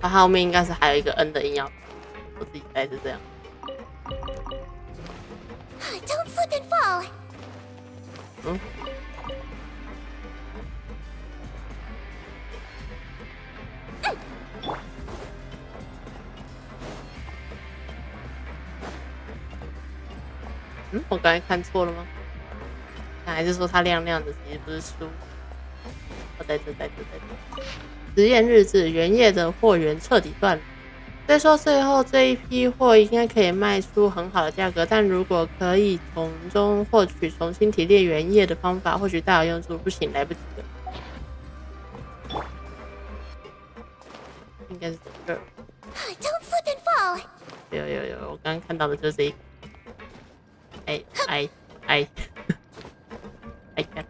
他后面应该是还有一个 N 的音要，我自己猜是这样。Don't slip and fall. 嗯。嗯，我刚才看错了吗？还是说它亮亮的其实不是书？哦，在这。实验日志，原页的货源彻底断了。虽说最后这一批货应该可以卖出很好的价格，但如果可以从中获取重新提炼原页的方法，或许大有用处。不行，来不及了。应该是这儿。Don't slip and fall. 有，我刚刚看到的就是这一个。哎干。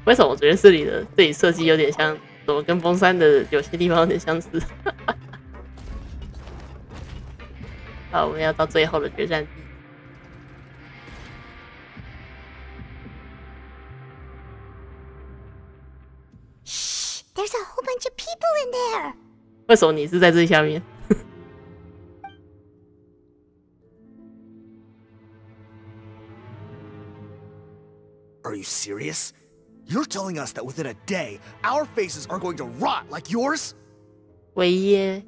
为什么我觉得这里设计有点像，怎么跟风山的有些地方有点相似？好，我们要到最后的决战地。There's a whole bunch of people in there. 为什么你是在最下面？ Are you serious? You're telling us that within a day, our faces are going to rot like yours? 维耶。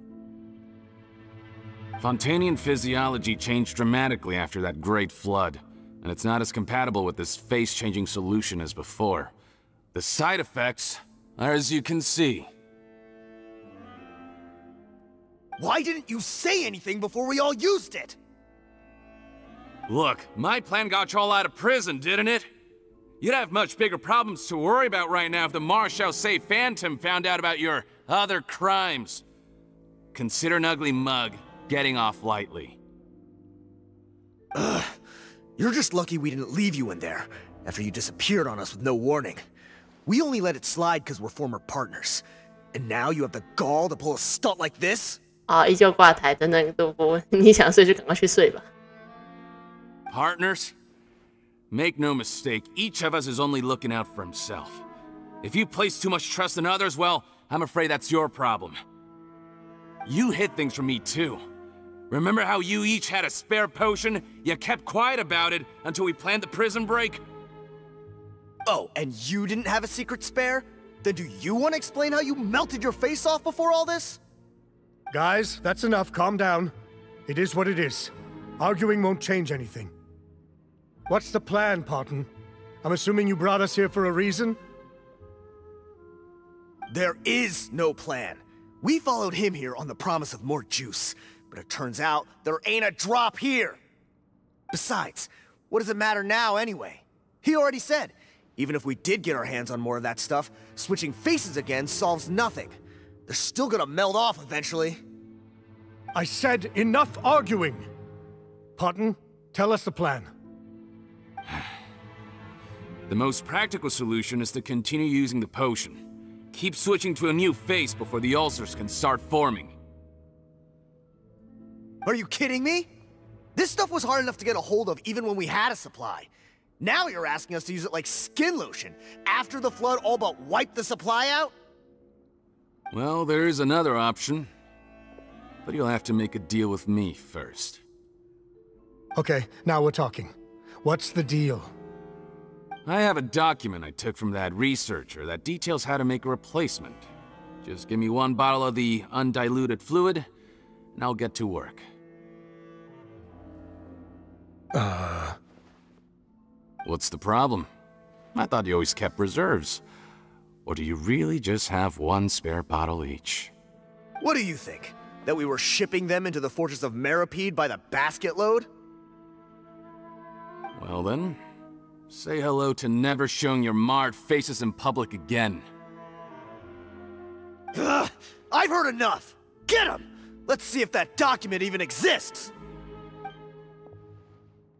Fontanian physiology changed dramatically after that great flood, and it's not as compatible with this face-changing solution as before. The side effects are as you can see. Why didn't you say anything before we all used it? Look, my plan got you all out of prison, didn't it? You'd have much bigger problems to worry about right now if the Marshal Say Phantom found out about your other crimes. Consider an ugly mug getting off lightly. Ugh. You're just lucky we didn't leave you in there after you disappeared on us with no warning. We only let it slide because we're former partners. And now you have the gall to pull a stunt like this? 啊，依旧挂台，等等度过。你想睡就赶快去睡吧。Partners? Make no mistake, each of us is only looking out for himself. If you place too much trust in others, well, I'm afraid that's your problem. You hid things from me too. Remember how you each had a spare potion? You kept quiet about it until we planned the prison break? Oh, and you didn't have a secret spare? Then do you want to explain how you melted your face off before all this? Guys, that's enough. Calm down. It is what it is. Arguing won't change anything. What's the plan, Parton? I'm assuming you brought us here for a reason? There is no plan. We followed him here on the promise of more juice, but it turns out there ain't a drop here. Besides, what does it matter now anyway? He already said, even if we did get our hands on more of that stuff, switching faces again solves nothing. They're still gonna melt off eventually. I said enough arguing! Parton, tell us the plan. The most practical solution is to continue using the potion. Keep switching to a new face before the ulcers can start forming. Are you kidding me? This stuff was hard enough to get a hold of even when we had a supply. Now you're asking us to use it like skin lotion, after the flood all but wiped the supply out? Well, there is another option. But you'll have to make a deal with me first. Okay, now we're talking. What's the deal? I have a document I took from that researcher that details how to make a replacement. Just give me one bottle of the undiluted fluid, and I'll get to work. What's the problem? I thought you always kept reserves. Or do you really just have one spare bottle each? What do you think? That we were shipping them into the fortress of Meripede by the basket load? Well then, say hello to never showing your marred faces in public again. Ugh, I've heard enough! Get him! Let's see if that document even exists!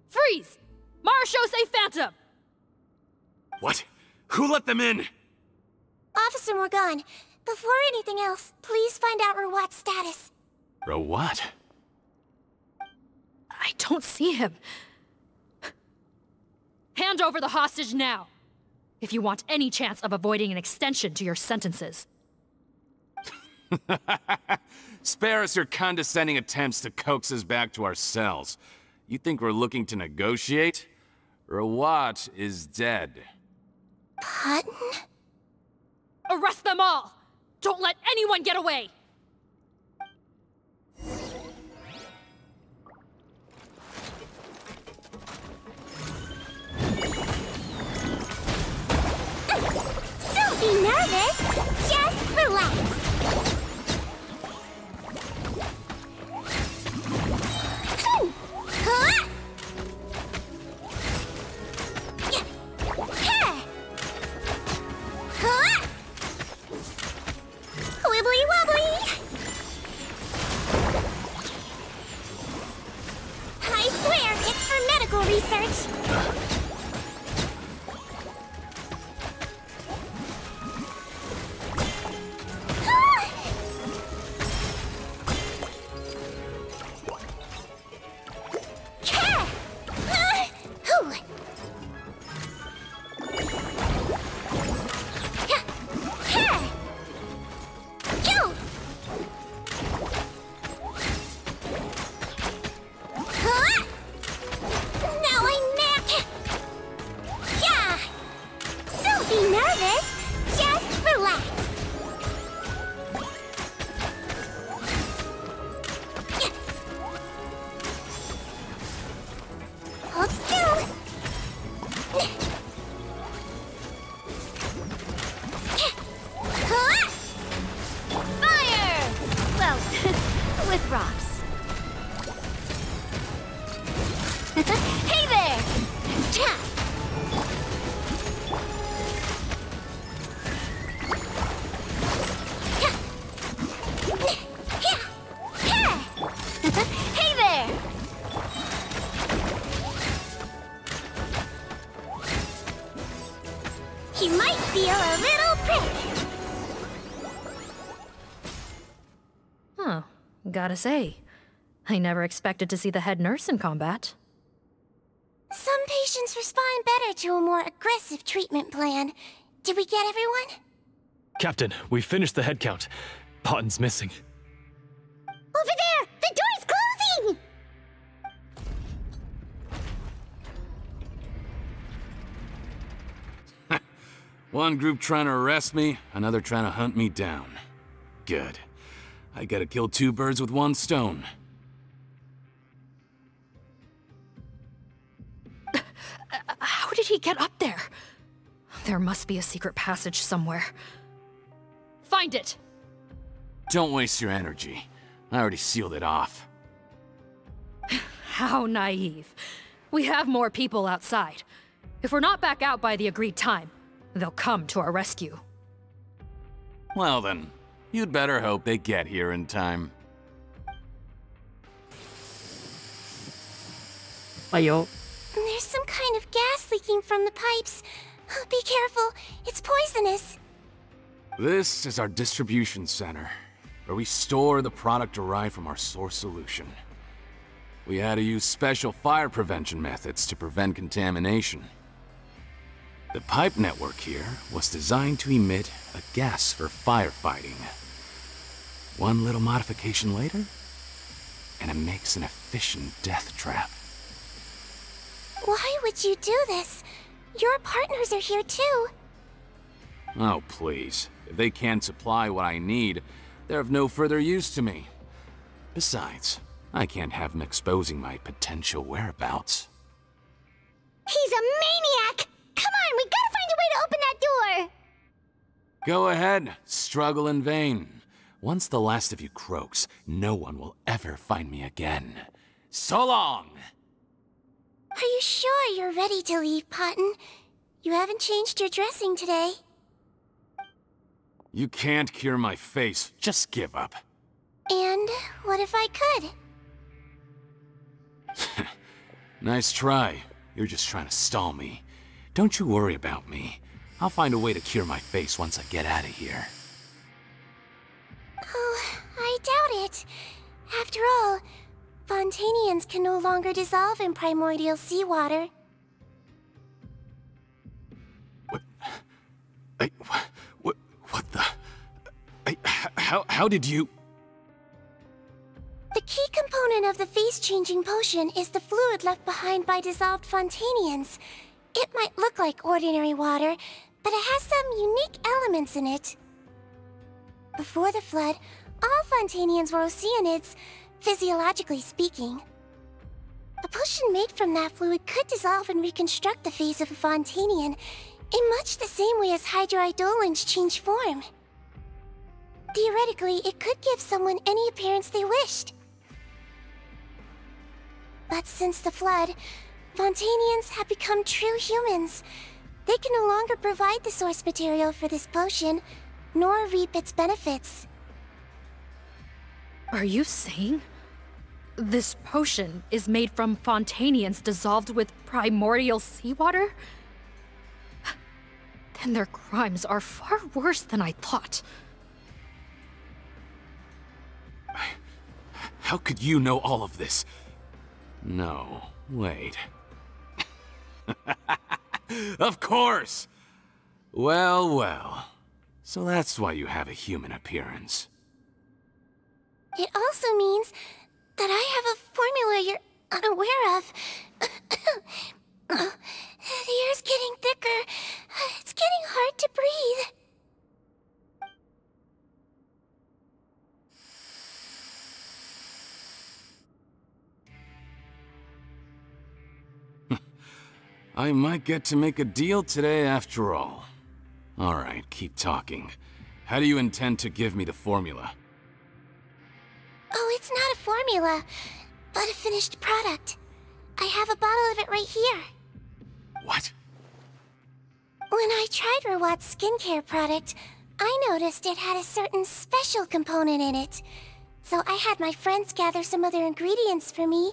Freeze! Marshall say Phantom! What? Who let them in? Officer Morgan, before anything else, please find out Rawat's status. Rawat? I don't see him. Hand over the hostage now, if you want any chance of avoiding an extension to your sentences. Spare us your condescending attempts to coax us back to our cells. You think we're looking to negotiate? Rawat is dead. Patton? Arrest them all! Don't let anyone get away! Don't be nervous! Just relax! Wibbly wobbly! I swear, it's for medical research! He might feel a little prick. Huh. Gotta say, I never expected to see the head nurse in combat. Some patients respond better to a more aggressive treatment plan. Did we get everyone? Captain, we finished the head count. Patton's missing. Over there! The door's closing! One group trying to arrest me, another trying to hunt me down. Good. I gotta kill two birds with one stone. How did he get up there? There must be a secret passage somewhere. Find it! Don't waste your energy. I already sealed it off. How naive. We have more people outside. If we're not back out by the agreed time, they'll come to our rescue. Well then, you'd better hope they get here in time. Ayo. There's some kind of gas leaking from the pipes. Be careful, it's poisonous. This is our distribution center, where we store the product derived from our source solution. We had to use special fire prevention methods to prevent contamination. The pipe network here was designed to emit a gas for firefighting. One little modification later, and it makes an efficient death trap. Why would you do this? Your partners are here too. Oh, please. If they can't supply what I need, they're of no further use to me. Besides, I can't have them exposing my potential whereabouts. He's a maniac! Come on, we gotta find a way to open that door! Go ahead, struggle in vain. Once the last of you croaks, no one will ever find me again. So long! Are you sure you're ready to leave, Patton? You haven't changed your dressing today. You can't cure my face. Just give up. And what if I could? Nice try. You're just trying to stall me. Don't you worry about me. I'll find a way to cure my face once I get out of here. Oh, I doubt it. After all, Fontanians can no longer dissolve in primordial seawater. What the... How did you... The key component of the face-changing potion is the fluid left behind by dissolved Fontanians. It might look like ordinary water, but it has some unique elements in it. Before the flood, all Fontanians were oceanids, physiologically speaking. A potion made from that fluid could dissolve and reconstruct the face of a Fontanian in much the same way as hydroidolins change form. Theoretically, it could give someone any appearance they wished. But since the flood, Fontanians have become true humans. They can no longer provide the source material for this potion, nor reap its benefits. Are you saying this potion is made from Fontanians dissolved with primordial seawater? Then their crimes are far worse than I thought. How could you know all of this? No, wait. Of course! Well, well. So that's why you have a human appearance. It also means that I have a formula you're unaware of. The air's getting thicker. It's getting hard to breathe. I might get to make a deal today after all. Alright, keep talking. How do you intend to give me the formula? Oh, it's not a formula, but a finished product. I have a bottle of it right here. What? When I tried Rawat's skincare product, I noticed it had a certain special component in it. So I had my friends gather some other ingredients for me,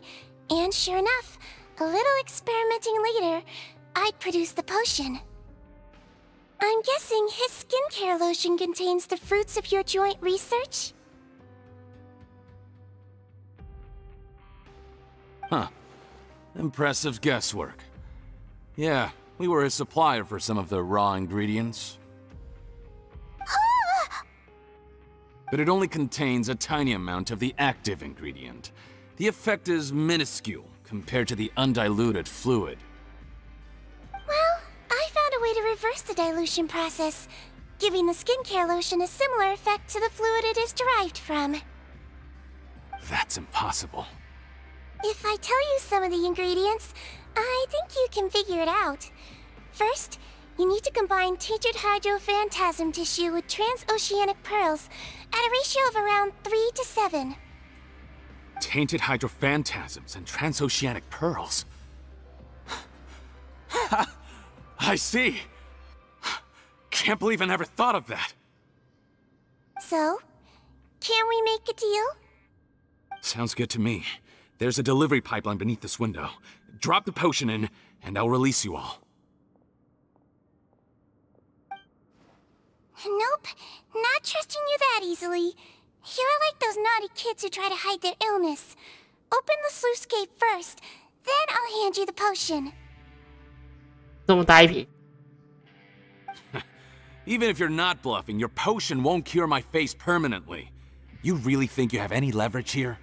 and sure enough, a little experimenting later, I'd produced the potion. I'm guessing his skincare lotion contains the fruits of your joint research? Huh. Impressive guesswork. Yeah, we were his supplier for some of the raw ingredients. But it only contains a tiny amount of the active ingredient. The effect is minuscule compared to the undiluted fluid. Well, I found a way to reverse the dilution process, giving the skincare lotion a similar effect to the fluid it is derived from. That's impossible. If I tell you some of the ingredients, I think you can figure it out. First, you need to combine tainted hydrophantasm tissue with transoceanic pearls at a ratio of around 3 to 7. Tainted hydrophantasms and transoceanic pearls. I see. Can't believe I never thought of that. So, can we make a deal? Sounds good to me. There's a delivery pipeline beneath this window. Drop the potion in, and I'll release you all. Nope, not trusting you that easily. You're like those naughty kids who try to hide their illness. Open the sluice gate first, then I'll hand you the potion. Even if you're not bluffing, your potion won't cure my face permanently. You really think you have any leverage here?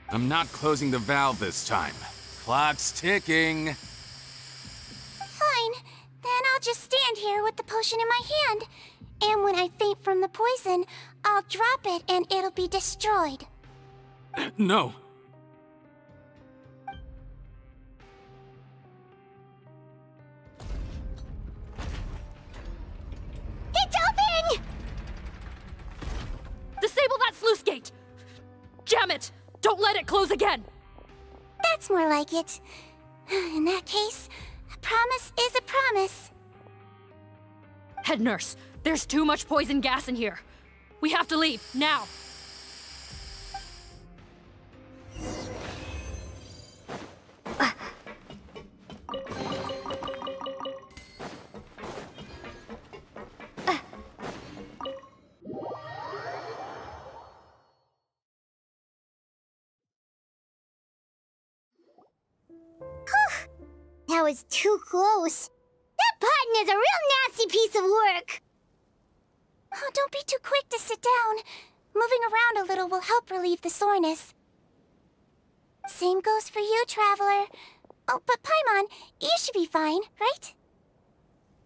I'm not closing the valve this time. Clock's ticking. Fine, then I'll just stand here with the potion in my hand. And when I faint from the poison, I'll drop it and it'll be destroyed. No. It's open! Disable that sluice gate! Jam it! Don't let it close again! That's more like it. In that case, a promise is a promise. Head nurse, there's too much poison gas in here. We have to leave, now. That was too close. That button is a real nasty piece of work. Oh, don't be too quick to sit down. Moving around a little will help relieve the soreness. Same goes for you, Traveler. Oh, but Paimon, you should be fine, right?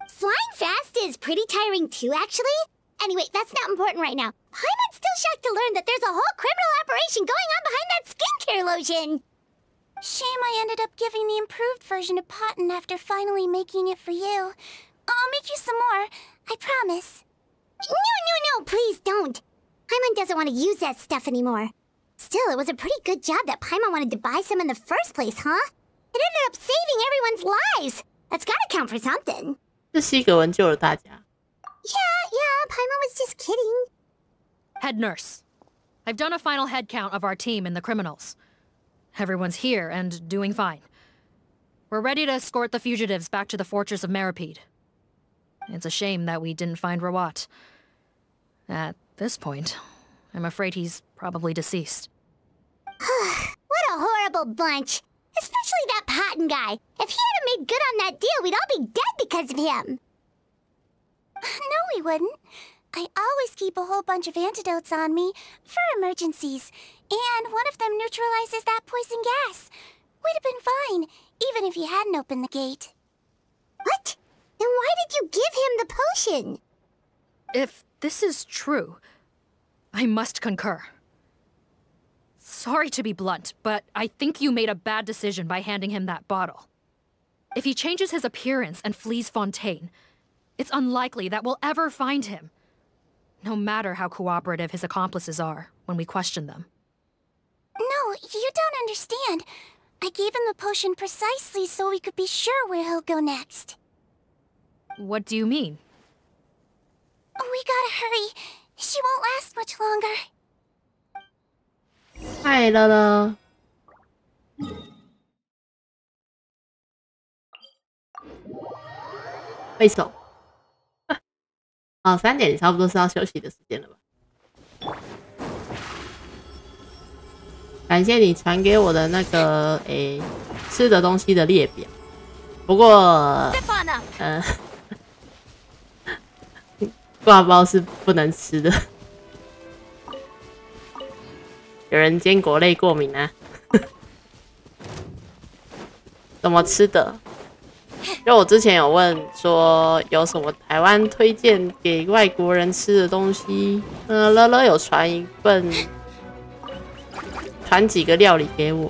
Flying fast is pretty tiring too, actually. Anyway, that's not important right now. Paimon's still shocked to learn that there's a whole criminal operation going on behind that skincare lotion. Shame I ended up giving the improved version to Potton after finally making it for you. I'll make you some more, I promise. No, please don't. Paimon doesn't want to use that stuff anymore. Still, it was a pretty good job that Paimon wanted to buy some in the first place, huh? It ended up saving everyone's lives. That's gotta count for something. 是希格文救了大家。Yeah, Paimon was just kidding. Head nurse, I've done a final head count of our team and the criminals. Everyone's here and doing fine. We're ready to escort the fugitives back to the fortress of Meripede. It's a shame that we didn't find Rawat. At this point, I'm afraid he's probably deceased. What a horrible bunch. Especially that Potton guy. If he hadn't made good on that deal, we'd all be dead because of him. No, we wouldn't. I always keep a whole bunch of antidotes on me for emergencies, and one of them neutralizes that poison gas. We'd have been fine, even if you hadn't opened the gate. What? Then why did you give him the potion? If this is true, I must concur. Sorry to be blunt, but I think you made a bad decision by handing him that bottle. If he changes his appearance and flees Fontaine, it's unlikely that we'll ever find him. No matter how cooperative his accomplices are when we question them. No, you don't understand. I gave him the potion precisely so we could be sure where he'll go next. What do you mean? We gotta hurry. She won't last much longer. Hi, Lolo. 挥手。好，3点差不多是要休息的时间了吧？感谢你传给我的那个吃的东西的列表。不过，挂包是不能吃的。有人坚果类过敏啊？怎么吃的？就我之前有问说有什么台湾推荐给外国人吃的东西，乐乐有传一份，传几个料理给我。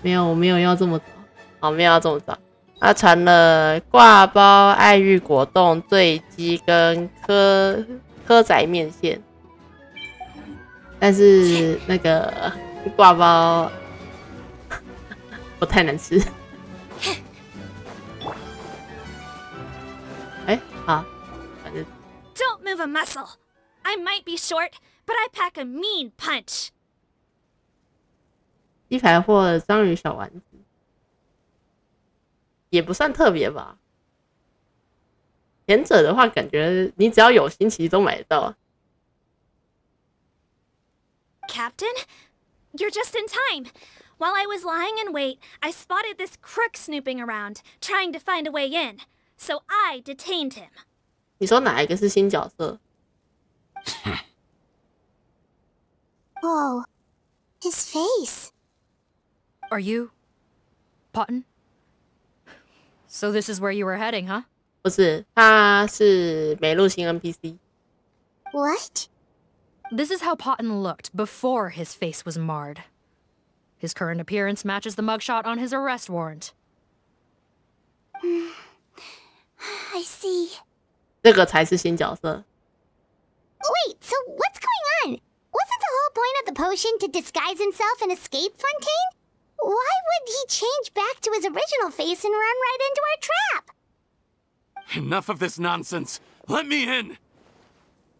没有，我没有要这么早，好，没有要这么早。他传了挂包、爱玉果冻、醉鸡跟蚵仔面线，但是那个挂包不太难吃。好，反正。Don't move a muscle. I might be short, but I pack a mean punch. 鸡排或章鱼小丸子，也不算特别吧。前者的话，感觉你只要有心，其实都买得到。Captain, you're just in time. While I was lying in wait, I spotted this crook snooping around, trying to find a way in. So I detained him. 你说哪一个是新角色？ Whoa, his face. Are you Potton? So this is where you were heading, huh? 不是，他是美露型 NPC。 What? This is how Potton looked before his face was marred. His current appearance matches the mugshot on his arrest warrant. I see. 这个才是新角色。 Wait, so what's going on? Wasn't the whole point of the potion to disguise himself and escape Fontaine? Why would he change back to his original face and run right into our trap? Enough of this nonsense. Let me in.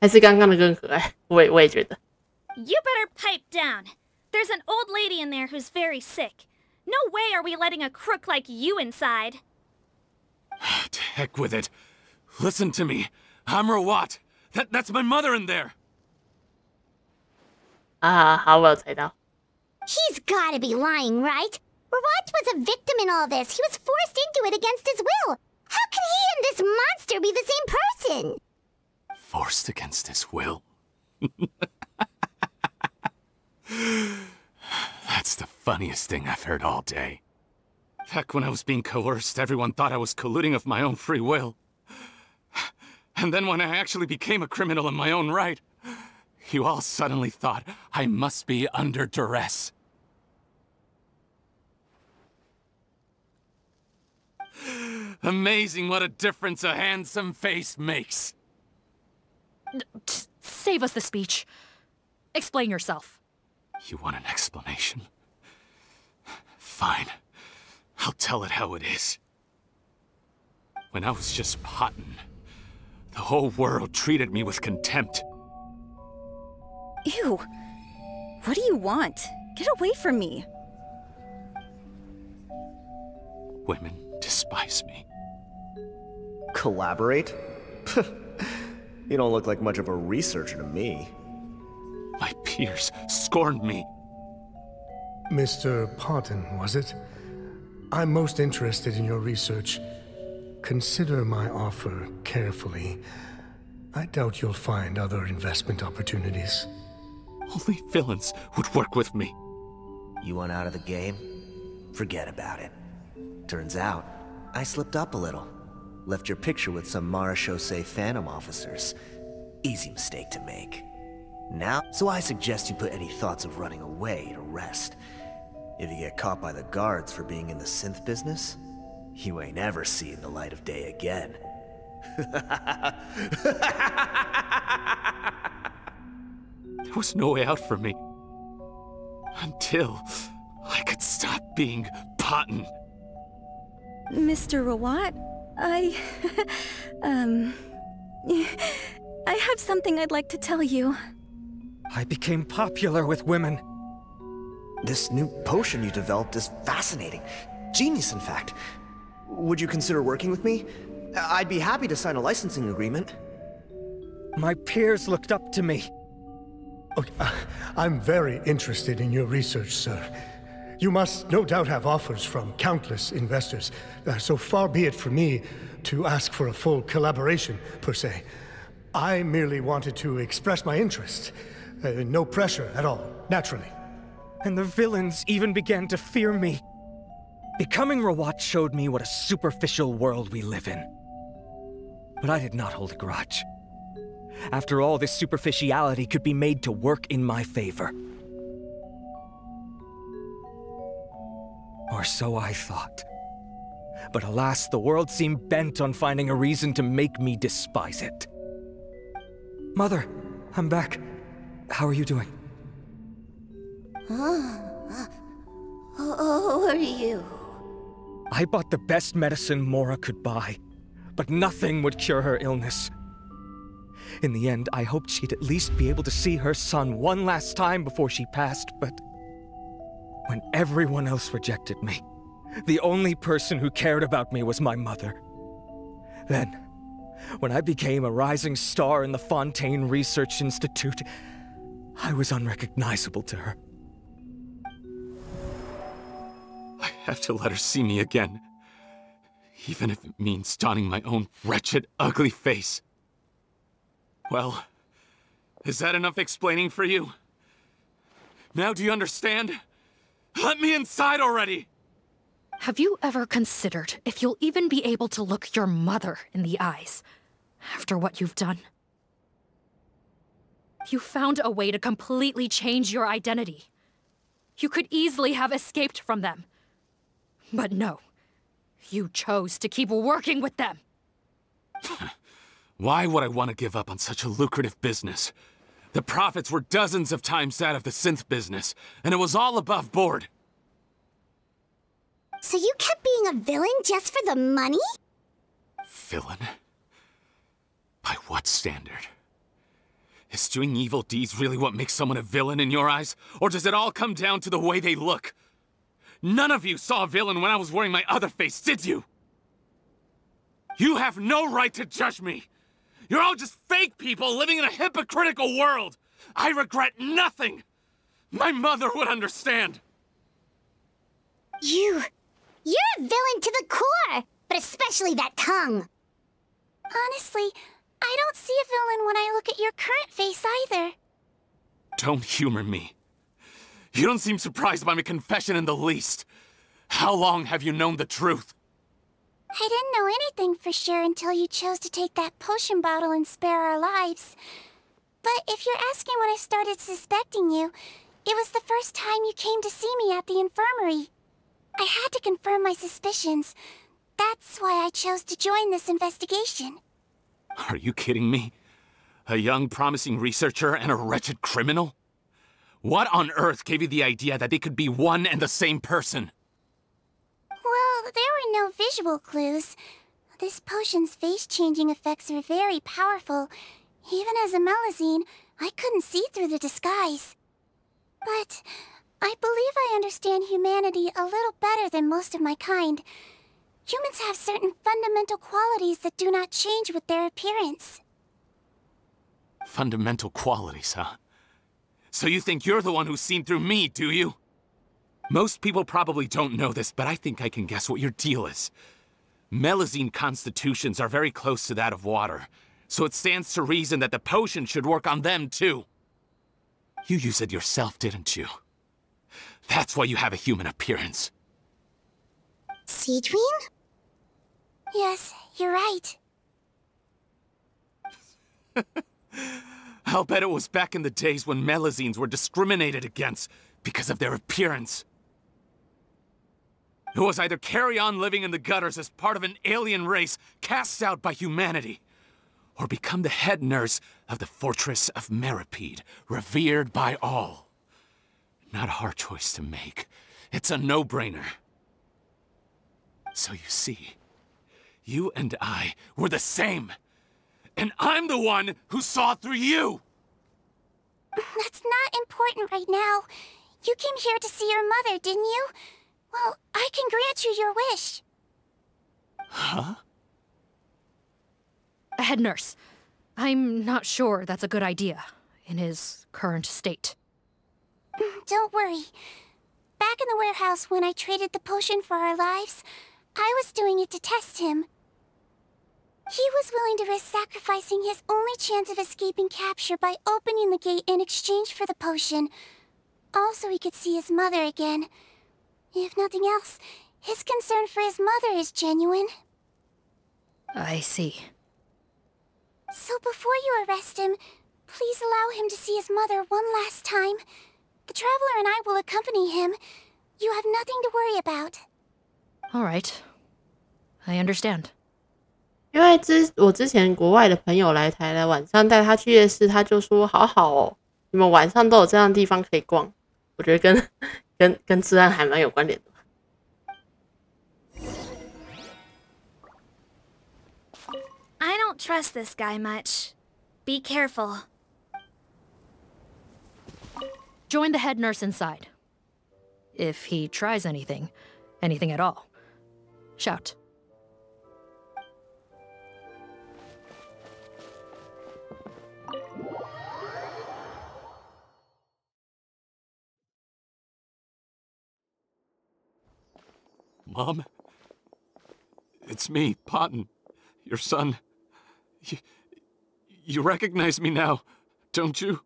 还是刚刚的更可爱，我也觉得。You better pipe down. There's an old lady in there who's very sick. No way are we letting a crook like you inside. To heck with it. Listen to me. I'm Rawat. That's my mother in there. 好，我有猜到。 He's gotta be lying, right? Rawat was a victim in all this. He was forced into it against his will. How could he and this monster be the same person? Forced against his will? That's the funniest thing I've heard all day. Back when I was being coerced, everyone thought I was colluding of my own free will. And then when I actually became a criminal in my own right, you all suddenly thought I must be under duress. Amazing what a difference a handsome face makes. Save us the speech. Explain yourself. You want an explanation? Fine. I'll tell it how it is. When I was just pottin', the whole world treated me with contempt. Ew. What do you want? Get away from me. Women despise me. Collaborate? You don't look like much of a researcher to me. My peers scorned me. Mr. Parton, was it? I'm most interested in your research. Consider my offer carefully. I doubt you'll find other investment opportunities. Only villains would work with me. You want out of the game? Forget about it. Turns out, I slipped up a little. Left your picture with some Marechaussee Phantom officers. Easy mistake to make. Now, so I suggest you put any thoughts of running away to rest. If you get caught by the guards for being in the synth business, you ain't ever seeing the light of day again. There was no way out for me. Until I could stop being Potton. Mr. Rawat, I have something I'd like to tell you. I became popular with women. This new potion you developed is fascinating. Genius, in fact. Would you consider working with me? I'd be happy to sign a licensing agreement. My peers looked up to me. Okay, I'm very interested in your research, sir. You must no doubt have offers from countless investors. So far be it from me to ask for a full collaboration, per se. I merely wanted to express my interest. No pressure at all, naturally. And the villains even began to fear me. Becoming Rawat showed me what a superficial world we live in. But I did not hold a grudge. After all, this superficiality could be made to work in my favor. Or so I thought. But alas, the world seemed bent on finding a reason to make me despise it. Mother, I'm back. How are you doing? Who are you? I bought the best medicine Mora could buy, but nothing would cure her illness. In the end, I hoped she'd at least be able to see her son one last time before she passed, but when everyone else rejected me, the only person who cared about me was my mother. Then, when I became a rising star in the Fontaine Research Institute, I was unrecognizable to her. I have to let her see me again. Even if it means donning my own wretched, ugly face. Well, is that enough explaining for you? Now do you understand? Let me inside already! Have you ever considered if you'll even be able to look your mother in the eyes after what you've done? You found a way to completely change your identity. You could easily have escaped from them. But no, you chose to keep working with them. Why would I want to give up on such a lucrative business? The profits were dozens of times that of the synth business, and it was all above board. So you kept being a villain just for the money? Villain? By what standard? Is doing evil deeds really what makes someone a villain in your eyes? Or does it all come down to the way they look? None of you saw a villain when I was wearing my other face, did you? You have no right to judge me! You're all just fake people living in a hypocritical world! I regret nothing! My mother would understand! You're a villain to the core! But especially that tongue! Honestly, I don't see a villain when I look at your current face either. Don't humor me. You don't seem surprised by my confession in the least. How long have you known the truth? I didn't know anything for sure until you chose to take that potion bottle and spare our lives. But if you're asking when I started suspecting you, it was the first time you came to see me at the infirmary. I had to confirm my suspicions. That's why I chose to join this investigation. Are you kidding me? A young, promising researcher and a wretched criminal? What on earth gave you the idea that they could be one and the same person? Well, there were no visual clues. This potion's face-changing effects are very powerful. Even as a Melazine, I couldn't see through the disguise. But I believe I understand humanity a little better than most of my kind. Humans have certain fundamental qualities that do not change with their appearance. Fundamental qualities, huh? So you think you're the one who's seen through me, do you? Most people probably don't know this, but I think I can guess what your deal is. Melazine constitutions are very close to that of water, so it stands to reason that the potion should work on them too. You use it yourself, didn't you? That's why you have a human appearance. Seadreen? Yes, you're right. I'll bet it was back in the days when Melazines were discriminated against because of their appearance. It was either carry on living in the gutters as part of an alien race cast out by humanity, or become the head nurse of the fortress of Meripede, revered by all. Not a hard choice to make. It's a no-brainer. So you see, you and I were the same. And I'm the one who saw through you! That's not important right now. You came here to see your mother, didn't you? Well, I can grant you your wish. Huh? Head nurse, I'm not sure that's a good idea in his current state. Don't worry. Back in the warehouse when I traded the potion for our lives, I was doing it to test him. He was willing to risk sacrificing his only chance of escaping capture by opening the gate in exchange for the potion. Also, he could see his mother again. If nothing else, his concern for his mother is genuine. I see. So before you arrest him, please allow him to see his mother one last time. The Traveler and I will accompany him. You have nothing to worry about. All right. I understand. 因为我之前国外的朋友来台的晚上带他去夜市，他就说好好哦，你们晚上都有这样的地方可以逛。我觉得跟治安还蛮有关联的。I don't trust this guy much. Be careful. Join the head nurse inside. If he tries anything at all, shout. Mom? It's me, Potton, your son. You recognize me now, don't you?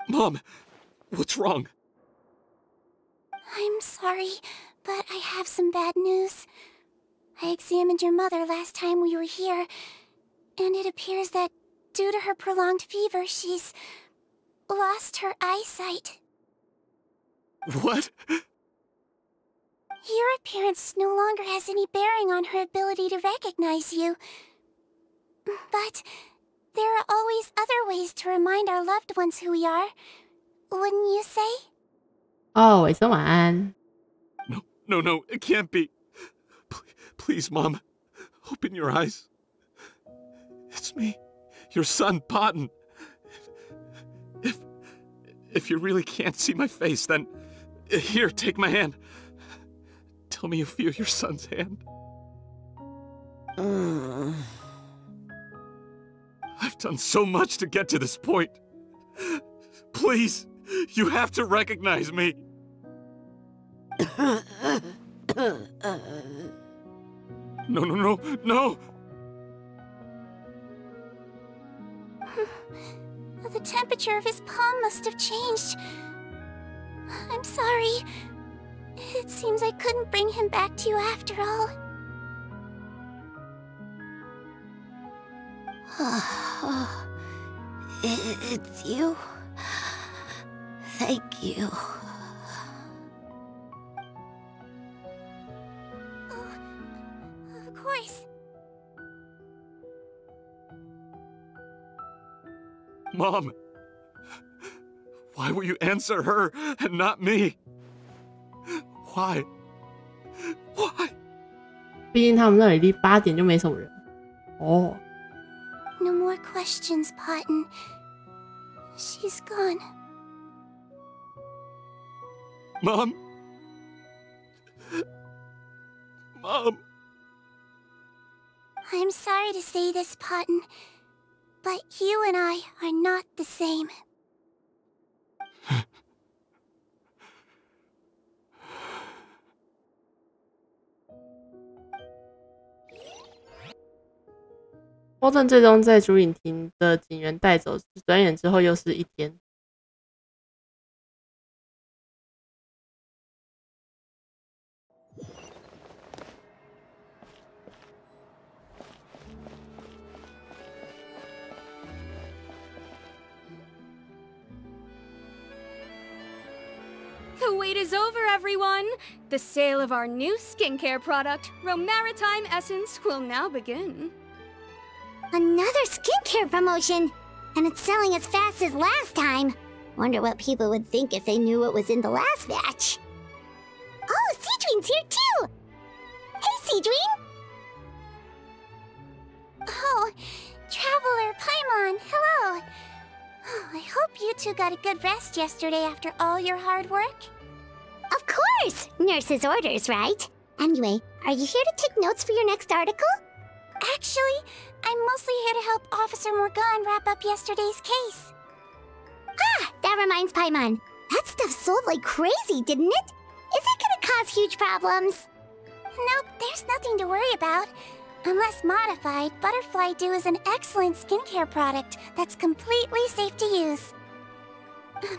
Mom, what's wrong? I'm sorry, but I have some bad news. I examined your mother last time we were here, and it appears that due to her prolonged fever, she's lost her eyesight. What? Your appearance no longer has any bearing on her ability to recognize you. But there are always other ways to remind our loved ones who we are. Wouldn't you say? 哦，伟生晚安。No, it can't be. Please, Mom, open your eyes. It's me, your son, Potton. If you really can't see my face, then here, take my hand. Tell me you feel your son's hand. I've done so much to get to this point. Please, you have to recognize me. No. The temperature of his palm must have changed. I'm sorry. It seems I couldn't bring him back to you after all. It's you. Thank you. Of course. Mom, why will you answer her and not me? Why? 毕竟他们那里离8点就没什么人。哦。No more questions, Potton. She's gone. Mom? I'm sorry to say this, Potton, but you and I are not the same.波顿最终在竹影亭的警员带走，转眼之后又是一天。The wait is over, everyone! The sale of our new skincare product, Romaritime Essence, will now begin. Another skincare promotion! And it's selling as fast as last time. Wonder what people would think if they knew what was in the last batch. Oh, Seedween's here too! Hey, Seedween! Oh, Traveler Paimon, hello! Oh, I hope you two got a good rest yesterday after all your hard work. Of course! Nurse's orders, right? Anyway, are you here to take notes for your next article? Actually, I'm mostly here to help Officer Morgan wrap up yesterday's case. Ah, that reminds Paimon. That stuff sold like crazy, didn't it? Is it gonna cause huge problems? Nope, there's nothing to worry about. Unless modified, Butterfly Dew is an excellent skincare product that's completely safe to use.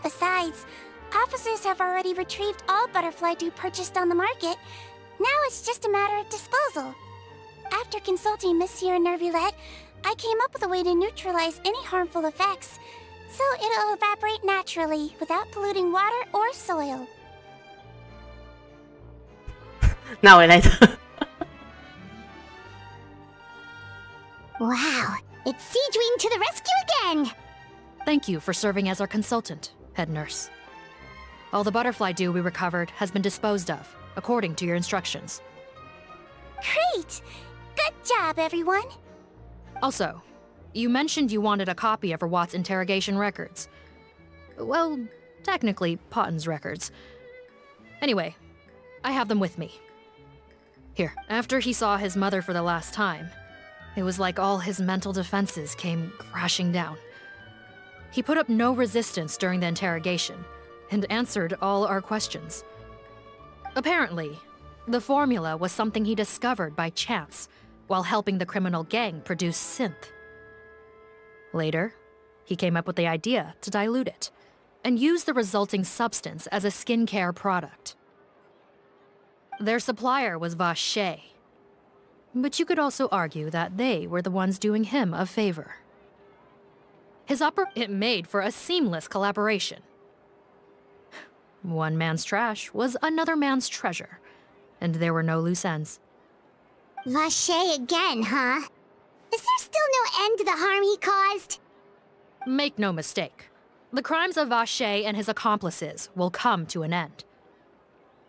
Besides, officers have already retrieved all Butterfly Dew purchased on the market. Now it's just a matter of disposal. After consulting Monsieur Nervulette, I came up with a way to neutralize any harmful effects, so it'll evaporate naturally without polluting water or soil. 那我来的。Wow, it's Seedween to the rescue again! Thank you for serving as our consultant, head nurse. All the butterfly dew we recovered has been disposed of, according to your instructions. Great! Good job, everyone! Also, you mentioned you wanted a copy of Rawat's interrogation records. Well, technically, Potton's records. Anyway, I have them with me. Here, after he saw his mother for the last time, it was like all his mental defenses came crashing down. He put up no resistance during the interrogation, and answered all our questions. Apparently, the formula was something he discovered by chance, while helping the criminal gang produce synth. Later, he came up with the idea to dilute it, and use the resulting substance as a skincare product. Their supplier was Vache, but you could also argue that they were the ones doing him a favor. It made for a seamless collaboration. One man's trash was another man's treasure, and there were no loose ends. Vache again, huh? Is there still no end to the harm he caused? Make no mistake, the crimes of Vache and his accomplices will come to an end.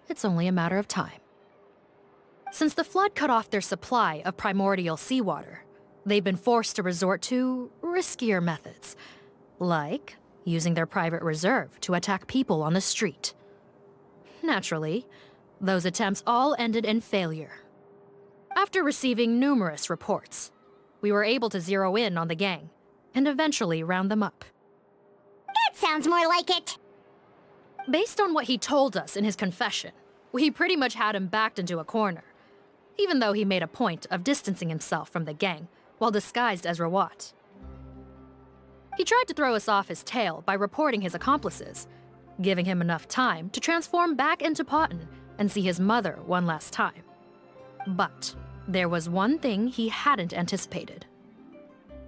It's only a matter of time. Since the flood cut off their supply of primordial seawater, they've been forced to resort to riskier methods, like using their private reserve to attack people on the street. Naturally, those attempts all ended in failure. After receiving numerous reports, we were able to zero in on the gang and eventually round them up. That sounds more like it. Based on what he told us in his confession, we pretty much had him backed into a corner, even though he made a point of distancing himself from the gang while disguised as Rawat. He tried to throw us off his tail by reporting his accomplices, giving him enough time to transform back into Potton and see his mother one last time. But there was one thing he hadn't anticipated.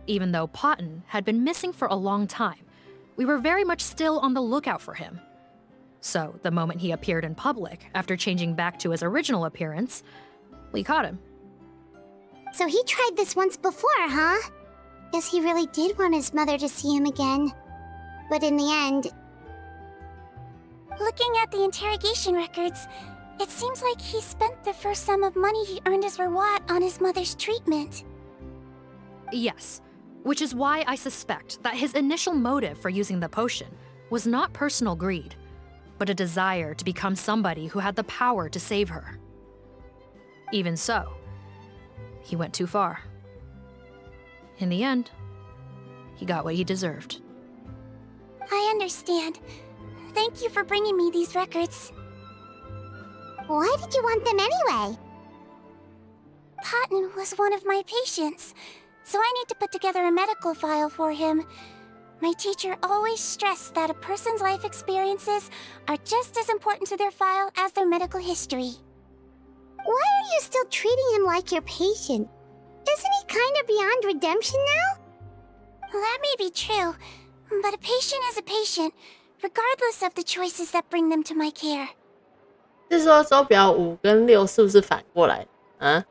Even though Potton had been missing for a long time, we were very much still on the lookout for him. So the moment he appeared in public after changing back to his original appearance, we caught him. So he tried this once before, huh? Guess he really did want his mother to see him again. But in the end... Looking at the interrogation records, it seems like he spent the first sum of money he earned as Rawat on his mother's treatment. Yes, which is why I suspect that his initial motive for using the potion was not personal greed, but a desire to become somebody who had the power to save her. Even so, he went too far. In the end, he got what he deserved. I understand. Thank you for bringing me these records. Why did you want them anyway? Potton was one of my patients, so I need to put together a medical file for him. My teacher always stressed that a person's life experiences are just as important to their file as their medical history. Why are you still treating him like your patient? Isn't he kind of beyond redemption now? That may be true, but a patient is a patient, regardless of the choices that bring them to my care. 是说周表5跟6是不是反过来啊？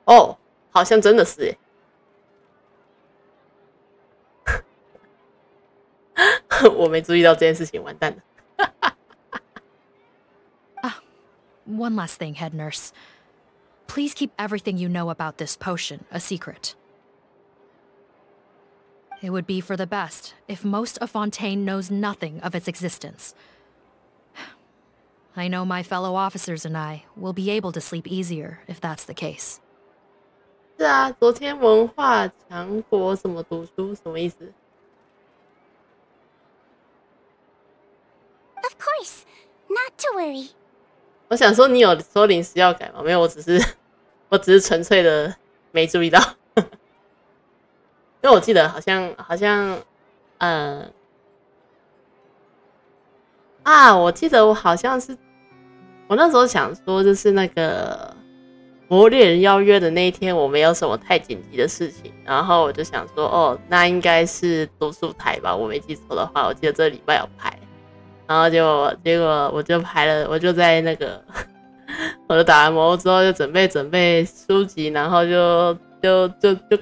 哦，好像真的是耶。我没注意到这件事情，完蛋了。One last thing, head nurse. Please keep everything you know about this potion a secret. It would be for the best if most of Fontaine knows nothing of its existence. I know my fellow officers and I will be able to sleep easier if that's the case. 是啊，昨天文化强国什么读书什么意思？ Of course, not to worry. 我想说你有说临时要改吗？没有，我只是纯粹的没注意到，因为我记得好像我记得我好像是我那时候想说就是那个魔猎人邀约的那一天我没有什么太紧急的事情，然后我就想说哦那应该是读书台吧，我没记错的话，我记得这礼拜有排。然后结果我就排了，我就在那个，我就打完魔之后就准备书籍，然后就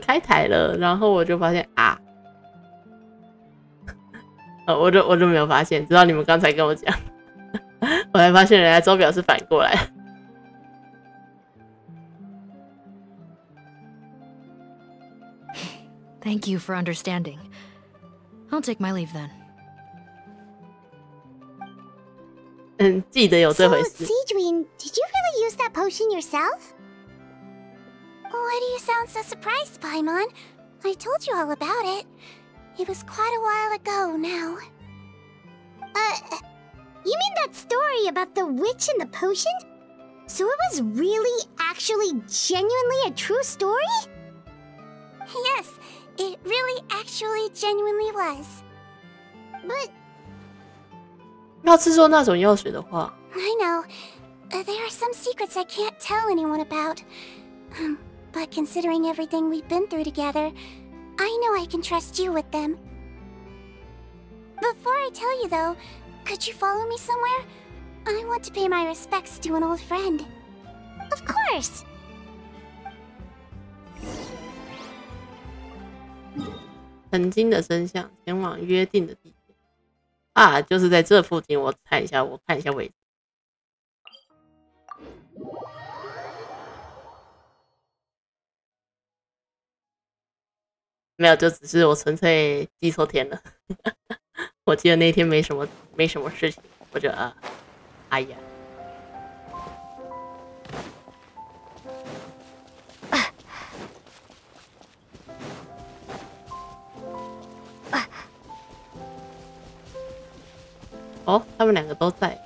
开台了，然后我就发现啊，我就没有发现，直到你们刚才跟我讲，我才发现原来周表是反过来。Thank you for understanding. I'll take my leave then. 记得有这回事。So, Seedween, did you really use that potion yourself? Why do you sound so surprised, Paimon? I told you all about it. It was quite a while ago now. You mean that story about the witch and the potion? So it was really, actually, genuinely a true story? Yes, it really, actually, genuinely was. But... 要制作那种药水的话 I know. There are some secrets I can't tell anyone about. But considering everything we've been through together, I know I can trust you with them. Before I tell you though, could you follow me somewhere? I want to pay my respects to an old friend. Of course! 曾经的真相，前往约定的地点啊，就是在这附近。我看一下位置。没有，就只是我纯粹记错天了。我记得那天没什么事情，我就哎呀。哦，他们两个都在。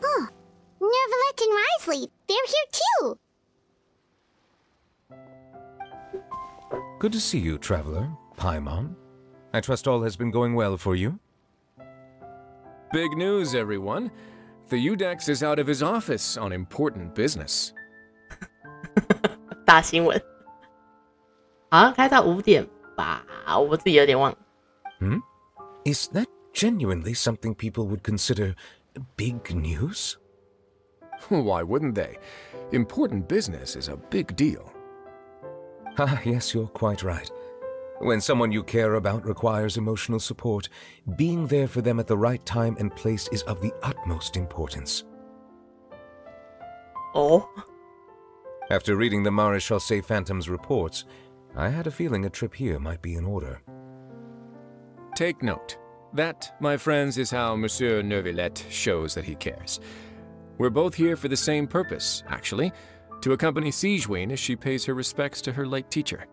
Oh, Nervalet and Risley, they're here too. Good to see you, traveler. Paimon. I trust all has been going well for you. Big news, everyone. The Udex is out of his office on important business. 大新闻。好像开到5点吧，我自己有点忘了。Is that genuinely something people would consider big news? Why wouldn't they? Important business is a big deal. Ah, yes, you're quite right. When someone you care about requires emotional support, being there for them at the right time and place is of the utmost importance. Oh? After reading the Maréchal Phantom's reports, I had a feeling a trip here might be in order. Take note. That, my friends, is how Monsieur Nervalet shows that he cares. We're both here for the same purpose, actually, to accompany Sigewinne as she pays her respects to her late teacher.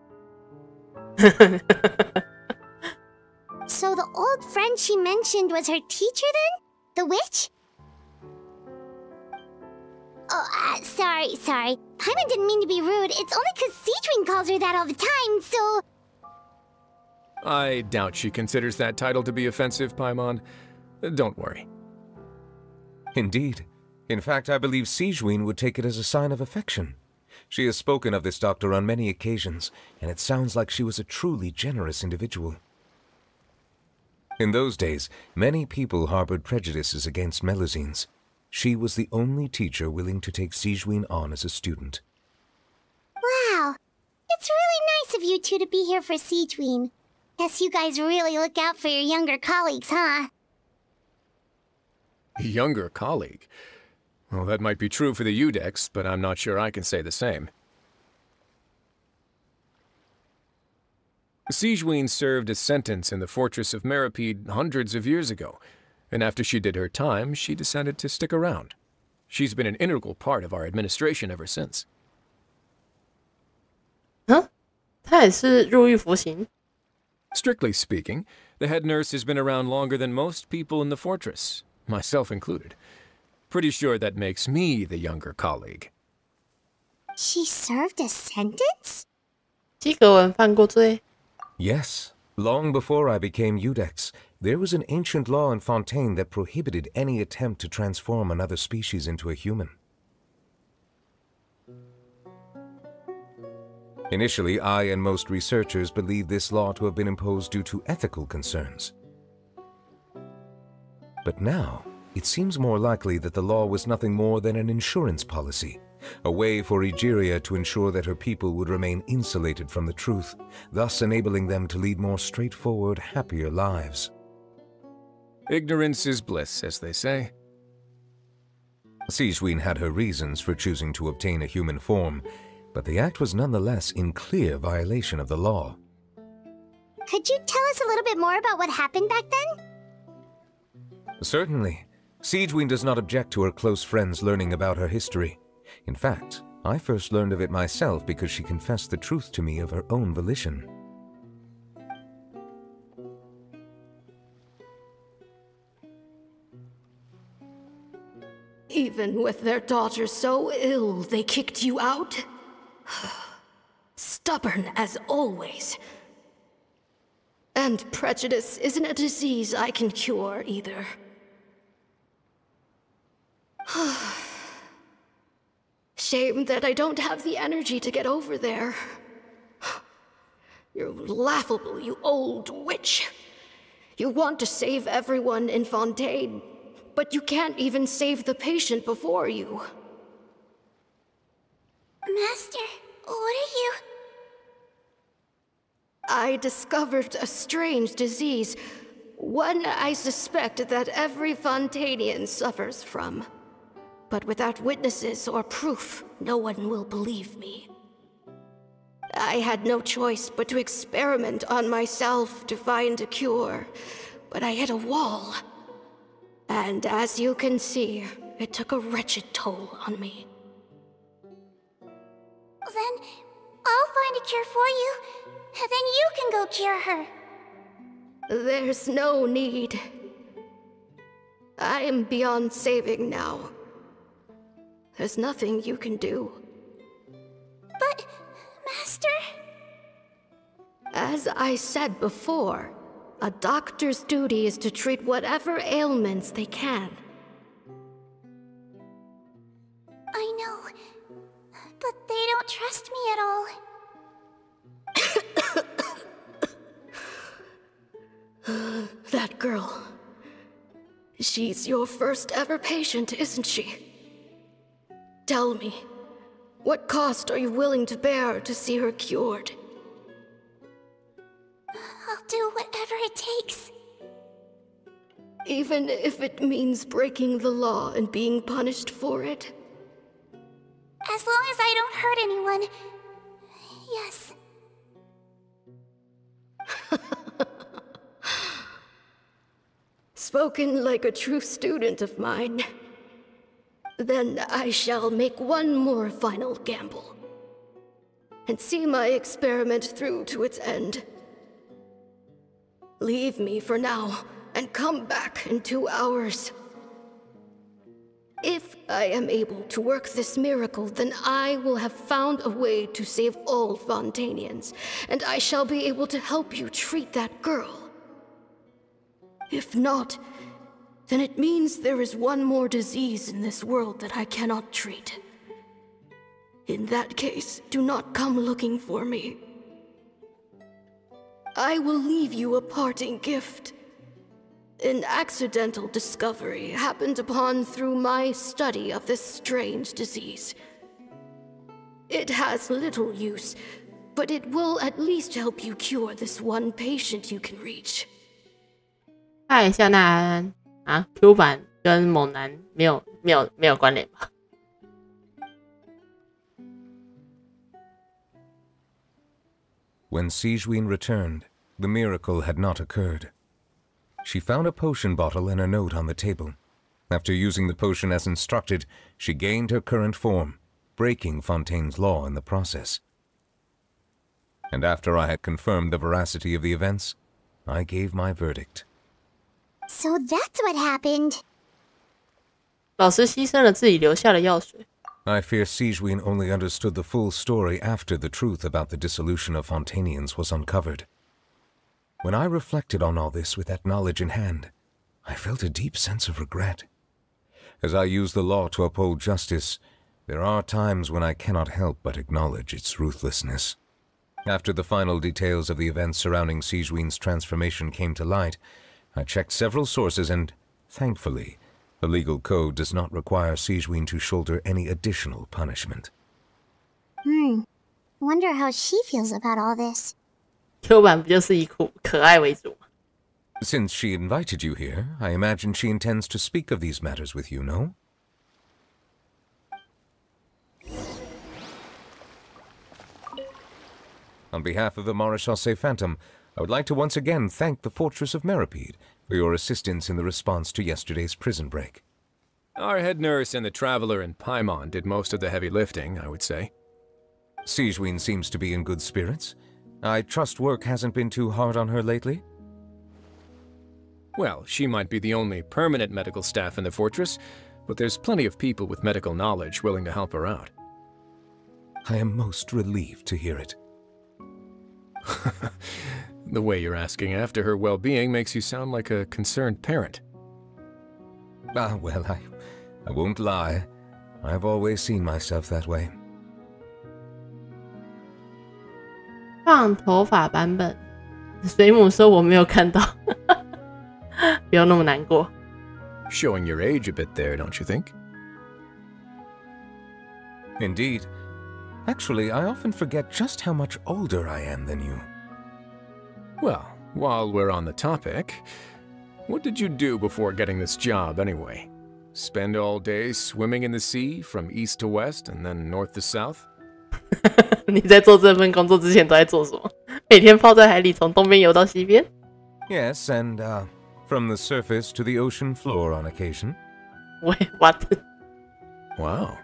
So the old friend she mentioned was her teacher then? The witch? Oh, sorry. Paimon didn't mean to be rude. It's only because Sigewinne calls her that all the time, so... I doubt she considers that title to be offensive, Paimon. Don't worry. Indeed. In fact, I believe Sigewinne would take it as a sign of affection. She has spoken of this doctor on many occasions, and it sounds like she was a truly generous individual. In those days, many people harbored prejudices against Melusines. She was the only teacher willing to take Sigewinne on as a student. Wow. It's really nice of you two to be here for Sigewinne. Guess you guys really look out for your younger colleagues, huh? Younger colleague? Well, that might be true for the Udex, but I'm not sure I can say the same. Sigewinne served a sentence in the fortress of Meripede hundreds of years ago, and after she did her time, she decided to stick around. She's been an integral part of our administration ever since. Huh? 她也是入狱服刑? Strictly speaking, the head nurse has been around longer than most people in the fortress, myself included. Pretty sure that makes me the younger colleague. She served a sentence? 基格文犯过罪? Yes. Long before I became Udex, there was an ancient law in Fontaine that prohibited any attempt to transform another species into a human. Initially, I and most researchers believed this law to have been imposed due to ethical concerns. But now, it seems more likely that the law was nothing more than an insurance policy, a way for Egeria to ensure that her people would remain insulated from the truth, thus enabling them to lead more straightforward, happier lives. Ignorance is bliss, as they say. Sigewinne had her reasons for choosing to obtain a human form, but the act was nonetheless in clear violation of the law. Could you tell us a little bit more about what happened back then? Certainly. Sigewinne does not object to her close friends learning about her history. In fact, I first learned of it myself because she confessed the truth to me of her own volition. Even with their daughter so ill, they kicked you out? Stubborn as always. And prejudice isn't a disease I can cure either. Shame that I don't have the energy to get over there. You're laughable, you old witch. You want to save everyone in Fontaine, but you can't even save the patient before you. Master, what are you... I discovered a strange disease, one I suspect that every Fontanian suffers from. But without witnesses or proof, no one will believe me. I had no choice but to experiment on myself to find a cure, but I hit a wall. And as you can see, it took a wretched toll on me. Then I'll find a cure for you, and then you can go cure her. There's no need. I am beyond saving now. There's nothing you can do. But, Master... As I said before, a doctor's duty is to treat whatever ailments they can. I know, but they don't trust me at all. That girl. She's your first ever patient, isn't she? Tell me, what cost are you willing to bear to see her cured? I'll do whatever it takes. Even if it means breaking the law and being punished for it? As long as I don't hurt anyone, yes. Spoken like a true student of mine. Then I shall make one more final gamble. And see my experiment through to its end. Leave me for now, and come back in 2 hours. If I am able to work this miracle, then I will have found a way to save all Fontanians, and I shall be able to help you treat that girl. If not, then it means there is one more disease in this world that I cannot treat. In that case, do not come looking for me. I will leave you a parting gift. An accidental discovery happened upon through my study of this strange disease. It has little use, but it will at least help you cure this one patient you can reach. 看一下那安啊 ，Q 版跟猛男没有关联吧？ When Sigewinne returned, the miracle had not occurred. She found a potion bottle and a note on the table. After using the potion as instructed, she gained her current form, breaking Fontaine's law in the process. And after I had confirmed the veracity of the events, I gave my verdict. So that's what happened. 老师牺牲了自己留下的药水。 I fear Sigewinne only understood the full story after the truth about the dissolution of Fontanians was uncovered. When I reflected on all this with that knowledge in hand, I felt a deep sense of regret. As I use the law to uphold justice, there are times when I cannot help but acknowledge its ruthlessness. After the final details of the events surrounding Sigewinne's transformation came to light, I checked several sources and, thankfully, the legal code does not require Sigewinne to shoulder any additional punishment. Wonder how she feels about all this. Q 版不就是以可爱为主吗？ Since she invited you here, I imagine she intends to speak of these matters with you, no? On behalf of the Maréchaussée Phantom, I would like to once again thank the Fortress of Meripede for your assistance in the response to yesterday's prison break. Our head nurse and the traveler in Paimon did most of the heavy lifting, I would say. Sigewinne seems to be in good spirits. I trust work hasn't been too hard on her lately? Well, she might be the only permanent medical staff in the fortress, but there's plenty of people with medical knowledge willing to help her out. I am most relieved to hear it. The way you're asking after her well-being makes you sound like a concerned parent. Ah, well, I won't lie. I've always seen myself that way. 放头发版本，水母说我没有看到，不要那么难过。 Showing your age a bit there, don't you think? Indeed. Actually, I often forget just how much older I am than you. Well, while we're on the topic, what did you do before getting this job anyway? Spend all day swimming in the sea from east to west and then north to south? 你在做这份工作之前都在做什么？每天泡在海里，从东边游到西边。Yes, and from the surface to the ocean floor on occasion. Wait, what? Wow,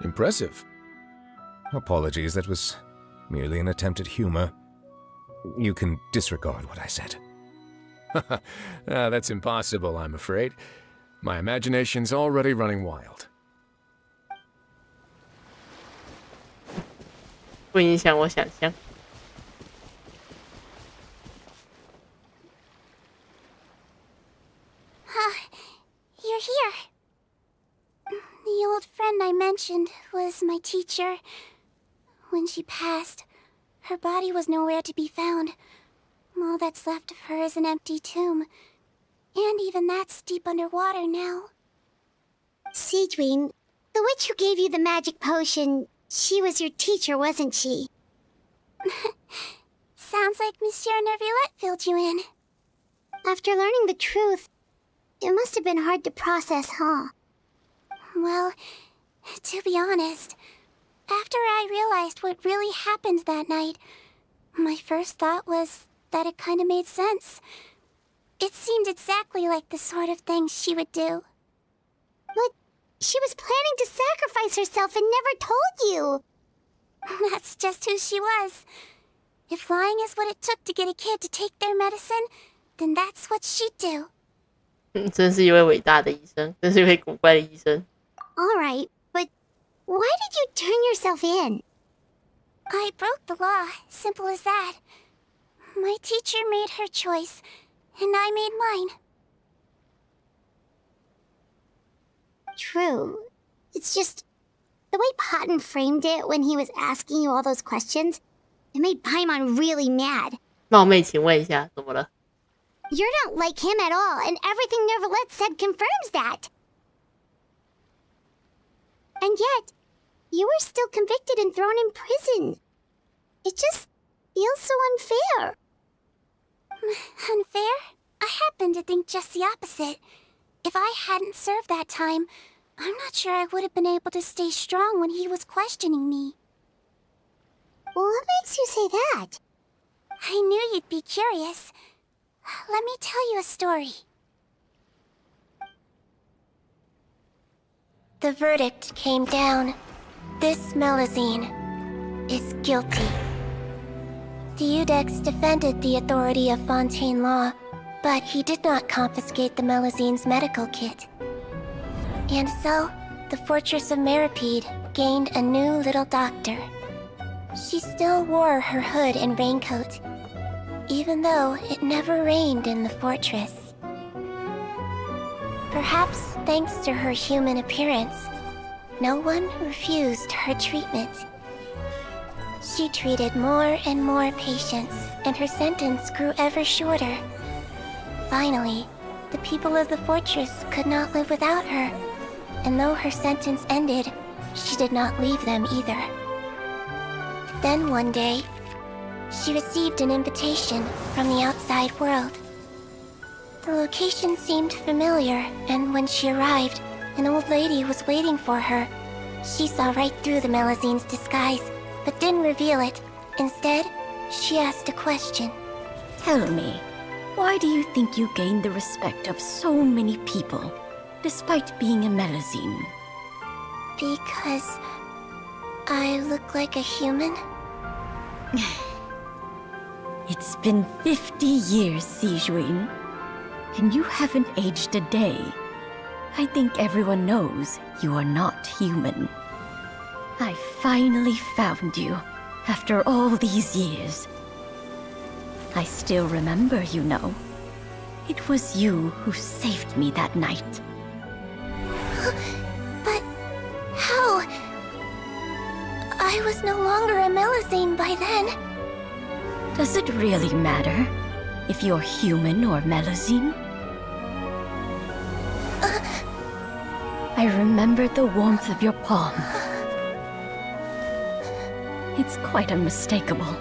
impressive. Apologies, that was merely an attempt at humor. You can disregard what I said. That's impossible, I'm afraid. My imagination's already running wild. 不影响我想象。You're here. The old friend I mentioned was my teacher. When she passed, her body was nowhere to be found. All that's left of her is an empty tomb. And even that's deep underwater now. Sidween, the witch who gave you the magic potion, she was your teacher, wasn't she? Sounds like Monsieur Neuvillette filled you in. After learning the truth, it must have been hard to process, huh? Well, to be honest, after I realized what really happened that night, my first thought was that it kind of made sense. It seemed exactly like the sort of thing she would do. But she was planning to sacrifice herself and never told you. That's just who she was. If lying is what it took to get a kid to take their medicine, then that's what she'd do. 真是一位伟大的医生，真是一位古怪的医生。All right, but why did you turn yourself in? I broke the law, simple as that. My teacher made her choice, and I made mine. True. It's just the way Patton framed it when he was asking you all those questions, it made Paimon really mad. 冒昧请问一下，怎么了？ You don't like him at all, and everything Neuvillette said confirms that. And yet, you were still convicted and thrown in prison. It just feels so unfair. Unfair? I happen to think just the opposite. If I hadn't served that time, I'm not sure I would have been able to stay strong when he was questioning me. What makes you say that? I knew you'd be curious. Let me tell you a story. The verdict came down. This Melusine is guilty. The Iudex defended the authority of Fontaine law, but he did not confiscate the Melusine's medical kit. And so, the Fortress of Meripede gained a new little doctor. She still wore her hood and raincoat, even though it never rained in the fortress. Perhaps thanks to her human appearance, no one refused her treatment. She treated more and more patients, and her sentence grew ever shorter. Finally, the people of the fortress could not live without her, and though her sentence ended, she did not leave them either. Then one day, she received an invitation from the outside world. The location seemed familiar, and when she arrived, an old lady was waiting for her. She saw right through the Melusine's disguise, but didn't reveal it. Instead, she asked a question. Tell me, why do you think you gained the respect of so many people, despite being a Melusine? Because I look like a human? It's been 50 years, Sidween, and you haven't aged a day. I think everyone knows you are not human. I finally found you, after all these years. I still remember, you know. It was you who saved me that night. But how? I was no longer a Melusine by then. Does it really matter if you're human or Melusine? I remember the warmth of your palm. It's quite unmistakable.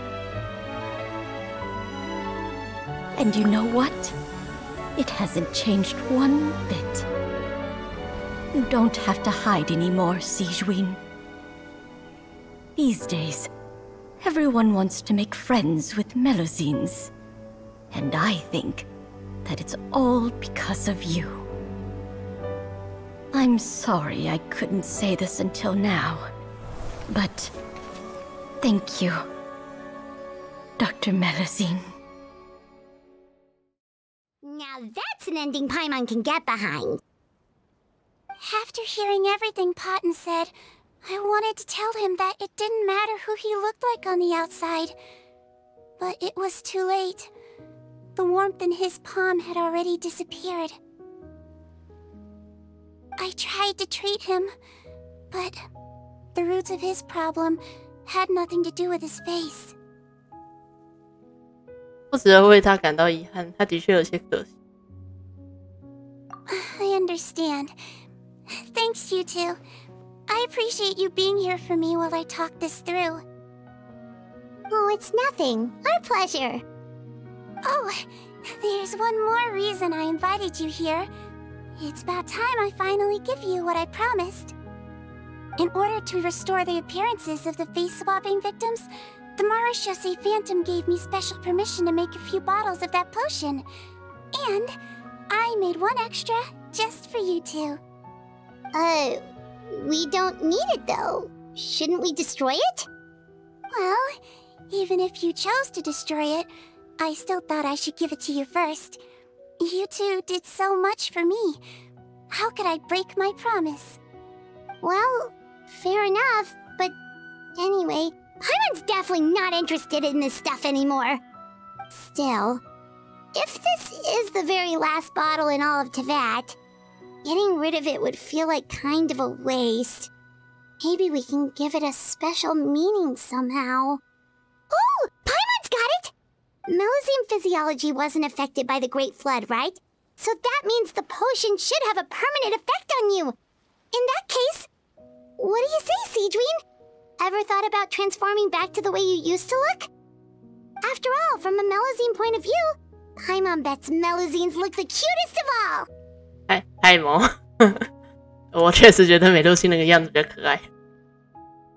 And you know what? It hasn't changed one bit. You don't have to hide anymore, Sigewin. These days, everyone wants to make friends with Melusines. And I think that it's all because of you. I'm sorry I couldn't say this until now, but thank you, Dr. Melusine. Now that's an ending Paimon can get behind. After hearing everything Potton said, I wanted to tell him that it didn't matter who he looked like on the outside. But it was too late. The warmth in his palm had already disappeared. I tried to treat him, but the roots of his problem had nothing to do with his face. 不值得为他感到遗憾，他的确有些可惜。I understand. Thanks, you two. I appreciate you being here for me while I talk this through. Oh, it's nothing. Our pleasure. Oh, there's one more reason I invited you here. It's about time I finally give you what I promised. In order to restore the appearances of the face-swapping victims, the Marashose Phantom gave me special permission to make a few bottles of that potion. And I made one extra just for you two. We don't need it though. Shouldn't we destroy it? Well, even if you chose to destroy it, I still thought I should give it to you first. You two did so much for me. How could I break my promise? Well, fair enough, but anyway, Paimon's definitely not interested in this stuff anymore. Still, if this is the very last bottle in all of Teyvat, getting rid of it would feel like kind of a waste. Maybe we can give it a special meaning somehow. Oh, Paimon's got it! Melusine physiology wasn't affected by the Great Flood, right? So that means the potion should have a permanent effect on you. In that case, what do you say, Sigewin? Ever thought about transforming back to the way you used to look? After all, from a Melusine point of view, Paimon bets Melusines look the cutest of all. 嗨萌，我确实觉得美露西那个样子比较可爱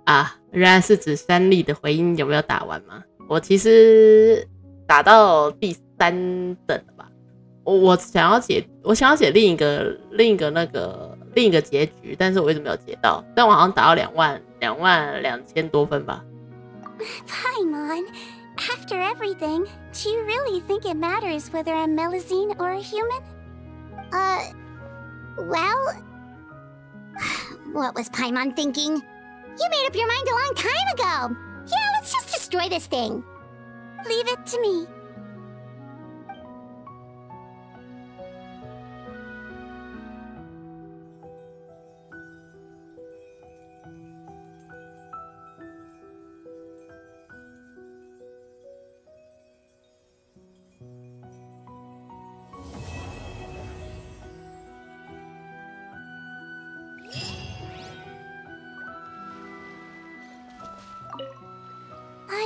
啊。原来是指三粒的回音有没有打完吗？我其实打到第3等了吧。我想要解另一个结局，但是我一直没有解到。但我好像打到22000多分吧。Paimon, after everything, do you really think it matters whether I'm Melusine or a human? Well, what was Paimon thinking? You made up your mind a long time ago. Yeah, let's just destroy this thing. Leave it to me.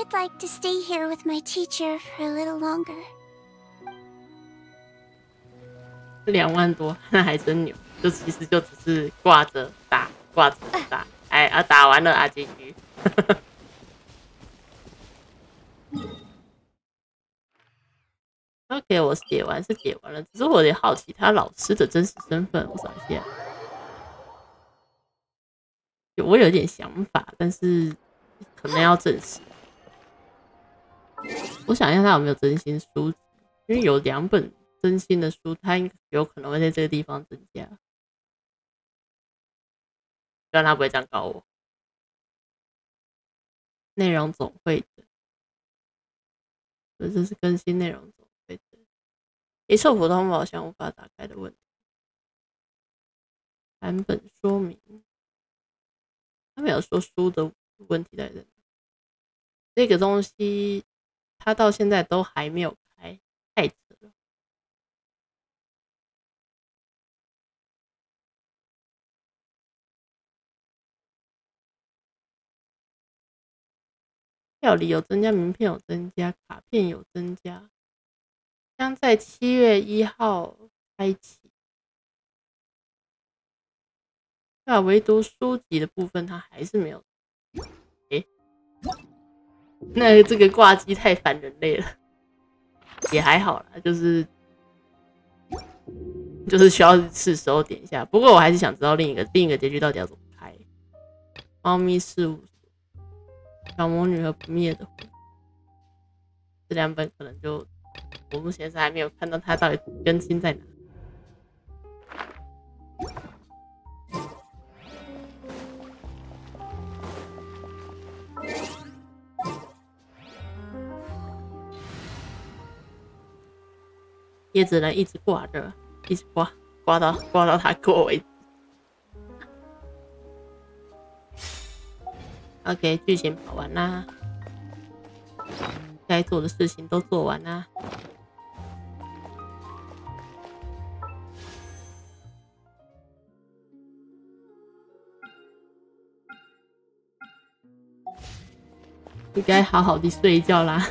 I'd like to stay here with my teacher for a little longer. 2万多，那还真牛。其实就只是挂着打，哎打完了啊，结局。OK， 我解完了，只是我有点好奇他老师的真实身份，我找一下。我有点想法，但是可能要证实。我想一下他有没有真心书，因为有2本真心的书，他应该有可能会在这个地方增加。希望他不会这样搞我。内容总会的，这是更新内容总会的。一受普通宝箱无法打开的问题。版本说明，他没有说书的问题在这里。这个东西，它到现在都还没有开，太扯了。料理有增加，名片有增加，卡片有增加，将在7月1号开启。那唯独书籍的部分，它还是没有。那这个挂机太反人类了，也还好啦，就是需要是时候点一下。不过我还是想知道另一个结局到底要怎么开。猫咪事务所、小魔女和不灭的魂，这2本可能就我目前是还没有看到它到底更新在哪。也只能一直挂着，一直挂到它过为止。OK， 剧情跑完啦，该做的事情都做完啦。应该好好的睡一觉啦。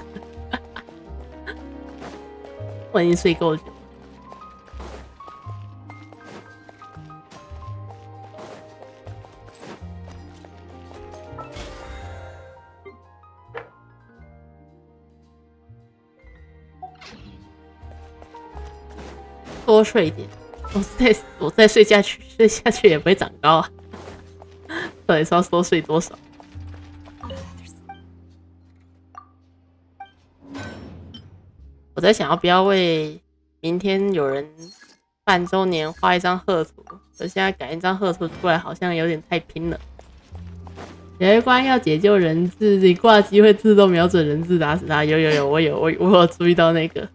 我已经睡够久了。多睡一点，我再睡下去也不会长高啊。到底是要多睡多少？我在想要不要为明天有人半周年画一张贺图，可现在改一张贺图出来好像有点太拼了。有一关要解救人质，你挂机会自动瞄准人质打死他。有，我有注意到那个，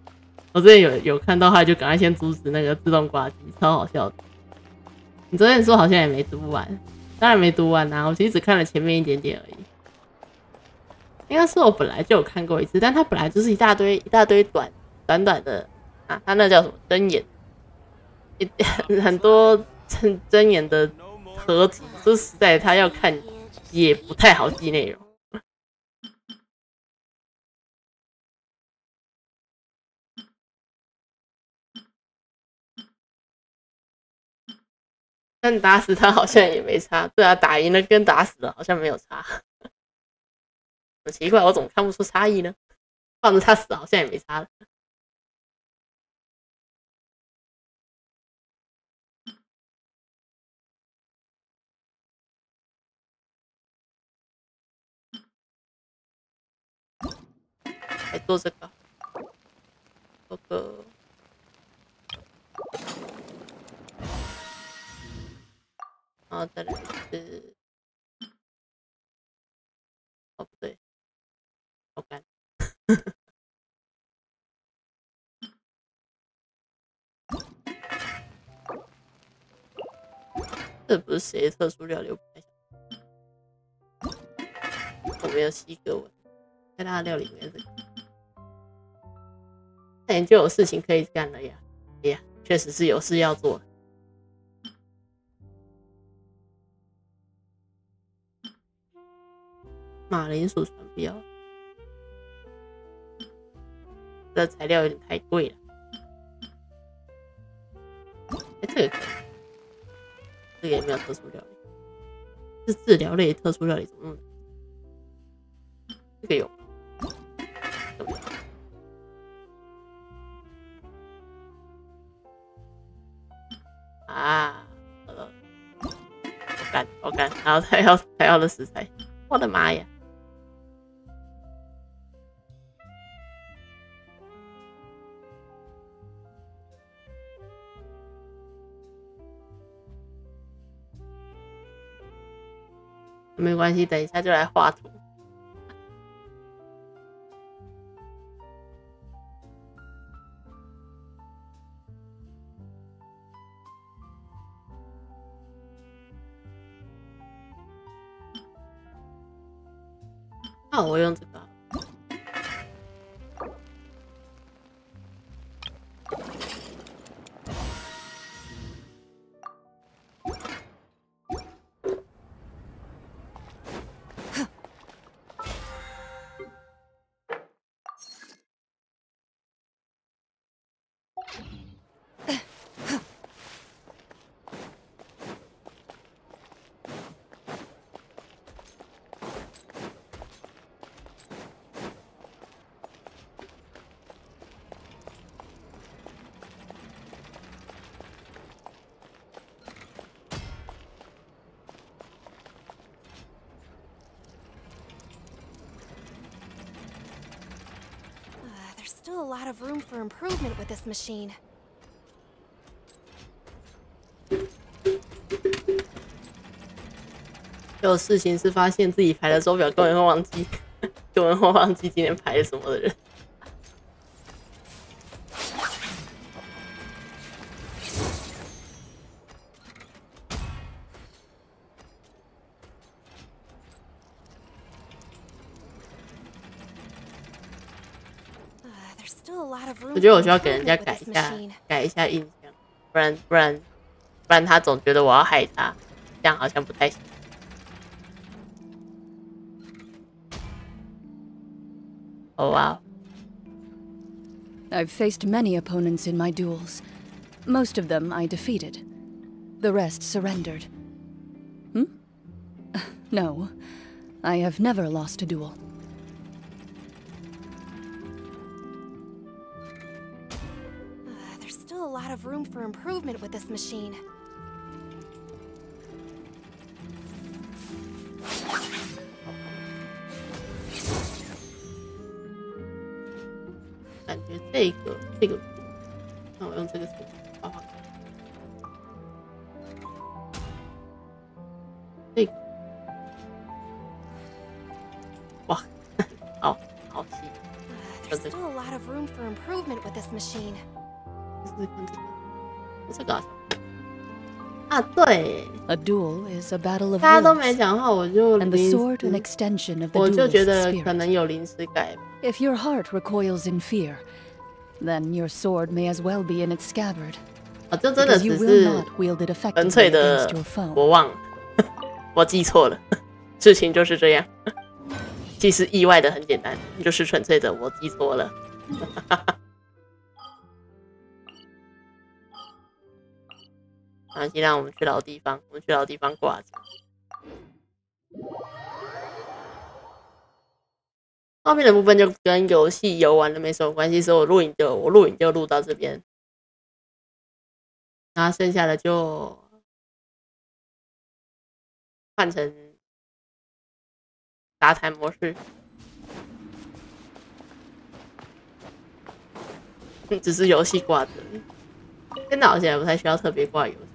我之前有看到他，就赶快先阻止那个自动挂机，超好笑的。你昨天说好像也没读完，当然没读完啊，我其实只看了前面一点点而已。应该是我本来就有看过一次，但它本来就是一大堆短的啊，它那叫什么真言，很多真言的合集，说实在他要看也不太好记内容。但打死他好像也没差，对啊，打赢了跟打死了好像没有差。很奇怪，我怎么看不出差异呢？放着他死好像也没差了。来做这个，做个，然后再来是，哦不对，好干。这不是谁的特殊料理，我没有希格文，在他的料理里面这个。那你就有事情可以干了呀！哎呀，确实是有事要做。马铃薯船不要，这材料有点太贵了。哎，这个可以，这个也没有特殊料理，是治疗类特殊料理，怎么弄的？这个有，这个没有。啊，好干，然后才要的食材，我的妈呀！没关系，等一下就来画图。那我用这个。still a lot of room for improvement with this machine. 有事情是发现自己排的手表根本会忘记，根本会忘记今天排了什么的人。我觉得我需要给人家改一下印象，不然他总觉得我要害他，这样好像不太行。Oh wow. I've faced many opponents in my duels. Most of them I defeated. The rest surrendered. No, I have never lost a duel. There's still a lot of room for improvement with this machine. 感觉这个，那我用这个画画。这个，哇，好细。There's still a lot of room for improvement with this machine. 这个好像啊，对。A duel is a battle of 大家都 wills, 没讲话，我就 and the sword an extension of the 我就觉 duelist's 得 spirit. 可能有临时改吧。 If your heart recoils in fear, then your sword may as well be in its scabbard. 这真的 Because you 只 will 是 not wield it 纯粹 effectively 的 against your foe. 我忘了，我记错了，事情就是这样。其实意外的很简单，就是纯粹的我记错了。然后先让我们去老地方，我们去老地方挂着。后面的部分就跟游戏游玩了没什么关系，所以我录影就录到这边，然后剩下的就换成杂谈模式。只是游戏挂着，电脑现在不太需要特别挂游戏。